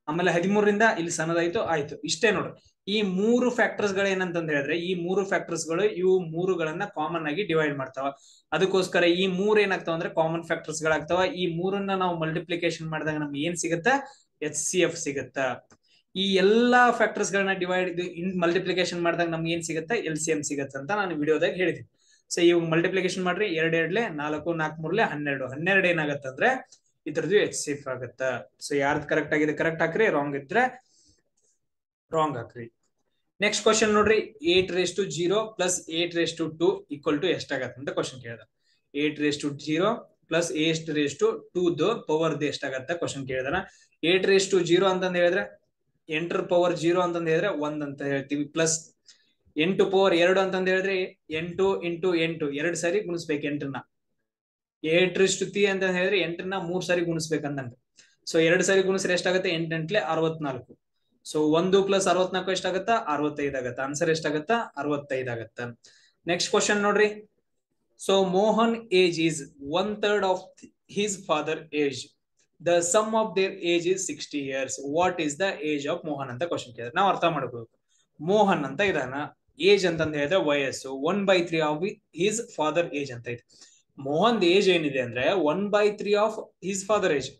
ಆಮೇಲೆ 13ರಿಂದ ಇಲ್ಲಿ ಸಣ್ಣದಾಯ್ತು, ಆಯ್ತು. ಇಷ್ಟೇ ನೋಡ್ರಿ. ಈ 3 ಫ್ಯಾಕ್ಟರ್ಸ್ ಗಳು ಏನಂತಂದ ಹೇಳಿದ್ರೆ, ಈ 3 ಫ್ಯಾಕ್ಟರ್ಸ್ ಗಳು ಇವು 3ಗಳನ್ನ ಕಾಮನ್ ಆಗಿ ಡಿವೈಡ್ ಮಾಡ್ತಾವ. ಅದಕ್ಕೋಸ್ಕರ ಈ 3 ಏನಾಗ್ತಾವ ಅಂದ್ರೆ ಕಾಮನ್ ಫ್ಯಾಕ್ಟರ್ಸ್ ಗಳಾಗ್ತಾವ. ಈ 3ನ್ನ ನಾವು ಮಲ್ಟಿಪ್ಲಿಕೇಶನ್ ಮಾಡಿದಾಗ ನಮ್ಗೆ ಏನ್ ಸಿಗುತ್ತಾ, HCF ಸಿಗುತ್ತ. ಈ ಎಲ್ಲಾ ಫ್ಯಾಕ್ಟರ್ಸ್ ಗಳನ್ನ ಡಿವೈಡ್ ಮಲ್ಟಿಪ್ಲಿಕೇಶನ್ ಮಾಡಿದಾಗ ನಮ್ಗೆ ಏನ್ ಸಿಗುತ್ತಾ, LCM ಸಿಗತ್ತ ಅಂತ ನಾನು ವಿಡಿಯೋದಾಗ ಹೇಳಿದ್ದೀನಿ. ಸೊ ಇವಾಗ ಮಲ್ಟಿಪ್ಲಿಕೇಶನ್ ಮಾಡ್ರಿ, 2 2 4, 4 3 12. 12 ಏನಾಗತ್ತಂದ್ರೆ ಇದ್ರದ್ದು HCF ಆಗತ್ತ. ಸೊ ಯಾರ್ದು ಕರೆಕ್ಟ್ ಆಗಿದೆ ಕರೆಕ್ಟ್ ಹಾಕ್ರಿ, ರಾಂಗ್ ಇದ್ರೆ ರಾಂಗ್ ಹಾಕ್ರಿ. ನೆಕ್ಸ್ಟ್ ಕ್ವಶನ್ ನೋಡ್ರಿ, 8 raised to 0 plus 8 raised to 2 equal to ಎಷ್ಟಾಗತ್ತೆ ಅಂತ ಕ್ವಶನ್ ಕೇಳಿದ. 8 raised to 0 plus 8 raised to 2 power ಎಷ್ಟಾಗತ್ತ ಕ್ವಶನ್ ಕೇಳಿದಾರ. 8 raised to 0 ಅಂತಂದ್ ಹೇಳಿದ್ರೆ 8 ಪವರ್ 0 ಅಂತಂದ್ ಹೇಳಿದ್ರೆ 1 ಅಂತ ಹೇಳ್ತೀವಿ. ಪ್ಲಸ್ 8 ಪವರ್ 2 ಅಂತಂದ್ ಹೇಳಿದ್ರೆ 8 ಇಂಟು 8 2 ಸಾರಿ ಗುಣಿಸ್ಬೇಕು 8ನ್ನ. 8 ಅಂತ ಹೇಳಿದ್ರೆ 8ನ್ನ 3 ಸಾರಿ ಗುಣಿಸ್ಬೇಕಂದಂಗ. ಸೊ 2 ಸಾರಿ ಗುಣಿಸ್ರೆ ಎಷ್ಟಾಗುತ್ತೆ, 8 8 64. ಸೊ 1 ಪ್ಲಸ್ 64 ಎಷ್ಟಾಗತ್ತ, 65 ಆಗತ್ತ. ಆನ್ಸರ್ ಎಷ್ಟಾಗತ್ತ, 65 ಆಗತ್ತ. ನೆಕ್ಸ್ಟ್ ಕ್ವಶನ್ ನೋಡ್ರಿ. So Mohan age is 1/3 of his father age. The sum of their age is 60 years. What is the age of Mohan ಅಂತ ಕ್ವಶನ್ ಕೇಳಿದ್ರೆ ನಾವು ಅರ್ಥ ಮಾಡ್ಕೋಬೇಕು. ಮೋಹನ್ ಅಂತ ಇದಾನ, ಏಜ್ ಅಂತಂದ ಹೇಳಿದ್ರೆ ವಯಸ್ಸು 1/3 ಆಫ್ ಹಿಸ್ ಫಾದರ್ ಏಜ್ ಅಂತ ಇದೆ. ಮೋಹನ್ ಏಜ್ ಏನಿದೆ ಅಂದ್ರೆ 1/3 of his father age.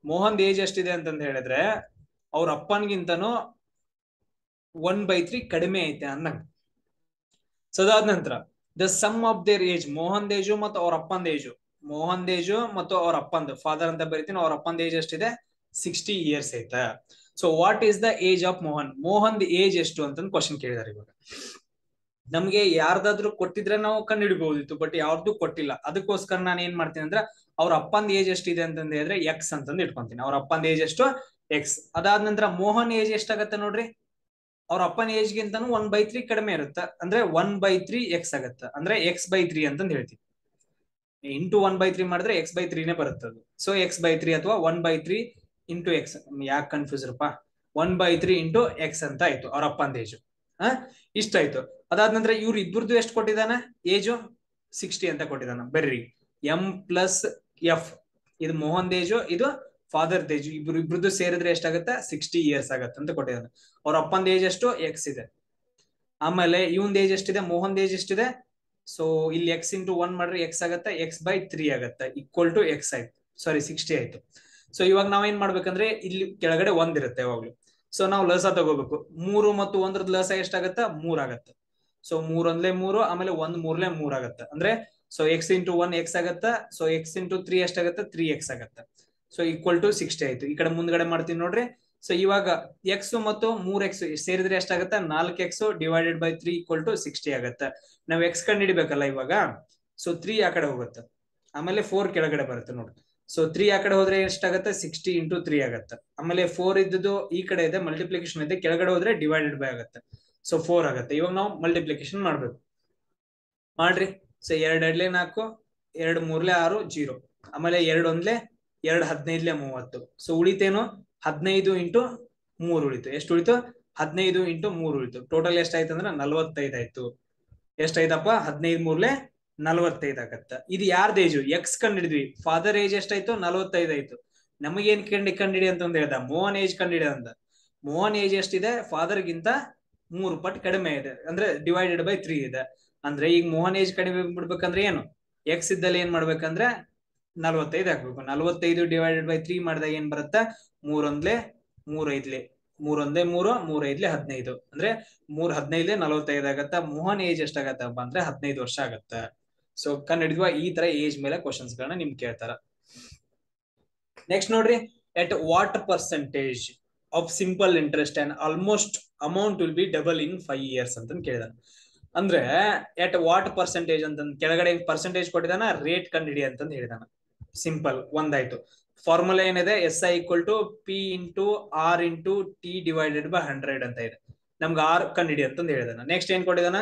Mohan age ಎಷ್ಟಿದೆ ಅಂತಂದ ಹೇಳಿದ್ರೆ ಅವ್ರ ಅಪ್ಪನ್ಗಿಂತನೂ 1/3 ಕಡಿಮೆ ಐತೆ ಅನ್ನಂಗ. ಸೊ ಅದಾದ ನಂತರ the sum of their age, Mohan age ಮತ್ತು ಅವ್ರ ಅಪ್ಪಂದ ಏಜು, ಮೋಹನ್ ಏಜು ಮತ್ತು ಅವ್ರ ಅಪ್ಪಂದು, ಫಾದರ್ ಅಂತ ಬರೀತೀನಿ, ಅವ್ರ ಅಪ್ಪಂದ ಏಜ್ ಎಷ್ಟಿದೆ, 60 years ಐತೆ. So what is the age of Mohan. Mohan age ಎಷ್ಟು ಅಂತ ಕ್ವಶನ್ ಕೇಳಿದಾರೆ. ಇವಾಗ ನಮ್ಗೆ ಯಾರ್ದಾದ್ರು ಕೊಟ್ಟಿದ್ರೆ ನಾವು ಕಂಡು ಹಿಡಿಬಹುದಿತ್ತು, ಬಟ್ ಯಾವ್ದು ಕೊಟ್ಟಿಲ್ಲ. ಅದಕ್ಕೋಸ್ಕರ ನಾನು ಏನ್ ಮಾಡ್ತೀನಿ ಅಂದ್ರೆ ಅವ್ರ ಅಪ್ಪಂದ ಏಜ್ ಎಷ್ಟಿದೆ ಅಂತಂದ ಹೇಳಿದ್ರೆ ಎಕ್ಸ್ ಅಂತಂದು ಇಟ್ಕೊಂತೀನಿ. ಅವ್ರ ಅಪ್ಪಂದ ಏಜ್ ಎಷ್ಟು, ಎಕ್ಸ್. ಅದಾದ ನಂತರ ಮೋಹನ್ ಏಜ್ ಎಷ್ಟಾಗತ್ತೆ ನೋಡ್ರಿ, ಅವ್ರ ಅಪ್ಪನ ಏಜ್ ಗಿಂತನೂ 1/3 ಕಡಿಮೆ ಇರುತ್ತೆ, ಅಂದ್ರೆ 1/3 ಎಕ್ಸ್ ಆಗತ್ತ. ಅಂದ್ರೆ x/3 ಅಂತಂದ್ ಹೇಳ್ತೀವಿ. ಇಂಟು 1/3 ಮಾಡಿದ್ರೆ x/3ನೇ ಬರುತ್ತದು. ಸೊ x/3 ಅಥವಾ 1/3 ಇಂಟು ಎಕ್ಸ್. ಯಾಕೆ ಕನ್ಫ್ಯೂಸ್ ಇರಪ್ಪ, 1/3 ಇಂಟು ಎಕ್ಸ್ ಅಂತ ಆಯ್ತು ಅವ್ರ ಅಪ್ಪಂದ ಏಜು. ಇಷ್ಟ ಆಯ್ತು. ಅದಾದ ನಂತರ ಇವ್ರು ಇಬ್ಬರದು ಎಷ್ಟು ಕೊಟ್ಟಿದ್ದಾನ, ಏಜು 60 ಅಂತ ಕೊಟ್ಟಿದ್ದಾನ. ಬರ್ರಿ M+F, ಇದು ಮೋಹನ್ ಏಜು, ಇದು ಫಾದರ್ ಏಜು, ಇಬ್ರದ್ದು ಸೇರಿದ್ರೆ ಎಷ್ಟಾಗತ್ತೆ, 60 years ಆಗತ್ತೆ ಅಂತ ಕೊಟ್ಟಿದ್ದಾನೆ. ಅವ್ರ ಅಪ್ಪಂದ ಏಜ್ ಎಷ್ಟು, ಎಕ್ಸ್ ಇದೆ. ಆಮೇಲೆ ಇವನ್ ಏಜ್ ಎಷ್ಟಿದೆ, ಮೋಹನ್ ಏಜ್ ಎಷ್ಟಿದೆ. ಸೊ ಇಲ್ಲಿ x ಇಂಟು 1 ಮಾಡ್ರೆ ಎಕ್ಸ್ ಆಗತ್ತೆ, x/3 ಆಗತ್ತೆ, ಈಕ್ವಲ್ ಟು ಎಕ್ಸ್ ಆಯ್ತು. ಸಾರಿ 60 ಆಯ್ತು. ಸೊ ಇವಾಗ ನಾವ್ ಏನ್ ಮಾಡ್ಬೇಕಂದ್ರೆ ಇಲ್ಲಿ ಕೆಳಗಡೆ 1 ಇರುತ್ತೆ ಯಾವಾಗ್ಲೂ. ಸೊ ನಾವು ಲಸ ತಗೋಬೇಕು. 3 ಮತ್ತು 1ರದ ಲಸ ಎಷ್ಟಾಗತ್ತ, 3 ಆಗತ್ತ. ಸೊ 3 1 3, ಆಮೇಲೆ 1 3 3 ಆಗತ್ತ. ಅಂದ್ರೆ ಸೊ ಎಕ್ಸ್ ಇಂಟು 1 ಎಕ್ಸ್ ಆಗತ್ತ. ಸೊ ಎಕ್ಸ್ ಇಂಟು 3 ಎಷ್ಟಾಗತ್ತ, 3x ಆಗತ್ತ. ಸೊ ಈಕ್ವಲ್ ಟು 60 ಆಯ್ತು. ಈ ಕಡೆ ಮುಂದ್ಗಡೆ ಮಾಡ್ತೀನಿ ನೋಡ್ರಿ. ಸೊ ಇವಾಗ ಎಕ್ಸ್ ಮತ್ತು 3x ಸೇರಿದ್ರೆ ಎಷ್ಟಾಗತ್ತ, 4x divided by 3 equal to 60 ಆಗತ್ತ. ನಾವ್ ಎಕ್ಸ್ ಕಂಡು ಹಿಡಿಬೇಕಲ್ಲ ಇವಾಗ. ಸೊ 3 ಆ ಕಡೆ ಹೋಗುತ್ತೆ, ಆಮೇಲೆ 4 ಕೆಳಗಡೆ ಬರುತ್ತೆ ನೋಡ್ರಿ. ಸೊ 3 ಆ ಕಡೆ ಹೋದ್ರೆ ಎಷ್ಟಾಗತ್ತೆ 60 ಇಂಟು 3 ಆಗತ್ತೆ. ಆಮೇಲೆ 4 ಇದ್ದು ಈ ಕಡೆ ಇದೆ ಮಲ್ಟಿಪ್ಲಿಕೇಶನ್ ಇದೆ, ಕೆಳಗಡೆ ಹೋದ್ರೆ ಡಿವೈಡೆಡ್ ಬೈ ಆಗತ್ತೆ. ಸೊ 4 ಆಗತ್ತೆ. ಇವಾಗ ನಾವು ಮಲ್ಟಿಪ್ಲಿಕೇಶನ್ ಮಾಡ್ಬೇಕು. ಮಾಡ್ರಿ. ಸೊ 2 2 4, 2 3 6 0. ಆಮೇಲೆ 2 1 2 15 30. ಸೊ ಉಳಿತೇನು 15 ಇಂಟು 3 ಉಳಿತು. ಎಷ್ಟು ಉಳಿತು 15 ಇಂಟು 3 ಉಳಿತು. ಟೋಟಲ್ ಎಷ್ಟಾಯ್ತು ಅಂದ್ರೆ 45 ಆಯ್ತು. ಎಷ್ಟಾಯ್ತಪ್ಪ 15 3 45 ಆಗತ್ತ. ಇದು ಯಾರ್ದ ಏಜು ಎಕ್ಸ್ ಕಂಡಿಡಿದ್ವಿ. ಫಾದರ್ ಏಜ್ ಎಷ್ಟಾಯ್ತು 45 ಆಯ್ತು. ನಮಗೇನ್ ಕಂಡಿಡಿ ಅಂತ ಹೇಳ್ದ ಮೋಹನ್ ಏಜ್ ಕಂಡಿಡಿ ಅಂತ. ಮೋಹನ್ ಏಜ್ ಎಷ್ಟಿದೆ ಫಾದರ್ ಗಿಂತ 3 ಪಟ್ಟು ಕಡಿಮೆ ಇದೆ, ಅಂದ್ರೆ ಡಿವೈಡೆಡ್ ಬೈ 3 ಇದೆ. ಅಂದ್ರೆ ಈಗ ಮೋಹನ್ ಏಜ್ ಕಡಿಮೆ ಬಿಡ್ಬೇಕಂದ್ರೆ ಏನು ಎಕ್ಸ್ ಇದ್ದಲ್ಲಿ ಏನ್ ಮಾಡ್ಬೇಕಂದ್ರೆ 45 ಹಾಕ್ಬೇಕು. 45 ಡಿವೈಡೆಡ್ ಬೈ 3 ಮಾಡಿದಾಗ ಏನ್ ಬರುತ್ತಾ 3 1 3 5 3 1 3 3 5 15. ಅಂದ್ರೆ 3 15 45 ಆಗತ್ತ. ಮೋಹನ್ ಏಜ್ ಎಷ್ಟಾಗತ್ತಪ್ಪ ಅಂದ್ರೆ 15 ವರ್ಷ ಆಗತ್ತ. ಸೊ ಕಂಡಿಡಿದ್ವಾ. ಈ ತರ ಏಜ್ ಮೇಲೆ ಕ್ವಶನ್ಸ್ ಗಳನ್ನ ನಿಮ್ಗೆ ಕೇಳ್ತಾರ. ನೆಕ್ಸ್ಟ್ ನೋಡ್ರಿ, at what percentage of simple interest and almost amount will be double in 5 years ಅಂತ ಕೇಳಿದಾನೆ. ಅಂದ್ರೆ ಎಟ್ ವಾಟ್ ಪರ್ಸೆಂಟೇಜ್ ಅಂತ ಕೆಳಗಡೆ ಪರ್ಸೆಂಟೇಜ್ ಕೊಟ್ಟಿದಾನ, ರೇಟ್ ಕಂಡಿಡಿ ಅಂತಂದು ಹೇಳಿದಾನ. ಸಿಂಪಲ್ ಒಂದಾಯ್ತು. ಫಾರ್ಮುಲಾ ಏನಿದೆ S I equal to P into R into T divided by 100 ಅಂತ ಇದೆ. ನಮ್ಗೆ ಆರ್ ಕಂಡಿಡಿ ಅಂತಂದು ಹೇಳಿದಾನ. ನೆಕ್ಸ್ಟ್ ಏನ್ ಕೊಟ್ಟಿದಾನ,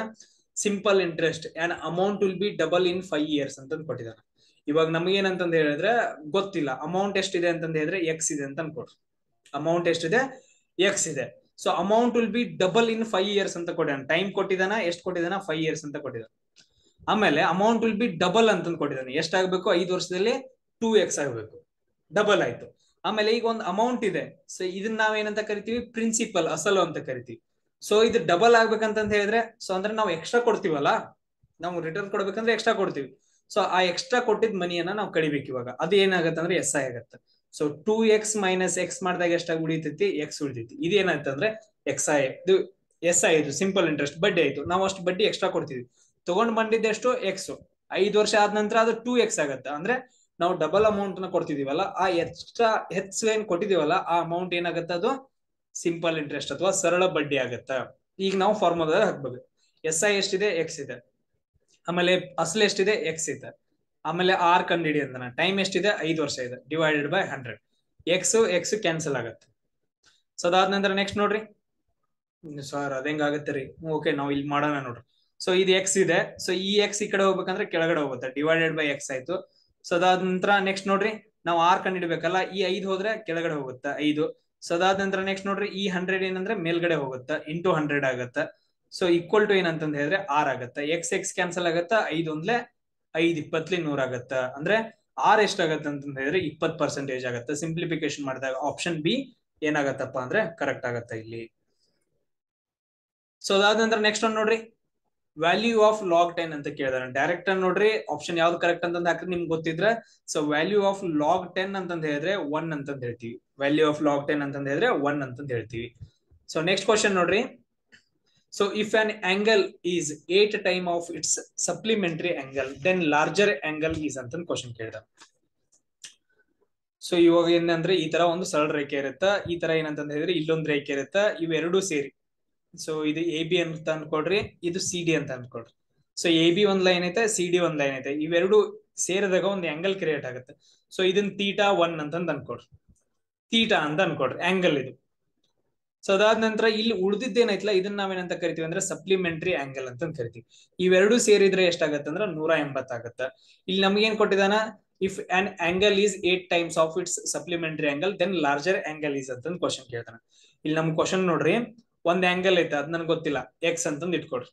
simple interest and amount will be double in 5 years ಅಂತಂದು ಕೊಟ್ಟಿದಾನ. ಇವಾಗ ನಮಗೇನಂತಂದು ಹೇಳಿದ್ರೆ ಗೊತ್ತಿಲ್ಲ ಅಮೌಂಟ್ ಎಷ್ಟಿದೆ ಅಂತಂದು ಹೇಳಿದ್ರೆ ಎಕ್ಸ್ ಇದೆ ಅಂತ ಅನ್ಕೊಡ್ರಿ. ಅಮೌಂಟ್ ಎಷ್ಟಿದೆ ಎಕ್ಸ್ ಇದೆ. So amount will be double in 5 years ಅಂತ ಕೊಟ್ಟಿದ್ದಾನೆ. ಟೈಮ್ ಕೊಟ್ಟಿದ್ದಾನ, ಎಷ್ಟು ಕೊಟ್ಟಿದ್ದಾನ 5 years ಅಂತ ಕೊಟ್ಟಿದ್ದಾನೆ. ಆಮೇಲೆ ಅಮೌಂಟ್ ವಿಲ್ ಬಿ ಡಬಲ್ ಅಂತ ಕೊಟ್ಟಿದ್ದಾನೆ. ಎಷ್ಟಾಗಬೇಕು 5 ವರ್ಷದಲ್ಲಿ 2x ಆಗಬೇಕು. ಡಬಲ್ ಆಯ್ತು. ಆಮೇಲೆ ಈಗ ಒಂದು ಅಮೌಂಟ್ ಇದೆ. ಸೊ ಇದನ್ನ ನಾವೇನಂತ ಕರಿತೀವಿ ಪ್ರಿನ್ಸಿಪಲ್, ಅಸಲು ಅಂತ ಕರಿತೀವಿ. ಸೊ ಇದು ಡಬಲ್ ಆಗ್ಬೇಕಂತ ಹೇಳಿದ್ರೆ ಸೊ ಅಂದ್ರೆ ನಾವು ಎಕ್ಸ್ಟ್ರಾ ಕೊಡ್ತೀವಲ್ಲ, ನಾವು ರಿಟರ್ನ್ ಕೊಡ್ಬೇಕಂದ್ರೆ ಎಕ್ಸ್ಟ್ರಾ ಕೊಡ್ತೀವಿ. ಸೊ ಆ ಎಕ್ಸ್ಟ್ರಾ ಕೊಟ್ಟಿದ್ ಮನಿಯನ್ನ ನಾವು ಕಡಿಬೇಕು. ಇವಾಗ ಅದು ಏನಾಗತ್ತೆ ಅಂದ್ರೆ ಎಸ್ ಐ ಆಗತ್ತೆ. ಸೊ 2x ಮೈನಸ್ ಎಕ್ಸ್ ಮಾಡಿದಾಗ ಎಷ್ಟಾಗಿ ಉಳಿತೈತಿ ಎಕ್ಸ್ ಉಳಿತೈತಿ. ಇದೇನಾಯ್ತಂದ್ರೆ ಎಕ್ಸ್ ಐ ಇದು ಎಸ್ ಐ ಇದು ಸಿಂಪಲ್ ಇಂಟ್ರೆಸ್ಟ್ ಬಡ್ಡಿ ಆಯ್ತು. ನಾವು ಅಷ್ಟು ಬಡ್ಡಿ ಎಕ್ಸ್ಟ್ರಾ ಕೊಡ್ತೀವಿ. ತಗೊಂಡ್ ಬಂದಿದ್ದೆಷ್ಟು ಎಕ್ಸ್. 5 ವರ್ಷ ಆದ ನಂತರ ಅದು 2x ಆಗತ್ತೆ. ಅಂದ್ರೆ ನಾವು ಡಬಲ್ ಅಮೌಂಟ್ ನ ಕೊಡ್ತಿದೀವಲ್ಲ, ಆ ಎಕ್ಸ್ಟ್ರಾ ಹೆಚ್ಚು ಏನ್ ಕೊಟ್ಟಿದೀವಲ್ಲ ಆ ಅಮೌಂಟ್ ಏನಾಗತ್ತೆ ಅದು ಸಿಂಪಲ್ ಇಂಟ್ರೆಸ್ಟ್ ಅಥವಾ ಸರಳ ಬಡ್ಡಿ ಆಗತ್ತ. ಈಗ ನಾವು ಫಾರ್ಮುಲಾ ಹಾಕ್ಬೇಕು. ಎಸ್ ಐ ಎಷ್ಟಿದೆ ಎಕ್ಸ್ ಇದೆ. ಆಮೇಲೆ ಅಸಲು ಎಷ್ಟಿದೆ ಎಕ್ಸ್ ಇದೆ. ಆಮೇಲೆ ಆರ್ ಕಂಡಿಡಿ ಅಂತಾನೆ. ಟೈಮ್ ಎಷ್ಟಿದೆ 5 ವರ್ಷ ಇದೆ. Divided by 100. ಎಕ್ಸ್ ಕ್ಯಾನ್ಸಲ್ ಆಗತ್ತೆ. ಸೊ ಅದಾದ ನಂತರ ನೆಕ್ಸ್ಟ್ ನೋಡ್ರಿ. ಸರ್ ಅದ ಹೆಂಗಾಗತ್ತೆ ರೀ. ಓಕೆ ನಾವು ಇಲ್ಲಿ ಮಾಡೋಣ ನೋಡ್ರಿ. ಸೊ ಇದು ಎಕ್ಸ್ ಇದೆ. ಸೊ ಈ ಎಕ್ಸ್ ಈ ಕಡೆ ಹೋಗ್ಬೇಕಂದ್ರೆ ಕೆಳಗಡೆ ಹೋಗುತ್ತೆ. ಡಿವೈಡೆಡ್ ಬೈ ಎಕ್ಸ್ ಆಯ್ತು. ಸೊ ಅದಾದ ನಂತರ ನೆಕ್ಸ್ಟ್ ನೋಡ್ರಿ, ನಾವು ಆರ್ ಕಂಡಿಡ್ಬೇಕಲ್ಲ, ಈ 5 ಹೋದ್ರೆ ಕೆಳಗಡೆ ಹೋಗುತ್ತೆ 5. ಸೊ ಅದಾದ ನಂತರ ನೆಕ್ಸ್ಟ್ ನೋಡ್ರಿ, ಈ 100 ಏನಂದ್ರೆ ಮೇಲ್ಗಡೆ ಹೋಗುತ್ತೆ ಇಂಟು 100 ಆಗತ್ತೆ. ಸೊ ಈಕ್ವಲ್ ಟು ಏನಂತಂದ ಹೇಳಿದ್ರೆ ಆರ್ ಆಗತ್ತೆ. ಎಕ್ಸ್ ಕ್ಯಾನ್ಸಲ್ ಆಗತ್ತ. 5 ಒಂದ್ಲೆ 5 20 100 ಆಗತ್ತ. ಅಂದ್ರೆ ಆರ್ ಎಷ್ಟಾಗತ್ತೆ ಅಂತಂದ ಹೇಳಿದ್ರೆ 20% ಆಗತ್ತೆ. ಸಿಂಪ್ಲಿಫಿಕೇಶನ್ ಮಾಡಿದಾಗ ಆಪ್ಷನ್ ಬಿ ಏನಾಗತ್ತಪ್ಪ ಅಂದ್ರೆ ಕರೆಕ್ಟ್ ಆಗತ್ತೆ ಇಲ್ಲಿ. ಸೊ ಅದಾದ ನಂತರ ನೆಕ್ಸ್ಟ್ ಒಂದು ನೋಡ್ರಿ, ವ್ಯಾಲ್ಯೂ ಆಫ್ ಲಾಗ್ 10 ಅಂತ ಕೇಳಿದಾರೆ. ಡೈರೆಕ್ಟ್ ನೋಡ್ರಿ ಆಪ್ಷನ್ ಯಾವ್ದು ಕರೆಕ್ಟ್ ಅಂತಂದ್ ಹಾಕ್ರಿ ನಿಮ್ಗೆ ಗೊತ್ತಿದ್ರೆ. ಸೊ ವ್ಯಾಲ್ಯೂ ಆಫ್ ಲಾಗ್ 10 ಅಂತಂದ್ ಹೇಳಿದ್ರೆ 1 ಅಂತಂದ್ ಹೇಳ್ತೀವಿ. ವ್ಯಾಲ್ಯೂ ಆಫ್ ಲಾಗ್ 10 ಅಂತಂದ್ ಹೇಳಿದ್ರೆ 1 ಅಂತಂದ್ ಹೇಳ್ತೀವಿ. ಸೊ ನೆಕ್ಸ್ಟ್ ಕ್ವಶನ್ ನೋಡ್ರಿ. So if an angle is 8 time of its supplementary angle then larger angle is ಅಂತ ಕ್ವಶನ್ ಕೇಳಿದ. ಸೊ ಇವಾಗ ಏನಂದ್ರೆ ಈ ತರ ಒಂದು ಸರಳ ರೇಖೆ ಇರುತ್ತಾ, ಈ ತರ ಏನಂತಂದ್ ಹೇಳಿದ್ರೆ ಇಲ್ಲೊಂದು ರೇಖೆ ಇರುತ್ತಾ, ಇವೆರಡೂ ಸೇರಿ. ಸೊ ಇದು ಎ ಬಿ ಅಂತ ಅನ್ಕೊಡ್ರಿ, ಇದು ಸಿ ಡಿ ಅಂತ ಅನ್ಕೊಡ್ರಿ. ಸೊ ಎ ಬಿ ಒಂದ್ ಲೈನ್ ಐತೆ, ಸಿ ಡಿ ಒಂದ್ ಲೈನ್ ಐತೆ. ಇವೆರಡು ಸೇರಿದಾಗ ಒಂದು ಆಂಗಲ್ ಕ್ರಿಯೇಟ್ ಆಗುತ್ತೆ. ಸೊ ಇದನ್ನ ತೀಟಾ 1 ಅಂತಂದ್ ಅನ್ಕೊಡ್ರಿ. ತೀಟಾ ಅಂತ ಅನ್ಕೊಡ್ರಿ ಆಂಗಲ್ ಇದು. ಸೊ ಅದಾದ ನಂತರ ಇಲ್ಲಿ ಉಳಿದಿದ್ದೇನೈತಲ್ಲ ಇದನ್ನ ನಾವೇನಂತ ಕರಿತೀವಿ ಅಂದ್ರೆ ಸಪ್ಲಿಮೆಂಟರಿ ಆಂಗಲ್ ಅಂತ ಕರಿತೀವಿ. ಇವೆರಡು ಸೇರಿದ್ರೆ ಎಷ್ಟಾಗತ್ತೆ ಅಂದ್ರೆ 180 ಆಗತ್ತೆ. ಇಲ್ಲಿ ನಮ್ಗೇನ್ ಕೊಟ್ಟಿದಾನ, if an angle is 8 times of its supplementary angle then larger angle is ಅಂತ ಕ್ವಶನ್ ಕೇಳ್ತಾನೆ. ಇಲ್ಲಿ ನಮ್ ಕ್ವಶನ್ ನೋಡ್ರಿ, ಒಂದ್ ಆಂಗಲ್ ಐತೆ ಅದ್ ನನ್ಗೆ ಗೊತ್ತಿಲ್ಲ ಎಕ್ಸ್ ಅಂತಂದ್ ಇಟ್ಕೊಡ್ರಿ.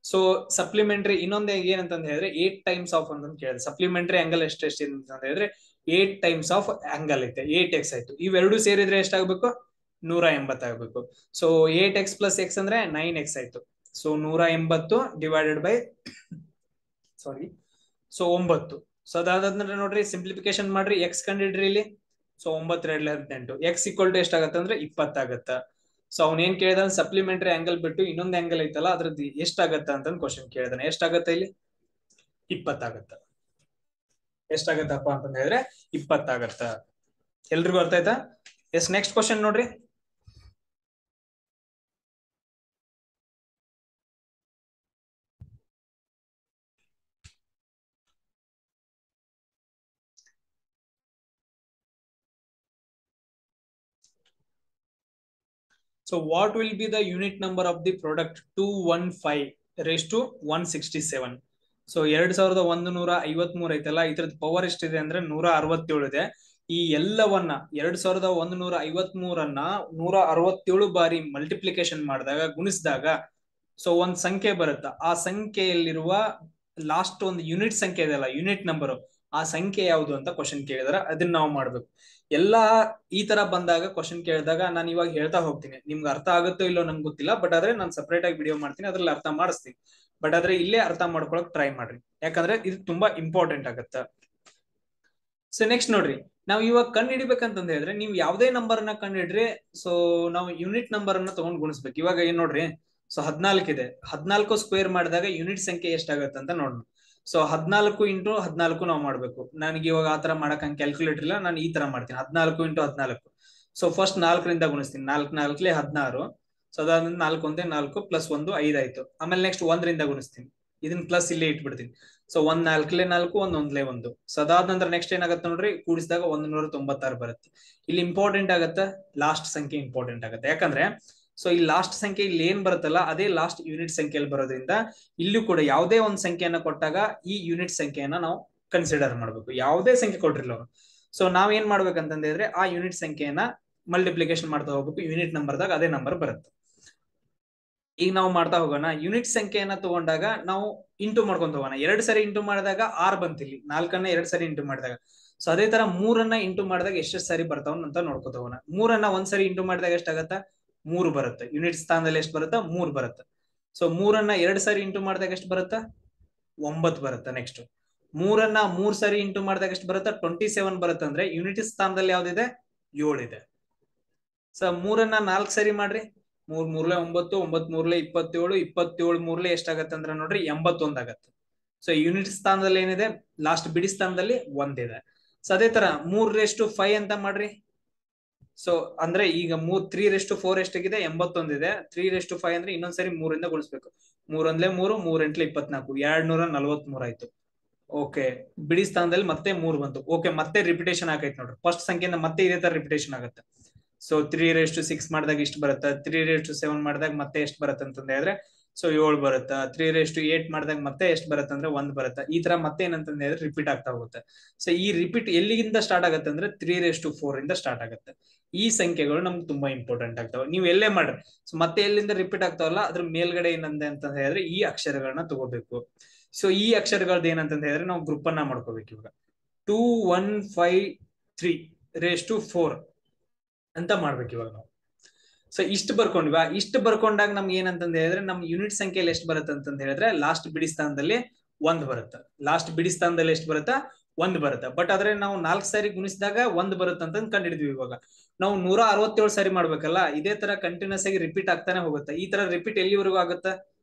ಸೊ ಸಪ್ಲಿಮೆಂಟರಿ ಇನ್ನೊಂದ್ ಏನಂತಂದ್ ಹೇಳಿದ್ರೆ 8 ಟೈಮ್ಸ್ ಆಫ್ ಅಂತಂದ್ ಕೇಳಿದ್ರೆ ಸಪ್ಲಿಮೆಂಟರಿ ಆಂಗಲ್ ಎಷ್ಟೆಷ್ಟು ಅಂತ ಹೇಳಿದ್ರೆ 8 ಟೈಮ್ಸ್ ಆಫ್ ಆಂಗಲ್ ಐತೆ 8x ಆಯ್ತು. ಇವೆರಡು ಸೇರಿದ್ರೆ ಎಷ್ಟಾಗಬೇಕು 180 ಆಗಬೇಕು. ಸೊ 8x ಪ್ಲಸ್ ಎಕ್ಸ್ ಅಂದ್ರೆ 9x ಆಯ್ತು. So 180 divided by sorry so 9. So ಅದಾದ್ರೆ ನೋಡ್ರಿ ಸಿಂಪ್ಲಿಫಿಕೇಶನ್ ಮಾಡ್ರಿ, ಎಕ್ಸ್ ಕಂಡಿಡ್ರಿ ಇಲ್ಲಿ. ಸೊ 9 2 18 ಎಕ್ಸ್ ಈಕ್ವಲ್ ಟು ಎಷ್ಟಾಗತ್ತೆ ಅಂದ್ರೆ 20 ಆಗತ್ತ. ಸೊ ಅವ್ನ ಏನ್ ಕೇಳಿದಾನೆ ಸಪ್ಲಿಮೆಂಟರಿ ಆಂಗಲ್ ಬಿಟ್ಟು ಇನ್ನೊಂದ್ ಆಂಗಲ್ ಐತಲ್ಲ ಅದ್ರದ್ದು ಎಷ್ಟಾಗತ್ತ ಅಂತ ಕ್ವಶನ್ ಕೇಳಿದಾನೆ. ಎಷ್ಟಾಗತ್ತ ಇಲ್ಲಿ 20 ಆಗತ್ತ. ಎಷ್ಟಾಗತ್ತಪ್ಪ ಅಂತಂದ ಹೇಳಿದ್ರೆ 20 ಆಗತ್ತ. ಎಲ್ರಿಗೂ ಅರ್ಥ ಆಯ್ತಾ? ಎಸ್ ನೆಕ್ಸ್ಟ್ ಕ್ವಶನ್ ನೋಡ್ರಿ. So what will be the unit number of the product 215 167. So 2153 ಐತಲ್ಲ, ಇದ್ರದ್ ಪವರ್ ಎಷ್ಟಿದೆ ಅಂದ್ರೆ 167 ಇದೆ. ಈ ಎಲ್ಲವನ್ನ 2153 167 ಬಾರಿ ಮಲ್ಟಿಪ್ಲಿಕೇಶನ್ ಮಾಡಿದಾಗ, ಗುಣಿಸಿದಾಗ ಸೊ ಒಂದ್ ಸಂಖ್ಯೆ ಬರುತ್ತೆ. ಆ ಸಂಖ್ಯೆಯಲ್ಲಿರುವ ಲಾಸ್ಟ್ ಒಂದು ಯೂನಿಟ್ ಸಂಖ್ಯೆ ಇದೆಯಲ್ಲ, ಯೂನಿಟ್ ನಂಬರ್, ಆ ಸಂಖ್ಯೆ ಯಾವುದು ಅಂತ ಕ್ವಶನ್ ಕೇಳಿದಾರೆ. ಅದನ್ನ ನಾವು ಮಾಡ್ಬೇಕು. ಎಲ್ಲಾ ಈ ತರ ಬಂದಾಗ ಕ್ವಶನ್ ಕೇಳಿದಾಗ ನಾನು ಇವಾಗ ಹೇಳ್ತಾ ಹೋಗ್ತೀನಿ, ನಿಮ್ಗೆ ಅರ್ಥ ಆಗುತ್ತೋ ಇಲ್ಲೋ ನಂಗೆ ಗೊತ್ತಿಲ್ಲ, ಬಟ್ ಆದ್ರೆ ನಾನು ಸಪರೇಟ್ ಆಗಿ ವಿಡಿಯೋ ಮಾಡ್ತೀನಿ, ಅದ್ರಲ್ಲಿ ಅರ್ಥ ಮಾಡಿಸ್ತೀನಿ. ಬಟ್ ಆದ್ರೆ ಇಲ್ಲೇ ಅರ್ಥ ಮಾಡ್ಕೊಳಕ್ ಟ್ರೈ ಮಾಡ್ರಿ, ಯಾಕಂದ್ರೆ ಇದು ತುಂಬಾ ಇಂಪಾರ್ಟೆಂಟ್ ಆಗತ್ತೆ. ಸೊ ನೆಕ್ಸ್ಟ್ ನೋಡ್ರಿ, ನಾವ್ ಇವಾಗ ಕಂಡು ಹಿಡಿಬೇಕಂತಂದ ಹೇಳಿದ್ರೆ, ನೀವು ಯಾವ್ದೇ ನಂಬರ್ ಅನ್ನ ಕಂಡು ಹಿಡ್ರಿ, ಸೊ ನಾವು ಯೂನಿಟ್ ನಂಬರ್ ಅನ್ನ ತಗೊಂಡ್ ಗುಣಿಸ್ಬೇಕು. ಇವಾಗ ಏನ್ ನೋಡ್ರಿ, ಸೊ 14 ಇದೆ, 14 ಸ್ಕ್ವೇರ್ ಮಾಡಿದಾಗ ಯೂನಿಟ್ ಸಂಖ್ಯೆ ಎಷ್ಟಾಗತ್ತೆ ಅಂತ ನೋಡೋಣ. ಸೊ 14 ಇಂಟು 14 ನಾವು ಮಾಡ್ಬೇಕು. ನನಗೆ ಇವಾಗ ಆತರ ಮಾಡಕ್ ಹಂಗೆ ಕ್ಯಾಲ್ಕುಲೇಟರ್ ಇಲ್ಲ, ನಾನು ಈ ತರ ಮಾಡ್ತೀನಿ. 14 ಇಂಟು 14. ಸೊ ಫಸ್ಟ್ 4ರಿಂದ ಗುಣಿಸ್ತೀನಿ. 4 4 16. ಸೊ ಅದಾದ್ಮೇಲೆ 4 1 4 ಪ್ಲಸ್ 1 5 ಆಯ್ತು. ಆಮೇಲೆ ನೆಕ್ಸ್ಟ್ 1ರಿಂದ ಗುಣಿಸ್ತೀನಿ, ಇದನ್ನ ಪ್ಲಸ್ ಇಲ್ಲೇ ಇಟ್ಬಿಡ್ತೀನಿ. ಸೊ 1 4 4 1 1 1. ಸೊ ಅದಾದ ನಂತರ ನೆಕ್ಸ್ಟ್ ಏನಾಗುತ್ತೆ ನೋಡ್ರಿ, ಕೂಡಿಸಿದಾಗ 196 ಬರುತ್ತೆ. ಇಲ್ಲಿ ಇಂಪಾರ್ಟೆಂಟ್ ಆಗತ್ತೆ, ಲಾಸ್ಟ್ ಸಂಖ್ಯೆ ಇಂಪಾರ್ಟೆಂಟ್ ಆಗುತ್ತೆ. ಯಾಕಂದ್ರೆ ಸೊ ಈ ಲಾಸ್ಟ್ ಸಂಖ್ಯೆ ಇಲ್ಲಿ ಏನ್ ಬರುತ್ತಲ್ಲ, ಅದೇ ಲಾಸ್ಟ್ ಯೂನಿಟ್ ಸಂಖ್ಯೆಯಲ್ಲಿ ಬರೋದ್ರಿಂದ ಇಲ್ಲೂ ಕೂಡ ಯಾವುದೇ ಒಂದು ಸಂಖ್ಯೆಯನ್ನ ಕೊಟ್ಟಾಗ ಈ ಯೂನಿಟ್ ಸಂಖ್ಯೆಯನ್ನ ನಾವು ಕನ್ಸಿಡರ್ ಮಾಡ್ಬೇಕು. ಯಾವುದೇ ಸಂಖ್ಯೆ ಕೊಟ್ಟಿರ್ಲ ಅವರು. ಸೊ ನಾವ್ ಏನ್ ಮಾಡ್ಬೇಕಂತಂದ ಹೇಳಿದ್ರೆ, ಆ ಯೂನಿಟ್ ಸಂಖ್ಯೆಯನ್ನ ಮಲ್ಟಿಪ್ಲಿಕೇಶನ್ ಮಾಡ್ತಾ ಹೋಗ್ಬೇಕು. ಯೂನಿಟ್ ನಂಬರ್ದಾಗ ಅದೇ ನಂಬರ್ ಬರುತ್ತೆ. ಈಗ ನಾವು ಮಾಡ್ತಾ ಹೋಗೋಣ. ಯೂನಿಟ್ ಸಂಖ್ಯೆಯನ್ನ ತಗೊಂಡಾಗ ನಾವು ಇಂಟು ಮಾಡ್ಕೊಂತ ಹೋಗೋಣ. 2 ಸರಿ ಇಂಟು ಮಾಡಿದಾಗ 6 ಬಂತಿಲ್ಲಿ. 4ಅನ್ನ 2 ಸರಿ ಇಂಟು ಮಾಡಿದಾಗ. ಸೊ ಅದೇ ತರ 3ಅನ್ನ ಇಂಟು ಮಾಡಿದಾಗ ಎಷ್ಟು ಸರಿ ಬರ್ತಾವ ಅಂತ ನೋಡ್ಕೊತ ಹೋಗೋಣ. 3ಅನ್ನ ಒಂದ್ ಸರಿ ಇಂಟು ಮಾಡಿದಾಗ ಎಷ್ಟಾಗತ್ತ, 3 ಬರುತ್ತೆ. ಯೂನಿಟ್ ಸ್ಥಾನದಲ್ಲಿ ಎಷ್ಟು ಬರುತ್ತಾ, 3 ಬರುತ್ತೆ. ಸೊ 3ಅನ್ನ 2 ಸರಿ ಇಂಟು ಮಾಡಿದಾಗ ಎಷ್ಟು ಬರುತ್ತಾ, 9 ಬರುತ್ತೆ. ನೆಕ್ಸ್ಟ್ 3ಅನ್ನ 3 ಸರಿ ಇಂಟು ಮಾಡಿದಾಗ ಎಷ್ಟು ಬರುತ್ತಾ, 27 ಬರುತ್ತೆ. ಅಂದ್ರೆ ಯೂನಿಟ್ ಸ್ಥಾನದಲ್ಲಿ ಯಾವ್ದಿದೆ, 7 ಇದೆ. ಸೊ 3ಅನ್ನ 4 ಸರಿ ಮಾಡ್ರಿ, 3 3 9 9 3 27 27 3 ಎಷ್ಟಾಗತ್ತೆ ಅಂದ್ರೆ ನೋಡ್ರಿ 81 ಆಗತ್ತೆ. ಸೊ ಯೂನಿಟ್ ಸ್ಥಾನದಲ್ಲಿ ಏನಿದೆ, ಲಾಸ್ಟ್ ಬಿಡಿ ಸ್ಥಾನದಲ್ಲಿ 1 ಇದೆ. ಸೊ ಅದೇ ತರ 3/5 ಅಂತ ಮಾಡ್ರಿ. ಸೊ ಅಂದ್ರೆ ಈಗ 3/4 ಎಷ್ಟಾಗಿದೆ, 81 ಇದೆ. 3/5 ಅಂದ್ರೆ ಇನ್ನೊಂದ್ಸರಿ 3ರಿಂದ ಗುಣಿಸ್ಬೇಕು. 3 1 3 3 8 24 243 ಆಯ್ತು. ಓಕೆ, ಬಿಡಿ ಸ್ಥಾನದಲ್ಲಿ ಮತ್ತೆ 3 ಬಂತು. ಓಕೆ, ಮತ್ತೆ ರಿಪಿಟೇಷನ್ ಆಗೈತೆ ನೋಡ್ರಿ. ಫಸ್ಟ್ ಸಂಖ್ಯೆಯಿಂದ ಮತ್ತೆ ಇದೇ ತರ ರಿಪಿಟೇಷನ್ ಆಗುತ್ತೆ. ಸೊ 3/6 ಮಾಡಿದಾಗ ಇಷ್ಟು ಬರುತ್ತೆ. 3/7 ಮಾಡಿದಾಗ ಮತ್ತೆ ಎಷ್ಟು ಬರುತ್ತೆ ಅಂತಂದ ಹೇಳಿದ್ರೆ, ಸೊ 7 ಬರುತ್ತೆ. 3/8 ಮಾಡಿದಾಗ ಮತ್ತೆ ಎಷ್ಟು ಬರುತ್ತೆ ಅಂದ್ರೆ 1 ಬರುತ್ತೆ. ಈ ತರ ಮತ್ತೆ ಏನಂತಂದ ಹೇಳಿದ್ರೆ ರಿಪೀಟ್ ಆಗ್ತಾ ಹೋಗುತ್ತೆ. ಸೊ ಈ ರಿಪೀಟ್ ಎಲ್ಲಿಂದ ಸ್ಟಾರ್ಟ್ ಆಗುತ್ತೆ ಅಂದ್ರೆ 3/4 ಇಂದ ಸ್ಟಾರ್ಟ್ ಆಗುತ್ತೆ. ಈ ಸಂಖ್ಯೆಗಳು ನಮ್ಗೆ ತುಂಬಾ ಇಂಪಾರ್ಟೆಂಟ್ ಆಗ್ತಾವೆ. ನೀವು ಎಲ್ಲೇ ಮಾಡ್ರಿ, ಸೊ ಮತ್ತೆ ಎಲ್ಲಿಂದ ರಿಪೀಟ್ ಆಗ್ತಾವಲ್ಲ ಅದ್ರ ಮೇಲ್ಗಡೆ ಏನಂದೆ ಅಂತ ಹೇಳಿದ್ರೆ ಈ ಅಕ್ಷರಗಳನ್ನ ತಗೋಬೇಕು. ಸೊ ಈ ಅಕ್ಷರಗಳದ್ದು ಏನಂತ ಹೇಳಿದ್ರೆ ನಾವು ಗ್ರೂಪ್ ಅನ್ನ ಮಾಡ್ಕೋಬೇಕು. ಇವಾಗ 2153/4 ಅಂತ ಮಾಡ್ಬೇಕು ಇವಾಗ ನಾವು. ಸೊ ಇಷ್ಟು ಬರ್ಕೊಂಡ್ವಾ. ಇಷ್ಟು ಬರ್ಕೊಂಡಾಗ ನಮ್ಗೆ ಏನಂತಂದ ಹೇಳಿದ್ರೆ, ನಮ್ ಯೂನಿಟ್ ಸಂಖ್ಯೆಯಲ್ಲಿ ಎಷ್ಟು ಬರುತ್ತೆ ಅಂತಂದ ಹೇಳಿದ್ರೆ, ಲಾಸ್ಟ್ ಬಿಡಿ ಸ್ಥಾನದಲ್ಲಿ 1 ಬರುತ್ತೆ. ಲಾಸ್ಟ್ ಬಿಡಿ ಸ್ಥಾನದಲ್ಲಿ ಎಷ್ಟು ಬರುತ್ತಾ, 1 ಬರುತ್ತೆ. ಬಟ್ ಆದ್ರೆ ನಾವು 4 ಸಾರಿ ಗುಣಿಸಿದಾಗ 1 ಬರುತ್ತೆ ಅಂತ ಕಂಡಿಡಿದ್ವಿ. ಇವಾಗ ನಾವು 167 ಸಾರಿ ಮಾಡ್ಬೇಕಲ್ಲ, ಇದೇ ತರ ಕಂಟಿನ್ಯೂಸ್ ಆಗಿ ರಿಪೀಟ್ ಆಗ್ತಾನೆ ಹೋಗುತ್ತೆ. ಈ ತರ ರಿಪೀಟ್ ಎಲ್ಲಿವರೆಗೂ ಆಗುತ್ತೆ.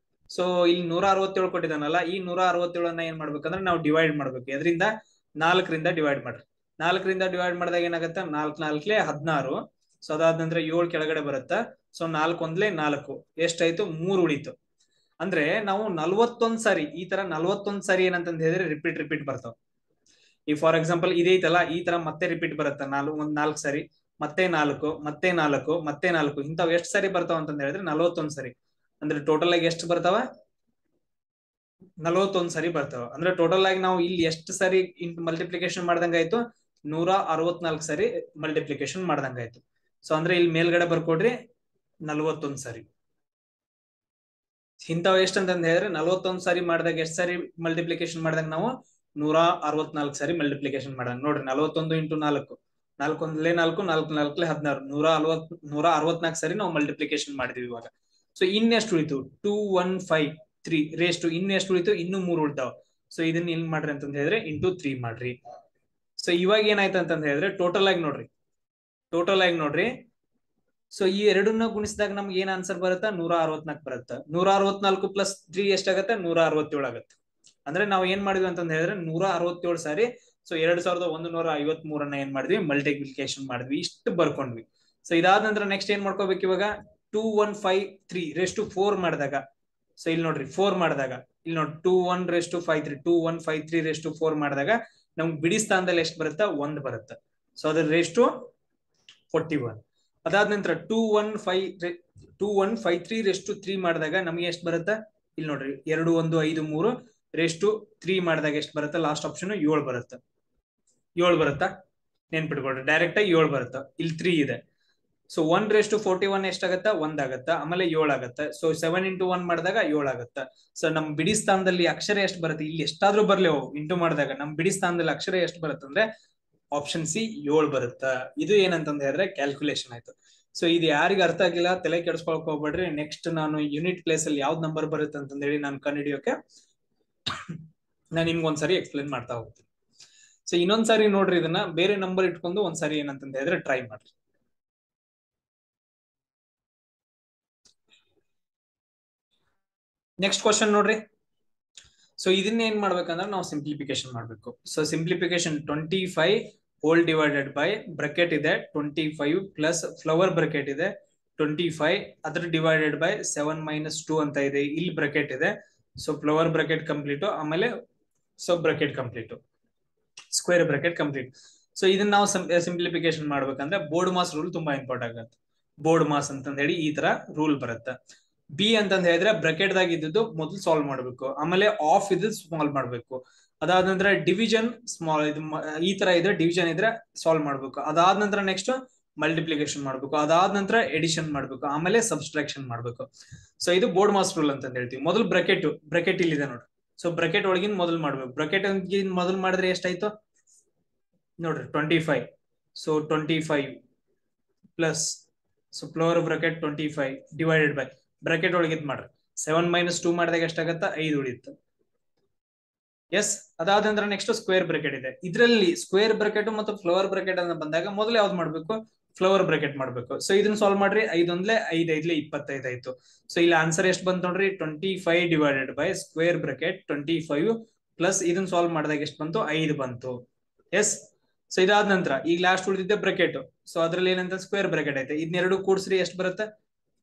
ಸೊ ಇಲ್ಲಿ 167 ಕೊಟ್ಟಿದ್ದಾನಲ್ಲ, ಈ 167 ಏನ್ ಮಾಡ್ಬೇಕಂದ್ರೆ ನಾವು ಡಿವೈಡ್ ಮಾಡ್ಬೇಕು. ಎದ್ರಿಂದ, 4ರಿಂದ ಡಿವೈಡ್ ಮಾಡ್ರಿ. 4ರಿಂದ ಡಿವೈಡ್ ಮಾಡಿದಾಗ ಏನಾಗುತ್ತೆ, 4 4 16. ಸೊ ಅದಾದ ನಂತರ 7 ಕೆಳಗಡೆ ಬರುತ್ತೆ. ಸೊ 4 1 4 ಎಷ್ಟಾಯ್ತು, 3 ಉಳಿತು. ಅಂದ್ರೆ ನಾವು 41 ಸಾರಿ, ಈ ತರ 41 ಸಾರಿ ಏನಂತಂದ ಹೇಳಿದ್ರೆ ರಿಪೀಟ್ ಬರ್ತಾವ. ಈ ಫಾರ್ ಎಕ್ಸಾಂಪಲ್ ಇದೈತಲ್ಲ, ಈ ತರ ಮತ್ತೆ ರಿಪೀಟ್ ಬರುತ್ತೆ. 4 ಸಾರಿ, ಮತ್ತೆ 4 ಮತ್ತೆ 4 ಮತ್ತೆ 4 ಇಂಥವ್ ಎಷ್ಟು ಸಾರಿ ಬರ್ತಾವ ಅಂತಂದ ಹೇಳಿದ್ರೆ 41 ಸಾರಿ. ಅಂದ್ರೆ ಟೋಟಲ್ ಆಗಿ ಎಷ್ಟು ಬರ್ತಾವ, 41 ಸಾರಿ ಬರ್ತಾವ. ಅಂದ್ರೆ ಟೋಟಲ್ ಆಗಿ ನಾವು ಇಲ್ಲಿ ಎಷ್ಟು ಸಾರಿ ಮಲ್ಟಿಪ್ಲಿಕೇಶನ್ ಮಾಡ್ದಂಗಾಯ್ತು, 164 ಸಾರಿ ಮಲ್ಟಿಪ್ಲಿಕೇಶನ್ ಮಾಡ್ದಂಗಾಯ್ತು. ಸೊ ಅಂದ್ರೆ ಇಲ್ಲಿ ಮೇಲ್ಗಡೆ ಬರ್ಕೊಡ್ರಿ 41 ಸಾರಿ. ಇಂಥವ್ ಎಷ್ಟು ಅಂತಂದ ಹೇಳಿದ್ರೆ 41 ಸಾರಿ ಮಾಡಿದಾಗ ಎಷ್ಟು ಸಾರಿ ಮಲ್ಟಿಪ್ಲಿಕೇಶನ್ ಮಾಡಿದಾಗ ನಾವು 164 ಸಾರಿ ಮಲ್ಟಿಪ್ಲಿಕೇಶನ್ ಮಾಡಿದಾಗ ನೋಡ್ರಿ. 41 ಇಂಟು 4 4 1 4 4 4 16 164 ಸಾರಿ ನಾವು ಮಲ್ಟಿಪ್ಲಿಕೇಶನ್ ಮಾಡಿದೀವಿ ಇವಾಗ. ಸೊ ಇನ್ನೆಷ್ಟು ಉಳಿತು, 2153 ಇನ್ನೆಷ್ಟು ಉಳಿತು, ಇನ್ನು 3 ಉಳಿತಾವ. ಸೊ ಇದನ್ನ ಏನ್ ಮಾಡ್ರಿ ಅಂತಂದ ಹೇಳಿದ್ರೆ ಇಂಟು 3 ಮಾಡ್ರಿ. ಸೊ ಇವಾಗ ಏನಾಯ್ತು ಅಂತಂದ ಹೇಳಿದ್ರೆ ಟೋಟಲ್ ಆಗಿ ನೋಡ್ರಿ. ಸೊ ಈ ಎರಡನ್ನ ಗುಣಿಸಿದಾಗ ನಮ್ಗೆ ಏನ್ ಆನ್ಸರ್ ಬರುತ್ತಾ, 164 ಬರುತ್ತೆ. 164 ಪ್ಲಸ್ 3 ಎಷ್ಟಾಗತ್ತೆ, 167 ಆಗತ್ತೆ. ಅಂದ್ರೆ ನಾವು ಏನ್ ಮಾಡಿದ್ವಿ ಅಂತಂದ ಹೇಳಿದ್ರೆ 167 ಸಾರಿ. ಸೊ 2153 ಏನ್ ಮಾಡಿದ್ವಿ, ಮಲ್ಟಿಪ್ಲಿಕೇಶನ್ ಮಾಡಿದ್ವಿ. ಇಷ್ಟು ಬರ್ಕೊಂಡ್ವಿ. ಸೊ ಇದಾದ ನಂತರ ನೆಕ್ಸ್ಟ್ ಏನ್ ಮಾಡ್ಕೋಬೇಕು ಇವಾಗ, 2153/4 ಮಾಡಿದಾಗ, ಸೊ ಇಲ್ಲಿ ನೋಡ್ರಿ 4 ಮಾಡಿದಾಗ, ಇಲ್ಲಿ ನೋಡಿ 2153 ಮಾಡಿದಾಗ ನಮ್ಗೆ ಬಿಡಿ ಸ್ಥಾನದಲ್ಲಿ ಎಷ್ಟು ಬರುತ್ತಾ, 1 ಬರುತ್ತೆ. ಸೊ ಅದ್ರ ರೇಸ್ ಟು 41. ಅದಾದ ನಂತರ 2153 ಮಾಡಿದಾಗ ನಮಗೆ ಎಷ್ಟು ಬರುತ್ತೆ? ಇಲ್ಲಿ ನೋಡ್ರಿ 2153 ಮಾಡಿದಾಗ ಎಷ್ಟು ಬರುತ್ತೆ? ಲಾಸ್ಟ್ ಆಪ್ಷನ್ 7 ಬರುತ್ತೆ. 7 ಬರುತ್ತಾ? ನೆನ್ಪಿಟ್ಕೊಳ್ರಿ, ಡೈರೆಕ್ಟ್ ಆಗಿ 7 ಬರುತ್ತಾ. ಇಲ್ಲಿ 3 ಇದೆ. ಸೊ 1:41 ಎಷ್ಟಾಗತ್ತ? 1 ಆಗತ್ತ. ಆಮೇಲೆ 7 ಆಗತ್ತ. ಸೊ 7 into 1 ಮಾಡಿದಾಗ 7 ಆಗತ್ತ. ಸೊ ನಮ್ ಬಿಡಿ ಸ್ಥಾನದಲ್ಲಿ ಅಕ್ಷರ ಎಷ್ಟು ಬರುತ್ತೆ? ಇಲ್ಲಿ ಎಷ್ಟಾದ್ರೂ ಬರ್ಲಿ ಅವು ಇಂಟು ಮಾಡಿದಾಗ ನಮ್ ಬಿಡಿ ಸ್ಥಾನದಲ್ಲಿ ಅಕ್ಷರ ಎಷ್ಟು ಬರುತ್ತೆ ಅಂದ್ರೆ ಆಪ್ಷನ್ ಸಿ 7 ಬರುತ್ತಾ. ಇದು ಏನಂತಂದ ಹೇಳಿದ್ರೆ ಕ್ಯಾಲ್ಕುಲೇಷನ್ ಆಯ್ತು. ಸೊ ಇದು ಯಾರಿಗ ಅರ್ಥ ಆಗಿಲ್ಲ ತಲೆ ಕೆಡಿಸ್ಕೊಳಕ್ ಹೋಗ್ಬೇಡ್ರಿ. ನೆಕ್ಸ್ಟ್ ನಾನು ಯೂನಿಟ್ ಪ್ಲೇಸ್ ಅಲ್ಲಿ ಯಾವ್ದು ನಂಬರ್ ಬರುತ್ತೆ ಅಂತ ಹೇಳಿ ನಾನು ಕಂಡುಹಿಡಿಯೋಕೆ ನಾನು ನಿಮ್ಗೊಂದ್ಸರಿ ಎಕ್ಸ್ಪ್ಲೇನ್ ಮಾಡ್ತಾ ಹೋಗ್ತೀನಿ. ಸೊ ಇನ್ನೊಂದ್ಸಾರಿ ನೋಡ್ರಿ, ಇದನ್ನ ಬೇರೆ ನಂಬರ್ ಇಟ್ಕೊಂಡು ಒಂದ್ಸರಿ ಏನಂತಂದ ಹೇಳಿದ್ರೆ ಟ್ರೈ ಮಾಡ್ರಿ. ನೆಕ್ಸ್ಟ್ ಕ್ವಶನ್ ನೋಡ್ರಿ. ಸೊ ಇದನ್ನ ಏನ್ ಮಾಡ್ಬೇಕಂದ್ರೆ ನಾವು ಸಿಂಪ್ಲಿಫಿಕೇಶನ್ ಮಾಡ್ಬೇಕು. So simplification 25 whole divided by bracket ಇದೆ 25 ಪ್ಲಸ್ ಫ್ಲವರ್ ಬ್ರಾಕೆಟ್ ಇದೆ 25 ಅದ್ರ ಡಿವೈಡೆಡ್ ಬೈ 7 - 2 ಅಂತ ಇದೆ. ಇಲ್ಲಿ ಬ್ರಾಕೆಟ್ ಇದೆ. ಸೊ ಫ್ಲವರ್ ಬ್ರಾಕೆಟ್ ಕಂಪ್ಲೀಟ್, ಆಮೇಲೆ sub bracket complete, square bracket complete. So ಇದನ್ನ ನಾವು ಸಿಂಪ್ಲಿಫಿಕೇಶನ್ ಮಾಡ್ಬೇಕಂದ್ರೆ ಬೋರ್ಡ್ ಮಾಸ್ ರೂಲ್ ತುಂಬಾ ಇಂಪಾರ್ಟೆಂಟ್ ಆಗುತ್ತೆ. ಬೋರ್ಡ್ ಮಾಸ್ ಅಂತಂದ ಹೇಳಿ ಈ ತರ ರೂಲ್ ಬರುತ್ತೆ. ಬಿ ಅಂತಂದ ಹೇಳಿದ್ರೆ ಬ್ರಾಕೆಟ್ ದಾಗ ಇದ್ದು ಮೊದಲು ಸಾಲ್ವ್ ಮಾಡ್ಬೇಕು, ಆಮೇಲೆ ಆಫ್ ಇದು ಸ್ಮಾಲ್ ಮಾಡ್ಬೇಕು. ಅದಾದ ನಂತರ ಡಿವಿಷನ್ ಸ್ಮಾಲ್ ಇದು ಈ ತರ ಇದ್ರೆ ಡಿವಿಷನ್ ಇದ್ರೆ ಸಾಲ್ವ್ ಮಾಡ್ಬೇಕು. ಅದಾದ ನಂತರ ನೆಕ್ಸ್ಟ್ ಮಲ್ಟಿಪ್ಲಿಕೇಶನ್ ಮಾಡ್ಬೇಕು. ಅದಾದ ನಂತರ ಎಡಿಷನ್ ಮಾಡ್ಬೇಕು, ಆಮೇಲೆ ಸಬ್ಸ್ಟ್ರಾಕ್ಷನ್ ಮಾಡ್ಬೇಕು. ಸೊ ಇದು ಬೋರ್ಡ್ ಮಾಸ್ ರೂಲ್ ಅಂತ ಹೇಳ್ತೀವಿ. ಮೊದಲು ಬ್ರಾಕೆಟ್ ಇಲ್ಲಿದೆ ನೋಡ್ರಿ. ಸೊ ಬ್ರಾಕೆಟ್ ಒಳಗಿನ ಮೊದಲು ಮಾಡ್ಬೇಕು. ಬ್ರಾಕೆಟ್ ಮೊದಲು ಮಾಡಿದ್ರೆ ಎಷ್ಟಾಯ್ತು ನೋಡ್ರಿ 25. So 25 plus so floor bracket 25 divided by bracket ಒಳಗಿದ್ ಮಾಡ್ರಿ 7 - 2 ಮಾಡಿದಾಗ ಎಷ್ಟಾಗತ್ತ? 5 ಉಳಿಯುತ್ತೆ. ಎಸ್. ಅದಾದ ನಂತರ ನೆಕ್ಸ್ಟ್ ಸ್ಕ್ವೇರ್ ಬ್ರಾಕೆಟ್ ಇದೆ. ಇದರಲ್ಲಿ ಸ್ಕ್ವೇರ್ ಬ್ರಾಕೆಟ್ ಮತ್ತು ಫ್ಲವರ್ ಬ್ರಾಕೆಟ್ ಅಂತ ಬಂದಾಗ ಮೊದಲು ಯಾವ್ದು ಮಾಡ್ಬೇಕು? ಫ್ಲವರ್ ಬ್ರಾಕೆಟ್ ಮಾಡ್ಬೇಕು. ಸೊ ಇದನ್ನ ಸಾಲ್ವ್ ಮಾಡ್ರಿ. 5 × 5 = 25 ಆಯ್ತು. ಸೊ ಇಲ್ಲಿ ಆನ್ಸರ್ ಎಷ್ಟು ಬಂತು ನೋಡ್ರಿ? 25 divided by square bracket 25 plus ಇದನ್ನ ಸಾಲ್ವ್ ಮಾಡಿದಾಗ ಎಷ್ಟು ಬಂತು? 5 ಬಂತು. ಎಸ್. ಸೊ ಇದಾದ ನಂತರ ಈಗ ಲಾಸ್ಟ್ ಉಳಿದಿದ್ದೆ ಬ್ರಾಕೆಟ್. ಸೊ ಅದ್ರಲ್ಲಿ ಏನಂತ ಸ್ಕ್ವೇರ್ ಬ್ರಾಕೆಟ್ ಐತೆ. ಇದನ್ನೆರಡು ಕೂಡಿಸ್ರಿ ಎಷ್ಟು ಬರುತ್ತೆ?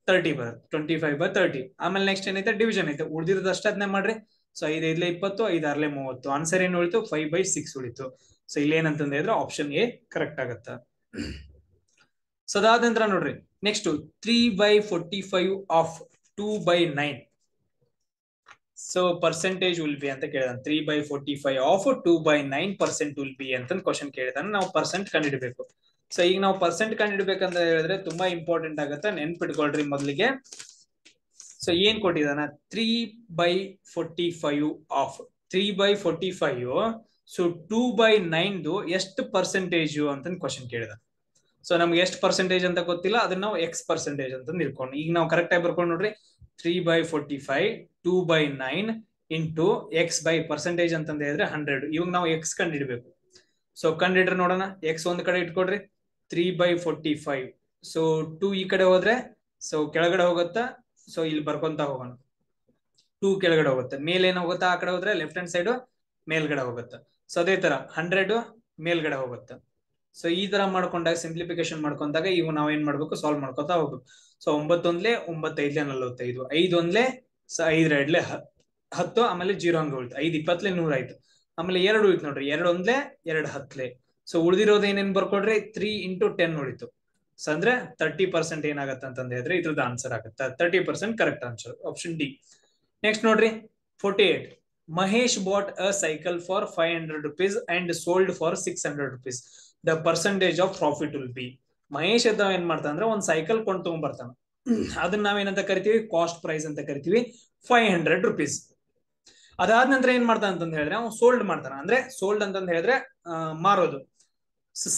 30 ಬರುತ್ತೆ. 25/30. ಆಮೇಲೆ ನೆಕ್ಸ್ಟ್ ಏನೈತೆ? ಡಿವಿಷನ್ ಐತೆ. ಉಳಿದಿರೋದು ಅಷ್ಟೇ ಅದನ್ನೇ ಮಾಡ್ರಿ. ಸೊ 5 × 5 = 20, 5 × 6 = 30. ಆನ್ಸರ್ ಏನು ಉಳಿತು? 5/6 ಉಳಿತು. ಸೊ ಇಲ್ಲಿ ಏನಂತಂದ್ರೆ ಇದ್ರೆ ಆಪ್ಷನ್ ಎ ಕರೆಕ್ಟ್ ಆಗತ್ತ. ಸೊ ಅದಾದ ನಂತರ ನೋಡ್ರಿ next 3/45 of 2/9. So percentage will be ಅಂತ ಕೇಳಿದಾನೆ. 3/45 ಆಫ್ 2/9% ವಿಲ್ ಬಿ ಅಂತ ಕ್ವಶನ್ ಕೇಳಿದಾನೆ. ನಾವು ಪರ್ಸೆಂಟ್ ಕಂಡುಹಿಡಬೇಕು. ಸೊ ಈಗ ನಾವು ಪರ್ಸೆಂಟ್ ಕಂಡುಹಿಡಬೇಕಂತ ಹೇಳಿದ್ರೆ ತುಂಬಾ ಇಂಪಾರ್ಟೆಂಟ್ ಆಗುತ್ತೆ. ನೆನ್ಪಿಟ್ಕೊಳ್ರಿ ಮೊದಲಿಗೆ. ಸೊ ಏನ್ ಕೊಟ್ಟಿದಾನ? 3/45 ಆಫ್ 3/45. ಸೊ 2/9 ಎಷ್ಟು ಪರ್ಸೆಂಟೇಜ್ ಅಂತ ಕ್ವಶನ್ ಕೇಳಿದ. ಸೊ ನಮ್ಗೆ ಎಷ್ಟು ಪರ್ಸೆಂಟೇಜ್ ಅಂತ ಗೊತ್ತಿಲ್ಲ, ಅದನ್ನ ನಾವು ಎಕ್ಸ್ ಪರ್ಸೆಂಟೇಜ್ ಅಂತ ಇಟ್ಕೊಂಡು ಈಗ ನಾವು ಕರೆಕ್ಟ್ ಆಗಿ ಬರ್ಕೊಂಡು ನೋಡ್ರಿ. 3/45 2/9 ಇಂಟು ಎಕ್ಸ್ ಬೈ ಪರ್ಸೆಂಟೇಜ್ ಅಂತಂದ ಹೇಳಿದ್ರೆ 100. ಇವಾಗ ನಾವು ಎಕ್ಸ್ ಕಂಡುಹಿಡಬೇಕು. ಸೊ ಕಂಡುಹಿಡ್ರೆ ನೋಡೋಣ. ಎಕ್ಸ್ ಒಂದ್ ಕಡೆ ಇಟ್ಕೊಡ್ರಿ. 3/45. ಸೊ 2 ಈ ಕಡೆ ಹೋದ್ರೆ ಸೊ ಕೆಳಗಡೆ ಹೋಗುತ್ತಾ. ಸೊ ಇಲ್ಲಿ ಬರ್ಕೊಂತ ಹೋಗೋಣ. 2 ಕೆಳಗಡೆ ಹೋಗುತ್ತೆ. ಮೇಲೆ ಏನ್ ಹೋಗುತ್ತಾ? ಆ ಕಡೆ ಹೋದ್ರೆ ಲೆಫ್ಟ್ ಹ್ಯಾಂಡ್ ಸೈಡ್ ಮೇಲ್ಗಡೆ ಹೋಗುತ್ತೆ. ಸೊ ಅದೇ ತರ 100 ಮೇಲ್ಗಡೆ ಹೋಗುತ್ತೆ. ಸೊ ಈ ತರ ಮಾಡ್ಕೊಂಡಾಗ ಸಿಂಪ್ಲಿಫಿಕೇಶನ್ ಮಾಡ್ಕೊಂಡಾಗ ಇವು ನಾವ್ ಏನ್ ಮಾಡ್ಬೇಕು? ಸಾಲ್ವ್ ಮಾಡ್ಕೊತಾ ಹೋಗ್ಬೇಕು. ಸೊ 9 × 1 = 9, 5 × 45, 5 × 1 = 5, 2 × 10, ಆಮೇಲೆ 0 ಹಂಗ ಉಳಿತು. 5 × 20 = 100 ಆಯ್ತು. ಆಮೇಲೆ 2 ಉಳಿತು ನೋಡ್ರಿ. 2 × 1 = 2, 10. ಸೊ ಉಳಿದಿರೋದು ಏನೇನ್ ಬರ್ಕೊಡ್ರಿ? 3 × 10 ಉಳಿತು. ಸೊ ಅಂದ್ರೆ 30% ಏನಾಗತ್ತೆ ಅಂತಂದ ಹೇಳಿದ್ರೆ ಇದ್ರದ್ದು ಆನ್ಸರ್ ಆಗುತ್ತೆ. 30% correct answer, option D. Next ನೋಡ್ರಿ 48. Mahesh bought a cycle for 500 rupees and sold for 600 rupees. The percentage of profit will be. Mahesh ಎದ್ದ ಏನ್ ಮಾಡ್ತಾನ ಅಂದ್ರೆ ಒಂದ್ ಸೈಕಲ್ ಕೊಂಡು ತಗೊಂಡ್ಬರ್ತಾನ. ಅದನ್ನ ನಾವೇನಂತ ಕರಿತೀವಿ? ಕಾಸ್ಟ್ ಪ್ರೈಸ್ ಅಂತ ಕರಿತೀವಿ. 500 rupees. ಅದಾದ ನಂತರ ಏನ್ ಮಾಡ್ತಾನ ಅಂತಂದ ಹೇಳಿದ್ರೆ ಅವ್ನು ಸೋಲ್ಡ್ ಮಾಡ್ತಾನ. ಅಂದ್ರೆ ಸೋಲ್ಡ್ ಅಂತಂದ ಹೇಳಿದ್ರೆ ಮಾರೋದು.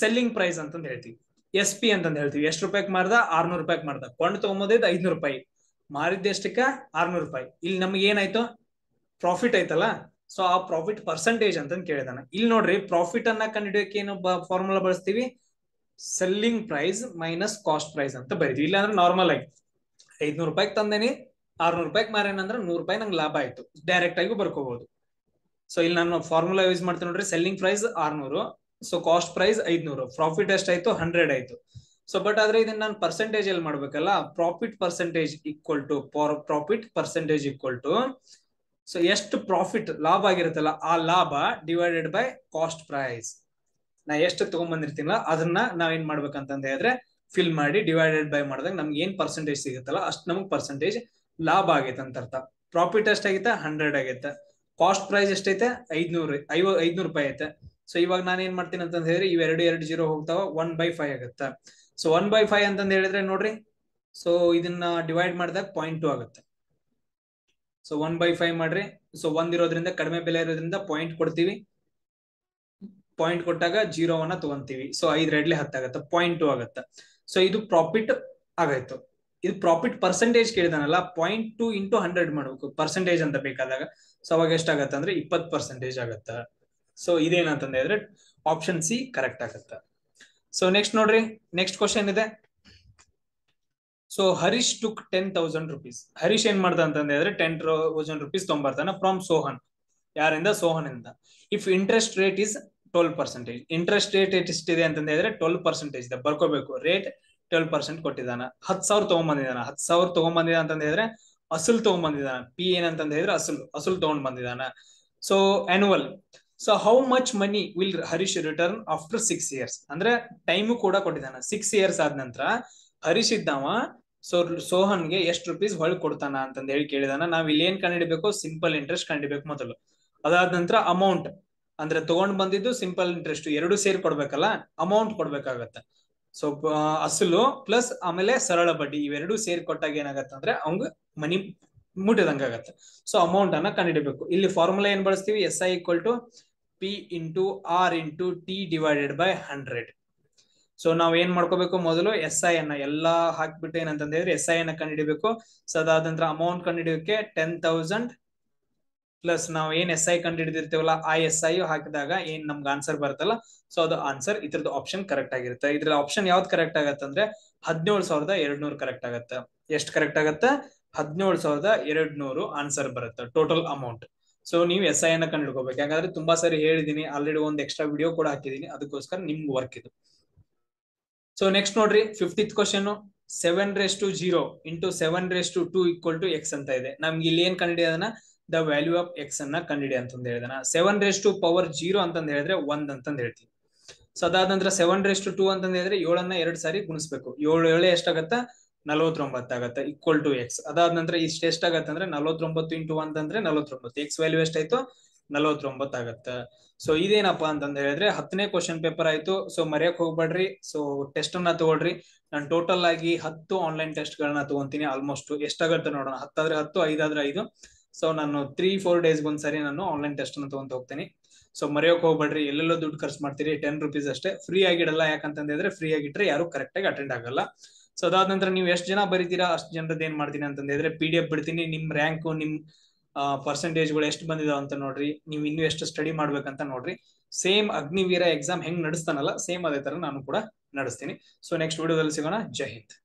ಸೆಲ್ಲಿಂಗ್ ಪ್ರೈಸ್ ಅಂತಂದ ಹೇಳ್ತೀವಿ. SP ಅಂತಂದ ಹೇಳ್ತೀವಿ. ಎಷ್ಟು ರೂಪಾಯಿಗೆ ಮಾರ್ದ? 600 ರೂಪಾಯಿಗೆ ಮಾರ್ದ. ಕೊಂಡು ತಗೊಂಬೋದಿದ್ 500 ರೂಪಾಯಿ, ಮಾರಿದ್ದ ಎಷ್ಟಕ್ಕ? 600 ರೂಪಾಯಿ. ಇಲ್ಲಿ ನಮ್ಗೆ ಏನಾಯ್ತು? ಪ್ರಾಫಿಟ್ ಆಯ್ತಲ್ಲ. ಸೊ ಆ ಪ್ರಾಫಿಟ್ ಪರ್ಸೆಂಟೇಜ್ ಅಂತ ಕೇಳಿದಾನ. ಇಲ್ಲಿ ನೋಡ್ರಿ ಪ್ರಾಫಿಟ್ ಅನ್ನ ಕಂಡುಹಿಡಿಯೋಕೆ ಏನು ಫಾರ್ಮುಲಾ ಬಳಸ್ತೀವಿ? Selling price minus cost price ಅಂತ ಬರೀತೀವಿ. ಇಲ್ಲಾಂದ್ರೆ ನಾರ್ಮಲ್ ಆಗಿ 500 ರೂಪಾಯಿಗೆ ತಂದೇನಿ, 600 ರೂಪಾಯಿಗೆ ಮಾರೇನಂದ್ರೆ 100 ರೂಪಾಯಿ ನಂಗೆ ಲಾಭ ಆಯ್ತು. ಡೈರೆಕ್ಟ್ ಆಗಿ ಬರ್ಕೋಬಹುದು. ಸೊ ಇಲ್ಲಿ ನಾನು ಫಾರ್ಮುಲಾ ಯೂಸ್ ಮಾಡ್ತೀನಿ ನೋಡ್ರಿ. Selling price 600, so cost price 500, profit ಎಷ್ಟಾಯ್ತು? 100 ಆಯ್ತು. ಸೊ ಬಟ್ ಆದ್ರೆ ಇದನ್ನ ನಾನು ಪರ್ಸೆಂಟೇಜ್ ಅಲ್ಲಿ ಮಾಡ್ಬೇಕಲ್ಲ. Profit percentage equal to so ಎಷ್ಟು ಪ್ರಾಫಿಟ್ ಲಾಭ ಆಗಿರುತ್ತಲ್ಲ ಆ ಲಾಭ ಡಿವೈಡೆಡ್ ಬೈ ಕಾಸ್ಟ್ ಪ್ರೈಸ್. ನಾ ಎಷ್ಟು ತಗೊಂಡ್ಬಂದಿರ್ತೀನಲ್ಲ ಅದನ್ನ ನಾವೇನ್ ಮಾಡ್ಬೇಕಂತಂದ ಹೇಳಿದ್ರೆ ಫಿಲ್ ಮಾಡಿ ಡಿವೈಡೆಡ್ ಬೈ ಮಾಡಿದಾಗ ನಮ್ಗೆ ಏನ್ ಪರ್ಸೆಂಟೇಜ್ ಸಿಗುತ್ತಲ್ಲ ಅಷ್ಟು ನಮ್ಗೆ ಪರ್ಸೆಂಟೇಜ್ ಲಾಭ ಆಗೈತೆ ಅಂತ ಅರ್ಥ. ಪ್ರಾಫಿಟ್ ಎಷ್ಟಾಗೈತೆ 100 ಆಗೈತೆ. ಕಾಸ್ಟ್ ಪ್ರೈಸ್ ಎಷ್ಟೈತೆ 500 ರೂಪಾಯಿ ಐತೆ. ಸೊ ಇವಾಗ ನಾನು ಏನ್ ಮಾಡ್ತೀನಿ ಅಂತ ಹೇಳಿದ್ರೆ ಇವೆರಡು ಜೀರೋ ಹೋಗ್ತಾವ 1/5 ಆಗುತ್ತೆ. ಸೊ 1/5 ಅಂತಂದ್ ಹೇಳಿದ್ರೆ ನೋಡ್ರಿ, ಸೊ ಇದನ್ನ ಡಿವೈಡ್ ಮಾಡಿದಾಗ 0.2 ಆಗುತ್ತೆ. ಸೊ 1/5 ಮಾಡ್ರಿ. ಸೊ 1 ಇರೋದ್ರಿಂದ ಕಡಿಮೆ ಬೆಲೆ ಇರೋದ್ರಿಂದ ಪಾಯಿಂಟ್ ಕೊಡ್ತೀವಿ. ಪಾಯಿಂಟ್ ಕೊಟ್ಟಾಗ 0 ತಗೊಂತೀವಿ. ಸೊ 5 ರೆಡ್ಲಿ 10 ಆಗುತ್ತೆ, 0.2 ಆಗುತ್ತೆ. ಸೊ ಇದು ಪ್ರಾಫಿಟ್ ಆಗಾಯ್ತು. ಇದು ಪ್ರಾಫಿಟ್ ಪರ್ಸೆಂಟೇಜ್ ಕೇಳಿದಾನಲ್ಲ, 0.2 ಇಂಟು 100 ಮಾಡ್ಬೇಕು ಪರ್ಸೆಂಟೇಜ್ ಅಂತ ಬೇಕಾದಾಗ. ಸೊ ಅವಾಗ ಎಷ್ಟಾಗತ್ತೆ ಅಂದ್ರೆ 20% ಆಗತ್ತೆ. ಸೊ ಇದೇನಂತಂದ್ರೆ ಹೇಳಿದ್ರೆ ಆಪ್ಷನ್ ಸಿ ಕರೆಕ್ಟ್ ಆಗತ್ತೆ. ಸೊ ನೆಕ್ಸ್ಟ್ ನೋಡ್ರಿ, ನೆಕ್ಸ್ಟ್ ಕ್ವಶನ್ ಇದೆ. So Harish took 10,000 rupees. Harish ಏನ್ ಮಾಡ್ದ ಅಂತಂದ್ರೆ ಹೇಳಿದ್ರೆ 10,000 rupees ತೊಗೊಂಬರ್ತಾನ ಫ್ರಮ್ ಸೋಹನ್. ಯಾರಿಂದ? ಸೋಹನ್ ಇಂದ. If interest rate is 12%. Interest rate ಎಷ್ಟಿದೆ ಅಂತಂದ್ರೆ ಹೇಳಿದ್ರೆ 12% ಇದೆ, ಬರ್ಕೋಬೇಕು. ರೇಟ್ 12% ಕೊಟ್ಟಿದ್ದಾನ. 10,000 ತಗೊಂಡ್ಬಂದಿದ್ದಾನ. 10,000 ತಗೊಂಡ್ಬಂದಿದ ಅಂತಂದ ಹೇಳಿದ್ರೆ ಅಸಲು ತಗೊಂಡ್ಬಂದಿದ್ದಾನ. ಪಿ ಏನಂತಂದ ಹೇಳಿದ್ರೆ ಅಸಲು ತಗೊಂಡ್ ಬಂದಿದ್ದಾನ. So annual. So how much money will Harish return after 6 years? ಅಂದ್ರೆ ಟೈಮು ಕೂಡ ಕೊಟ್ಟಿದ್ದಾನ. 6 years ಆದ ನಂತರ ಹರೀಶ್ ಇದ್ದಾವ ಸೋಹನ್ಗೆ ಎಷ್ಟು ರೂಪೀಸ್ ಹೊಳ್ ಕೊಡ್ತಾನ ಅಂತಂದ ಹೇಳಿ ಕೇಳಿದಾನ. ನಾವ್ ಇಲ್ಲಿ ಏನ್ ಕಂಡಿಡ್ಬೇಕು? ಸಿಂಪಲ್ ಇಂಟ್ರೆಸ್ಟ್ ಕಂಡಿಡ್ಬೇಕು ಮೊದಲು. ಅದಾದ ನಂತರ ಅಮೌಂಟ್ ಅಂದ್ರೆ ತಗೊಂಡ್ ಬಂದಿದ್ದು ಸಿಂಪಲ್ ಇಂಟ್ರೆಸ್ಟ್ ಎರಡು ಸೇರಿ ಕೊಡ್ಬೇಕಲ್ಲ, ಅಮೌಂಟ್ ಕೊಡ್ಬೇಕಾಗತ್ತೆ. ಸೊ ಅಸಲು ಪ್ಲಸ್ ಆಮೇಲೆ ಸರಳ ಬಡ್ಡಿ ಇವೆರಡು ಸೇರಿ ಕೊಟ್ಟಾಗ ಏನಾಗತ್ತೆ ಅಂದ್ರೆ ಅವಂಗ ಮನಿ ಮುಟ್ಟಿದಂಗ ಆಗತ್ತೆ. ಸೊ ಅಮೌಂಟ್ ಅನ್ನ ಕಂಡಿಡಬೇಕು. ಇಲ್ಲಿ ಫಾರ್ಮುಲಾ ಏನ್ ಬಳಸ್ತೀವಿ? SI = P × R × T / 100. So ನಾವ್ ಏನ್ ಮಾಡ್ಕೋಬೇಕು? ಮೊದಲು SI ಅನ್ನ ಎಲ್ಲಾ ಹಾಕ್ಬಿಟ್ಟು ಏನಂತಂದ್ರೆ SI ಅನ್ನ ಕಂಡಿಡಿಬೇಕು. ಸೊ ಅದಾದ ನಂತರ ಅಮೌಂಟ್ ಕಂಡಿಡಿಯೋಕೆ 10,000 ಪ್ಲಸ್ ನಾವ್ ಏನ್ SI ಕಂಡಿಡಿದಿರ್ತೇವಲ್ಲ ಆ SI ಹಾಕಿದಾಗ ಏನ್ ನಮ್ಗೆ ಆನ್ಸರ್ ಬರುತ್ತಲ್ಲ, ಸೊ ಅದು ಆನ್ಸರ್. ಇದ್ರದ್ದು ಆಪ್ಷನ್ ಕರೆಕ್ಟ್ ಆಗಿರುತ್ತೆ. ಇದ್ರ ಆಪ್ಷನ್ ಯಾವ್ದು ಕರೆಕ್ಟ್ ಆಗತ್ತೆ ಅಂದ್ರೆ 17,200 ಕರೆಕ್ಟ್ ಆಗತ್ತೆ. ಎಷ್ಟು ಕರೆಕ್ಟ್ ಆಗತ್ತೆ? 17,200 ಆನ್ಸರ್ ಬರುತ್ತೆ ಟೋಟಲ್ ಅಮೌಂಟ್. ಸೊ ನೀವು SI ಅನ್ನ ಕಂಡಿಡ್ಕೋಬೇಕು. ಯಾಕಂದ್ರೆ ತುಂಬಾ ಸರಿ ಹೇಳಿದೀನಿ ಆಲ್ರೆಡಿ, ಒಂದು ಎಕ್ಸ್ಟ್ರಾ ವಿಡಿಯೋ ಕೂಡ ಹಾಕಿದೀನಿ, ಅದಕ್ಕೋಸ್ಕರ ನಿಮ್ಗೆ ವರ್ಕ್ ಇದು. ಸೊ ನೆಕ್ಸ್ಟ್ ನೋಡ್ರಿ, 5th ಕ್ವಶನ್. 7/0 × 7/2 = x ಅಂತ ಇದೆ. ನಮ್ಗೆ ಇಲ್ಲಿ ಏನ್ ಕಂಡಿಡಿಯೋದನ್ನ ದ ವ್ಯಾಲ್ಯೂ ಆಫ್ ಎಕ್ಸ್ ಅನ್ನ ಕಂಡಿಡಿ ಅಂತಂದ ಹೇಳಿದಾನ. 7/0 ಅಂತಂದ ಹೇಳಿದ್ರೆ 1 ಅಂತಂದ ಹೇಳ್ತೀವಿ. ಸೊ ಅದಾದ ನಂತರ 7/2 ಅಂತಂದ ಹೇಳಿದ್ರೆ 7 ಅನ್ನ 2 ಸಾರಿ ಗುಣಿಸ್ಬೇಕು. 7 ಎಷ್ಟಾಗತ್ತ? 49 ಆಗತ್ತೆ = x. ಅದಾದ ನಂತರ ಇಷ್ಟ ಎಷ್ಟಾಗತ್ತೆ ಅಂದ್ರೆ 49 × 1 ಅಂದ್ರೆ 49. ಎಕ್ಸ್ ವ್ಯಾಲ್ಯೂ ಎಷ್ಟಾಯ್ತು? 49 ಆಗತ್ತೆ. ಸೊ ಇದೇನಪ್ಪಾ ಅಂತಂದ ಹೇಳಿದ್ರೆ 10ನೇ ಕ್ವಶನ್ ಪೇಪರ್ ಆಯ್ತು. ಸೊ ಮರೆಯಕ್ ಹೋಗ್ಬೇಡ್ರಿ. ಸೊ ಟೆಸ್ಟ್ ಅನ್ನ ತಗೊಳ್ರಿ. ನಾನು ಟೋಟಲ್ ಆಗಿ 10 ಆನ್ಲೈನ್ ಟೆಸ್ಟ್ ಗಳನ್ನ ತಗೊಂತೀನಿ. ಆಲ್ಮೋಸ್ಟ್ ಎಷ್ಟಾಗತ್ತೆ ನೋಡೋಣ. 10 ಆದ್ರೆ 10, 5 ಆದ್ರೆ 5. ಸೊ ನಾನು 3-4 ಡೇಸ್ ಒಂದ್ಸರಿ ನಾನು ಆನ್ಲೈನ್ ಟೆಸ್ಟ್ ಅನ್ನು ತಗೊಂತ ಹೋಗ್ತೀನಿ. ಸೊ ಮರೆಯೋಕ್ ಹೋಗ್ಬೇಡ್ರಿ. ಎಲ್ಲೆಲ್ಲೋ ದುಡ್ಡು ಖರ್ಚು ಮಾಡ್ತೀರಿ. 10 ರೂಪೀಸ್ ಅಷ್ಟೇ. ಫ್ರೀ ಆಗಿಡಲ್ಲ. ಯಾಕಂತಂದ್ರೆ ಫ್ರೀ ಆಗಿಟ್ರೆ ಯಾರು ಕರೆಕ್ಟ್ ಆಗಿ ಅಟೆಂಡ್ ಆಗಲ್ಲ. ಸೊ ಅದಾದ ನಂತರ ನೀವು ಎಷ್ಟು ಜನ ಬರೀತೀರಾ ಅಷ್ಟು ಜನರದ್ದು ಏನ್ ಮಾಡ್ತೀನಿ ಅಂತಂದ್ರೆ PDF ಬಿಡ್ತೀನಿ. ನಿಮ್ ರ್ಯಾಂಕ್, ನಿಮ್ ಪರ್ಸೆಂಟೇಜ್ಗಳು ಎಷ್ಟು ಬಂದಿದಾವ ಅಂತ ನೋಡ್ರಿ. ನೀವು ಇನ್ನೂ ಎಷ್ಟು ಸ್ಟಡಿ ಮಾಡ್ಬೇಕಂತ ನೋಡ್ರಿ. ಸೇಮ್ ಅಗ್ನಿವೀರ ಎಕ್ಸಾಮ್ ಹೆಂಗ್ ನಡೆಸ್ತಾನಲ್ಲ, ಸೇಮ್ ಅದೇ ತರ ನಾನು ಕೂಡ ನಡೆಸ್ತೀನಿ. ಸೊ ನೆಕ್ಸ್ಟ್ ವಿಡಿಯೋದಲ್ಲಿ ಸಿಗೋಣ. ಜೈ ಹಿಂದ್.